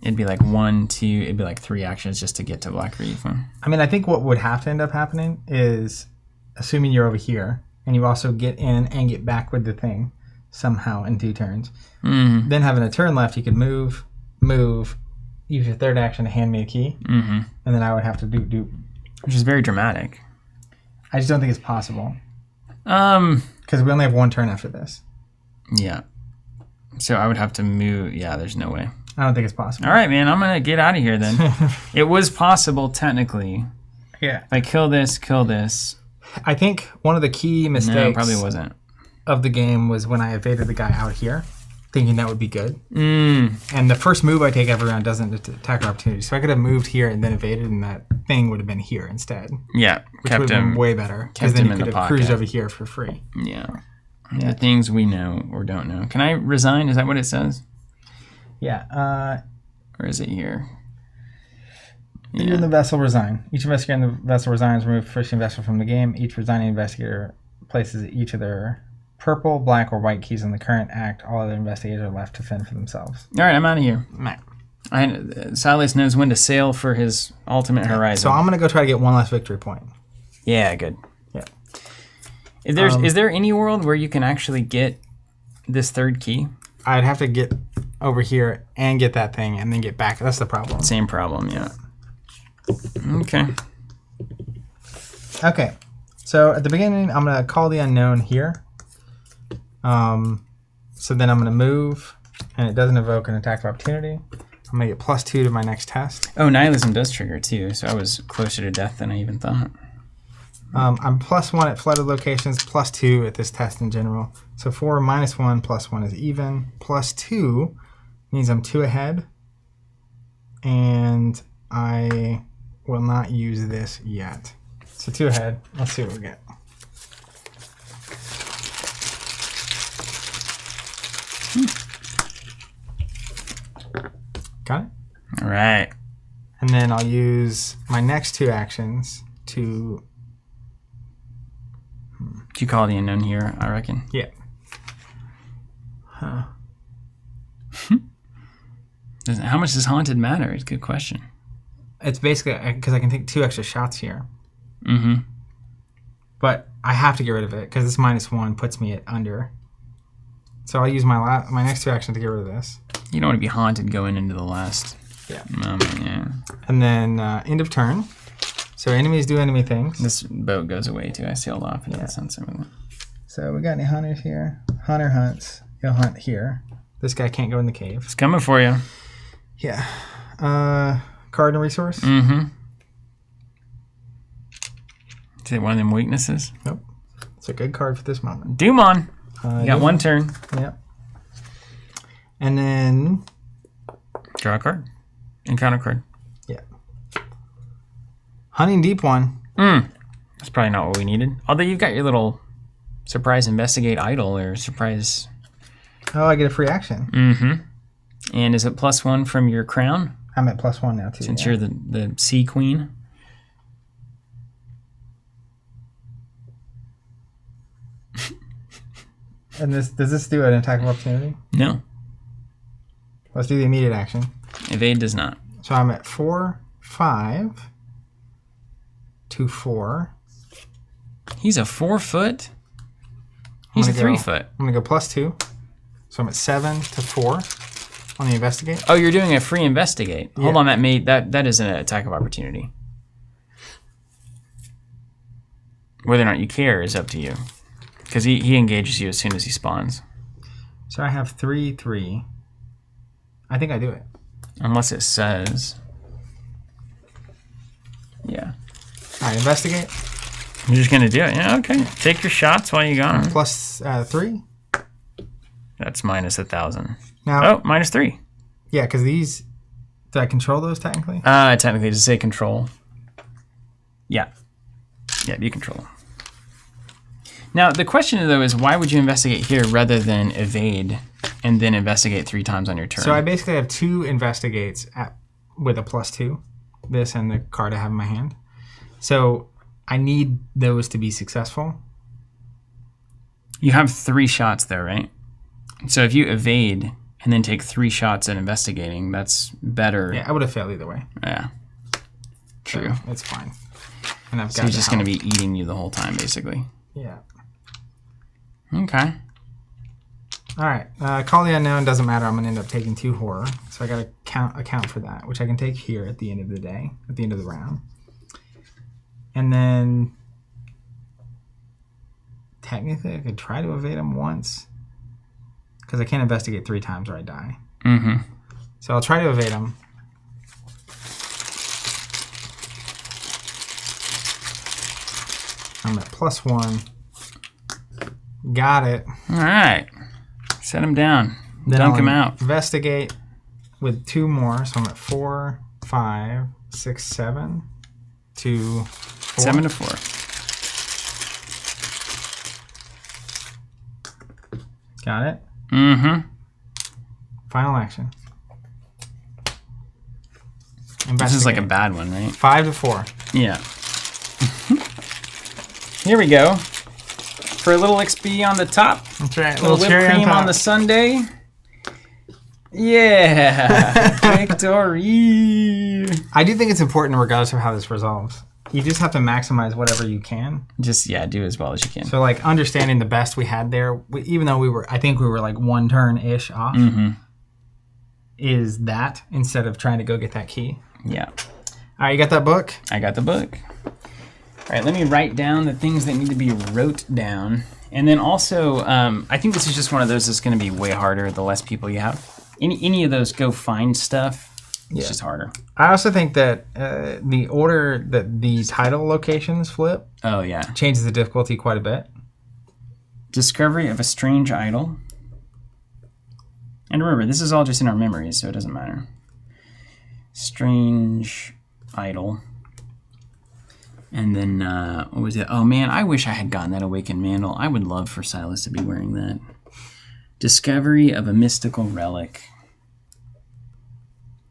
It'd be like 1, 2... It'd be like 3 actions just to get to Black Reef. I mean, I think what would have to end up happening is, assuming you're over here, and you also get in and get back with the thing somehow in 2 turns. Mm-hmm. Then having a turn left, you could move, use your third action to hand me a key, and then I would have to do. Which is very dramatic. I just don't think it's possible. Because we only have 1 turn after this. Yeah. So I would have to move. Yeah, there's no way. I don't think it's possible. All right, man. I'm going to get out of here then. It was possible, technically. Yeah. If I kill this. I think one of the key mistakes No, it probably wasn't. Of the game was when I evaded the guy out here, thinking that would be good. And the first move I take every round doesn't attack opportunity. So I could have moved here and then evaded, and that thing would have been here instead. Yeah, which would have been way better. Because then you could have cruised over here for free. Yeah. The things we know or don't know. Can I resign? Is that what it says? Yeah. Or is it here? You're in the vessel, resign. Each investigator in the vessel resigns, remove first investor from the game. Each resigning investigator places each of their purple, black, or white keys in the current act. All other investigators are left to fend for themselves. All right, I'm out of here. Silas knows when to sail for his ultimate horizon. So I'm going to go try to get 1 last victory point. Yeah, good. Yeah. Is there any world where you can actually get this 3rd key? I'd have to get over here and get that thing and then get back. That's the problem. Same problem, yeah. Okay. Okay. So at the beginning, I'm going to call the unknown here. So then I'm going to move, and it doesn't evoke an attack of opportunity. I'm going to get +2 to my next test. Oh, nihilism does trigger too, so I was closer to death than I even thought. I'm +1 at flooded locations, +2 at this test in general. So 4 -1 +1 is even. +2 means I'm 2 ahead. And I will not use this yet. So 2 ahead. Let's see what we get. Got it? All right. And then I'll use my next 2 actions to... Do you call the unknown here, I reckon? Yeah. Huh. How much does haunted matter? It's a good question. It's basically because I can take 2 extra shots here. Mm-hmm. But I have to get rid of it because this -1 puts me at under. So I'll use my next 2 actions to get rid of this. You don't want to be haunted going into the last moment, yeah. And then end of turn. So enemies do enemy things. This boat goes away too. I sailed off into the sunset with it. So we got any hunters here? Hunter hunts. He'll hunt here. This guy can't go in the cave. It's coming for you. Yeah. Card and resource? Mm-hmm. Is it one of them weaknesses? Nope. It's a good card for this moment. Doomon. You got one turn. Yep. And then... Draw a card. Encounter card. Yeah. Hunting Deep one. That's probably not what we needed. Although you've got your little surprise investigate idol or surprise... Oh, I get a free action. Mm-hmm. And is it +1 from your crown? I'm at +1 now, too. Since you're the sea queen. And does this do an attack of opportunity? No. Let's do the immediate action. Evade does not. So I'm at 4, 5, 2, 4. He's a 4-foot. He's a 3-foot. I'm gonna go +2. So I'm at 7 to 4 on the investigate. Oh, you're doing a free investigate. Yeah. Hold on, that is an attack of opportunity. Whether or not you care is up to you. Because he engages you as soon as he spawns. So I have 3, 3. I think I do it. Unless it says... Yeah. All right, investigate. You're just going to do it. Yeah, okay. Take your shots while you got them. +3. That's -1,000. Now, Oh, -3. yeah, because these... Do I control those technically? Technically, does it say control? Yeah. Yeah, you control them. Now, the question, though, is why would you investigate here rather than evade and then investigate 3 times on your turn? So I basically have 2 investigates with a +2. This and the card I have in my hand. So I need those to be successful. You have 3 shots there, right? So if you evade and then take 3 shots at investigating, that's better. Yeah, I would have failed either way. Yeah. True. So it's fine. And I've So got he's just going to be eating you the whole time, basically. Yeah. Okay. All right. Call the Unknown doesn't matter. I'm going to end up taking 2 horror. So I got to account for that, which I can take here at the end of the day, at the end of the round. And then technically I could try to evade him once because I can't investigate 3 times or I die. Mm-hmm. So I'll try to evade him. I'm at +1. Got it. All right. Set him down. Then Dunk I'll him out. Investigate with 2 more. So I'm at 4, 5, 6, 7, 2, 4. 7 to 4. Got it. Mm-hmm. Final action. This is like a bad one, right? 5 to 4. Yeah. Here we go. For a little XP on the top. That's right. A little whipped cream on the sundae. Yeah. Victory. I do think it's important regardless of how this resolves. You just have to maximize whatever you can. Just, yeah, do as well as you can. So, like, understanding the best we had there, even though I think we were like 1 turn-ish off, is that instead of trying to go get that key. Yeah. All right, you got that book? I got the book. All right, let me write down the things that need to be wrote down. And then also, I think this is just one of those that's going to be way harder the less people you have. Any of those go find stuff, it's just harder. I also think that the order that the title locations flip changes the difficulty quite a bit. Discovery of a strange idol. And remember, this is all just in our memories, so it doesn't matter. Strange idol. And then, what was it? Oh, man, I wish I had gotten that Awakened Mantle. I would love for Silas to be wearing that. Discovery of a mystical relic.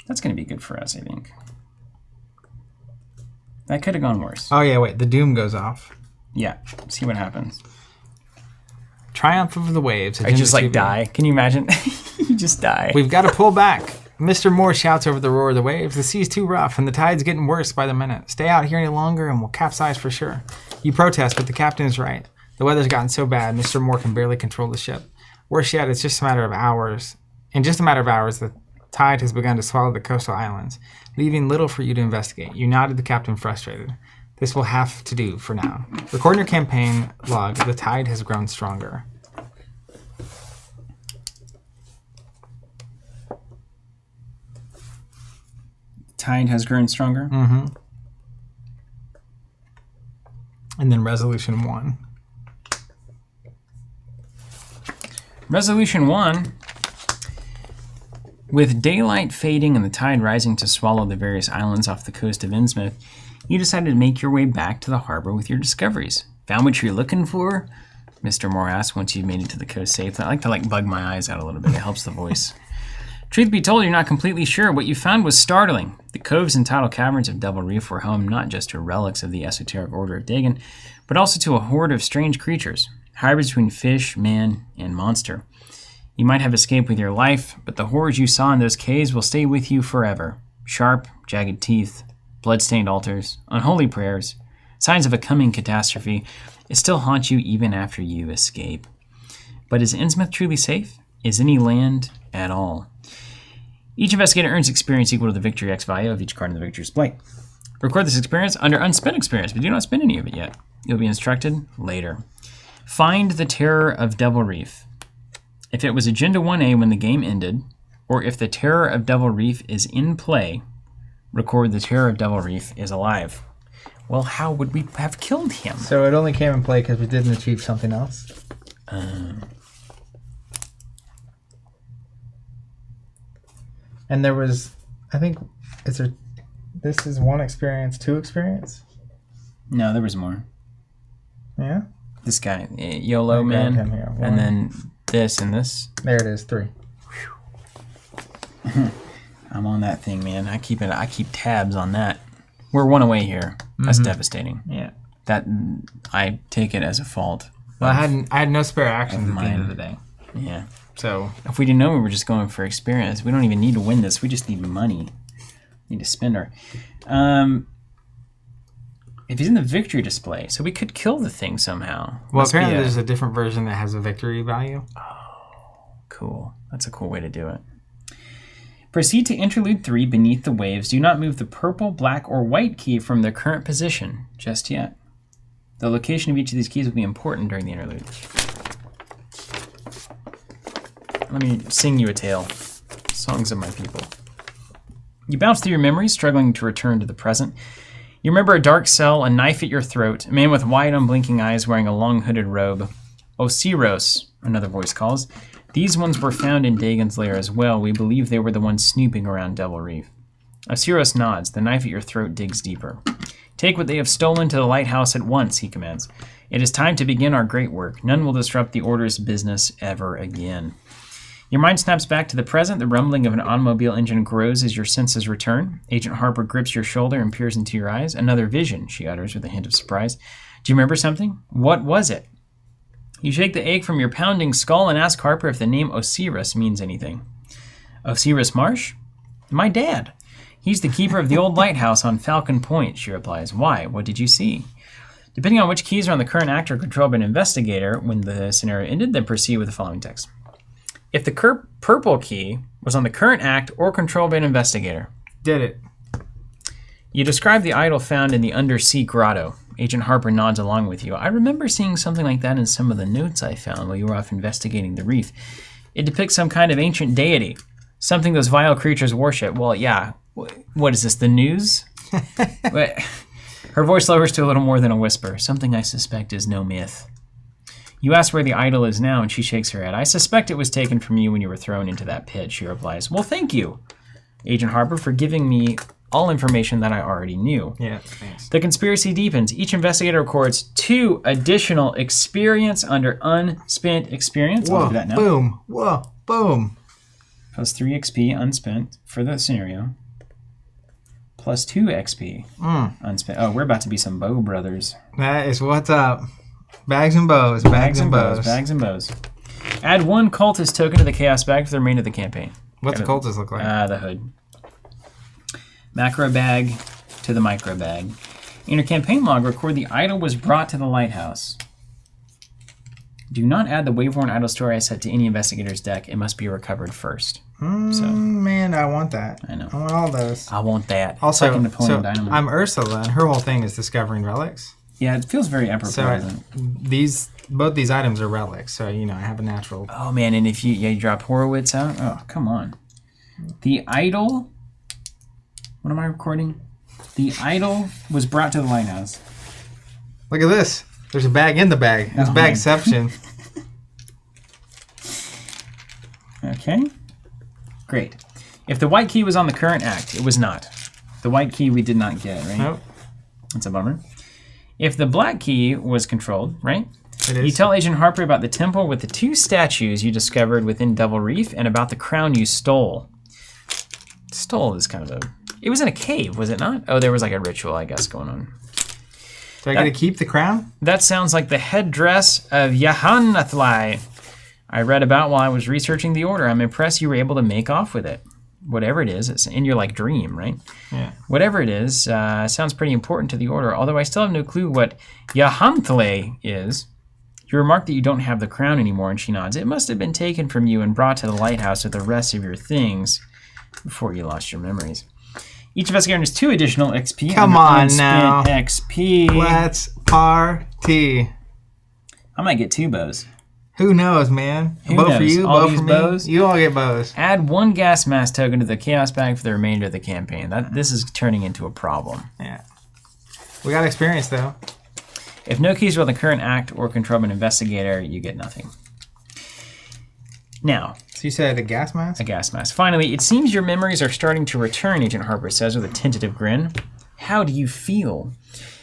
That's going to be good for us, I think. That could have gone worse. Oh, yeah, wait. The doom goes off. Yeah. See what happens. Triumph of the Waves. I just, like, die. Can you imagine? You just die. We've got to pull back. Mr. Moore shouts over the roar of the waves. The sea's too rough, and the tide's getting worse by the minute. Stay out here any longer, and we'll capsize for sure. You protest, but the captain is right. The weather's gotten so bad, Mr. Moore can barely control the ship. Worse yet, it's just a matter of hours. In just a matter of hours, the tide has begun to swallow the coastal islands, leaving little for you to investigate. You nodded the captain, frustrated. This will have to do for now. Recording your campaign log, the tide has grown stronger. Tide has grown stronger. Mm-hmm. And then Resolution 1. Resolution 1. With daylight fading and the tide rising to swallow the various islands off the coast of Innsmouth, you decided to make your way back to the harbor with your discoveries. Found what you're looking for? Mr. Moore asked once you've made it to the coast safe. I like to bug my eyes out a little bit. It helps the voice. Truth be told, you're not completely sure. What you found was startling. The coves and tidal caverns of Devil Reef were home not just to relics of the esoteric order of Dagon, but also to a horde of strange creatures, hybrids between fish, man, and monster. You might have escaped with your life, but the horrors you saw in those caves will stay with you forever. Sharp, jagged teeth, blood-stained altars, unholy prayers, signs of a coming catastrophe. It still haunts you even after you escape. But is Innsmouth truly safe? Is any land at all? Each investigator earns experience equal to the Victory X value of each card in the Victory display. Record this experience under unspent experience, but do not spend any of it yet. You'll be instructed later. Find the Terror of Devil Reef. If it was Agenda 1A when the game ended, or if the Terror of Devil Reef is in play, record the Terror of Devil Reef is alive. Well, how would we have killed him? So it only came in play because we didn't achieve something else? And there was, I think, this is 1 experience, 2 experience? No, there was more. Yeah? This guy, YOLO man, him here. 1. and then this and this. There it is, 3. I'm on that thing, man. I keep tabs on that. We're 1 away here. That's devastating. Yeah. That I take it as a fault. Well, I had no spare actions at the end of the day. Yeah. So if we didn't know we were just going for experience, we don't even need to win this. We just need money. We need to spend our. If he's in the victory display, so we could kill the thing somehow. Well, apparently there's a different version that has a victory value. Oh, cool. That's a cool way to do it. Proceed to Interlude 3 beneath the waves. Do not move the purple, black, or white key from their current position just yet. The location of each of these keys will be important during the interlude. Let me sing you a tale. Songs of my people. You bounce through your memories, struggling to return to the present. You remember a dark cell, a knife at your throat, a man with wide, unblinking eyes wearing a long hooded robe. Osiros, another voice calls. These ones were found in Dagon's lair as well. We believe they were the ones snooping around Devil Reef. Osiros nods. The knife at your throat digs deeper. Take what they have stolen to the lighthouse at once, he commands. It is time to begin our great work. None will disrupt the Order's business ever again. Your mind snaps back to the present. The rumbling of an automobile engine grows as your senses return. Agent Harper grips your shoulder and peers into your eyes. Another vision, she utters with a hint of surprise. Do you remember something? What was it? You shake the ache from your pounding skull and ask Harper if the name Osiris means anything. Osiris Marsh? My dad. He's the keeper of the old lighthouse on Falcon Point, she replies. Why? What did you see? Depending on which keys are on the current act or controlled by an investigator when the scenario ended, then proceed with the following text. If the purple key was on the current act or controlled by an investigator. Did it. You describe the idol found in the undersea grotto. Agent Harper nods along with you. I remember seeing something like that in some of the notes I found while you were off investigating the reef. It depicts some kind of ancient deity, something those vile creatures worship. Well, yeah. What is this, the news? Her voice lowers to a little more than a whisper. Something I suspect is no myth. You ask where the idol is now, and she shakes her head. I suspect it was taken from you when you were thrown into that pit, she replies. Well, thank you, Agent Harper, for giving me all information that I already knew. Yeah, thanks. The conspiracy deepens. Each investigator records 2 additional experience under unspent experience. Whoa, I'll do that now. boom. Whoa, boom. Plus 3 XP unspent for the scenario. Plus 2 XP unspent. Oh, we're about to be some bow brothers. That is what's up. Bags and bows. Bags and bows. Bags and bows. Add 1 cultist token to the chaos bag for the remainder of the campaign. What's the cultist look like? The hood. Macro bag to the micro bag. In your campaign log, record the idol was brought to the lighthouse. Do not add the Waveworn idol story I set to any investigator's deck. It must be recovered first. Man, I want that. I know. I want all those. I want that. Also, Napoleon Dynamite. I'm Ursula, and her whole thing is discovering relics. Yeah, it feels very apropos. Both these items are relics, so I have a natural. Oh man, and if you drop Horowitz out, oh come on, the idol What am I recording? The idol was brought to the lighthouse. Look at this. There's a bag in the bag. It's bagception. Okay. Great. If the white key was on the current act, it was not. The white key we did not get, right? Nope. That's a bummer. If the black key was controlled, right? It is. You tell Agent Harper about the temple with the 2 statues you discovered within Devil Reef and about the crown you stole. Stole is kind of a... It was in a cave, was it not? Oh, there was like a ritual, I guess, going on. Do I get to keep the crown? That sounds like the headdress of Yahanathlai I read about while I was researching the order. I'm impressed you were able to make off with it. Whatever it is, it's in your like dream, right? Yeah. Whatever it is, sounds pretty important to the order, although I still have no clue what Yahanathlai is. You remark that you don't have the crown anymore, and she nods. It must have been taken from you and brought to the lighthouse with the rest of your things before you lost your memories. Each of us earns 2 additional XP. Come on now. XP. Let's party. I might get 2 bows. Who knows, man? Who bow knows? for you, All bow these for me. bows? You all get bows. Add 1 gas mask token to the chaos bag for the remainder of the campaign. This is turning into a problem. Yeah. We got experience, though. If no keys are on the current act or control of an investigator, you get nothing. Now, So you said a gas mask? a gas mask. Finally, it seems your memories are starting to return, Agent Harper says with a tentative grin. How do you feel?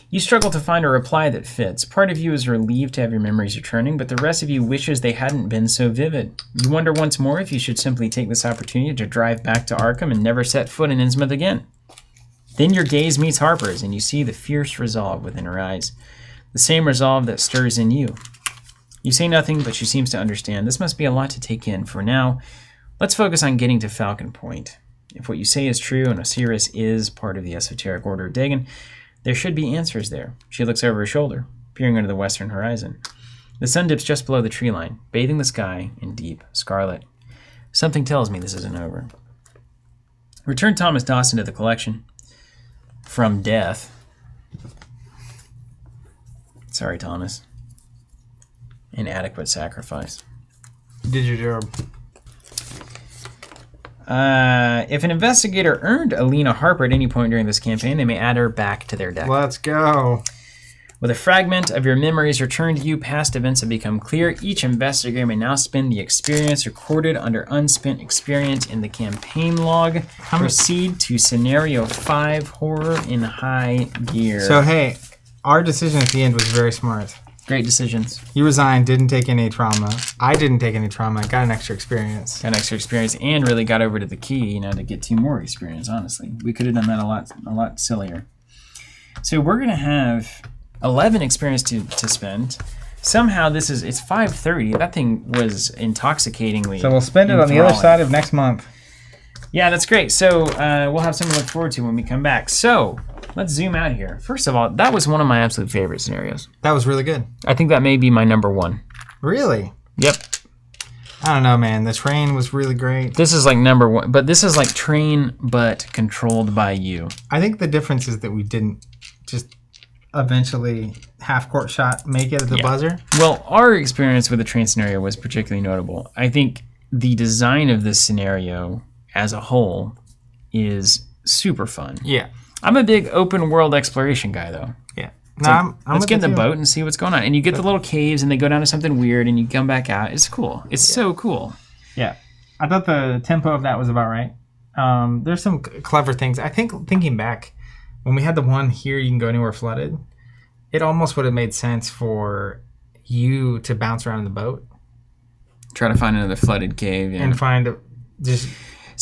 You struggle to find a reply that fits. Part of you is relieved to have your memories returning, but the rest of you wishes they hadn't been so vivid. You wonder once more if you should simply take this opportunity to drive back to Arkham and never set foot in Innsmouth again. Then your gaze meets Harper's, and you see the fierce resolve within her eyes. The same resolve that stirs in you. You say nothing, but she seems to understand. This must be a lot to take in. For now, let's focus on getting to Falcon Point. If what you say is true, and Osiris is part of the esoteric order of Dagon, there should be answers there. She looks over her shoulder, peering under the western horizon. The sun dips just below the tree line, bathing the sky in deep scarlet. Something tells me this isn't over. Return Thomas Dawson to the collection. From death. Sorry, Thomas. Inadequate sacrifice. You did your job. If an investigator earned Alina Harper at any point during this campaign, they may add her back to their deck. Let's go. With a fragment of your memories returned to you, past events have become clear. Each investigator may now spend the experience recorded under unspent experience in the campaign log. Proceed to Scenario 5, Horror in High Gear. So, hey, our decision at the end was very smart. Great decisions. You resigned, didn't take any trauma. I didn't take any trauma. Got an extra experience. Got extra experience and really got over to the key, to get 2 more experience, honestly. We could have done that a lot sillier. So we're going to have 11 experience to spend. Somehow it's 5:30. That thing was intoxicatingly So we'll spend it on the other side of next month. Yeah, that's great. So we'll have something to look forward to when we come back. So let's zoom out here. First of all, that was one of my absolute favorite scenarios. That was really good. I think that may be my number 1. Really? Yep. I don't know, man. The train was really great. This is like number 1, but this is like train, but controlled by you. I think the difference is that we didn't just eventually half-court shot make it at the buzzer. Well, our experience with the train scenario was particularly notable. I think the design of this scenario as a whole is super fun. Yeah. I'm a big open world exploration guy, though. Yeah. No, let's get in the boat and see what's going on. And you get the little caves, and they go down to something weird, and you come back out. It's cool. It's so cool. Yeah. I thought the tempo of that was about right. There's some clever things. I think thinking back, when we had the one here, you can go anywhere flooded, it almost would have made sense for you to bounce around in the boat. Try to find another flooded cave. Yeah. And find just...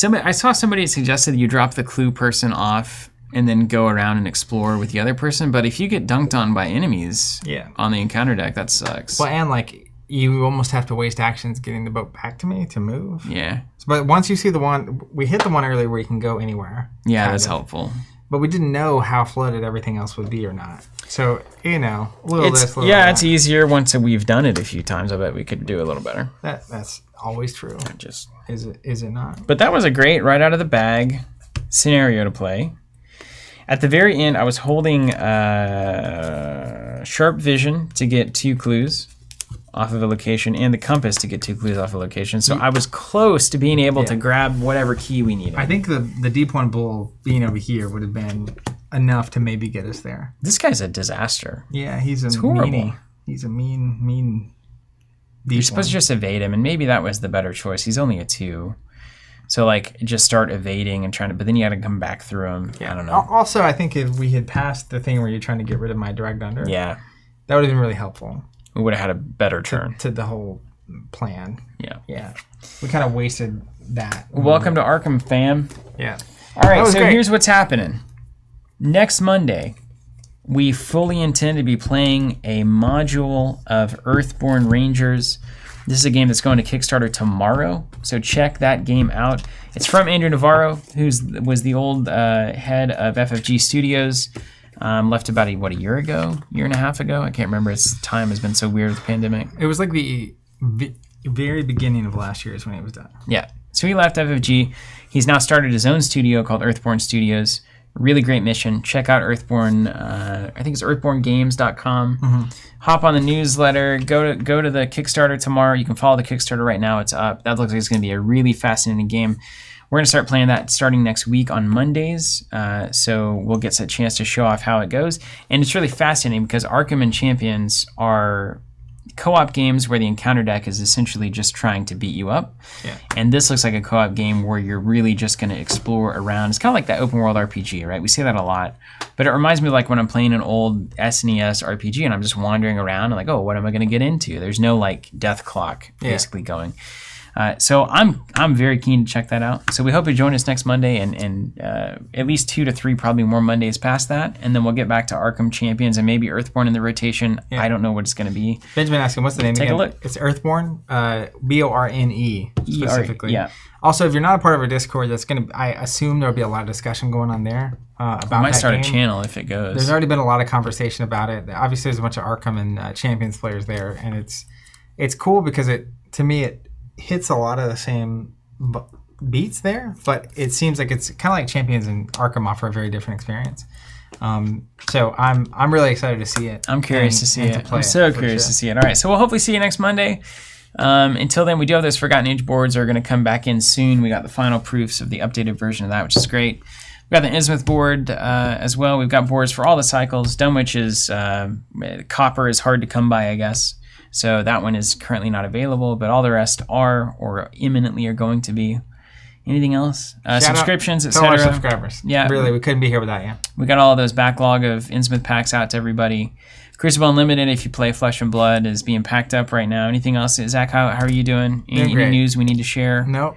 I saw somebody suggested you drop the clue person off and then go around and explore with the other person. But if you get dunked on by enemies on the encounter deck, that sucks. Well, and you almost have to waste actions getting the boat back to me to move. Yeah. But once you see the one, we hit the one earlier where you can go anywhere. Yeah, that's helpful. But we didn't know how flooded everything else would be or not. So, a little this, little yeah, that. it's easier once we've done it a few times. I bet we could do a little better. That's always true. Is it not? But that was a great right out of the bag scenario to play. At the very end, I was holding sharp vision to get 2 clues off of a location and the compass to get 2 clues off a location. So I was close to being able to grab whatever key we needed. I think the deep one bull being over here would have been enough to maybe get us there. This guy's a disaster. Yeah, he's a horrible. meanie. He's a mean deep You're supposed to just evade him, and maybe that was the better choice. He's only a 2. So, like, just start evading and trying to... But then you got to come back through him. Yeah. I don't know. Also, I think if we had passed the thing where you're trying to get rid of my direct under... Yeah. That would have been really helpful. We would have had a better turn. To the whole plan. Yeah. Yeah. We kind of wasted that. Welcome to Arkham, fam. Yeah. All right, so here's what's happening. Next Monday, we fully intend to be playing a module of Earthborn Rangers. This is a game that's going to Kickstarter tomorrow, so check that game out. It's from Andrew Navarro, who was the old head of FFG Studios. Left about a year and a half ago. I can't remember. Time has been so weird with the pandemic. It was like the very beginning of last year is when it was done. Yeah. So he left FFG. He's now started his own studio called Earthborn Studios. Really great mission. Check out Earthborn. I think it's earthborngames.com. Mm-hmm. Hop on the newsletter. Go to the Kickstarter tomorrow. You can follow the Kickstarter right now. It's up. That looks like it's going to be a really fascinating game. We're going to start playing that starting next week on Mondays, so we'll get a chance to show off how it goes. And it's really fascinating because Arkham and Champions are co-op games where the encounter deck is essentially just trying to beat you up. Yeah. And this looks like a co-op game where you're really just going to explore around. It's kind of like that open world RPG, right? We say that a lot. But it reminds me of like when I'm playing an old SNES RPG and I'm just wandering around and like, oh, what am I going to get into? There's no like death clock basically going. So I'm very keen to check that out. So we hope you join us next Monday and at least 2 to 3 probably more Mondays past that. And then we'll get back to Arkham Champions and maybe Earthborn in the rotation. Yeah. I don't know what it's going to be. Benjamin asking, what's the name again? Take a look. It's Earthborn, Borne specifically. Yeah. Also, if you're not a part of our Discord, that's going to. I assume there'll be a lot of discussion going on there about that. We might start game. A channel if it goes. There's already been a lot of conversation about it. Obviously, there's a bunch of Arkham and Champions players there, and it's cool because it hits a lot of the same beats there, but it seems like it's kind of like Champions and Arkham offer a very different experience. So I'm really excited to see it. I'm curious to see it. I'm so curious to see it. All right, so we'll hopefully see you next Monday. Until then, we do have those Forgotten Age boards are going to come back in soon. We got the final proofs of the updated version of that, which is great. We've got the Innsmouth board as well. We've got boards for all the cycles. Dunwich is copper is hard to come by, I guess. So that one is currently not available, but all the rest are or imminently are going to be. Anything else? Subscriptions, etc. Our subscribers. Yeah, really, we couldn't be here without you. We got all of those backlog of Innsmouth packs out to everybody. Crucible Unlimited, if you play Flesh and Blood, is being packed up right now. Anything else? Zach, how are you doing? Any news we need to share? Nope.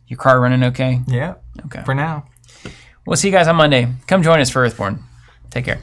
Your car running okay? Yeah. Okay. For now. We'll see you guys on Monday. Come join us for Earthborn. Take care.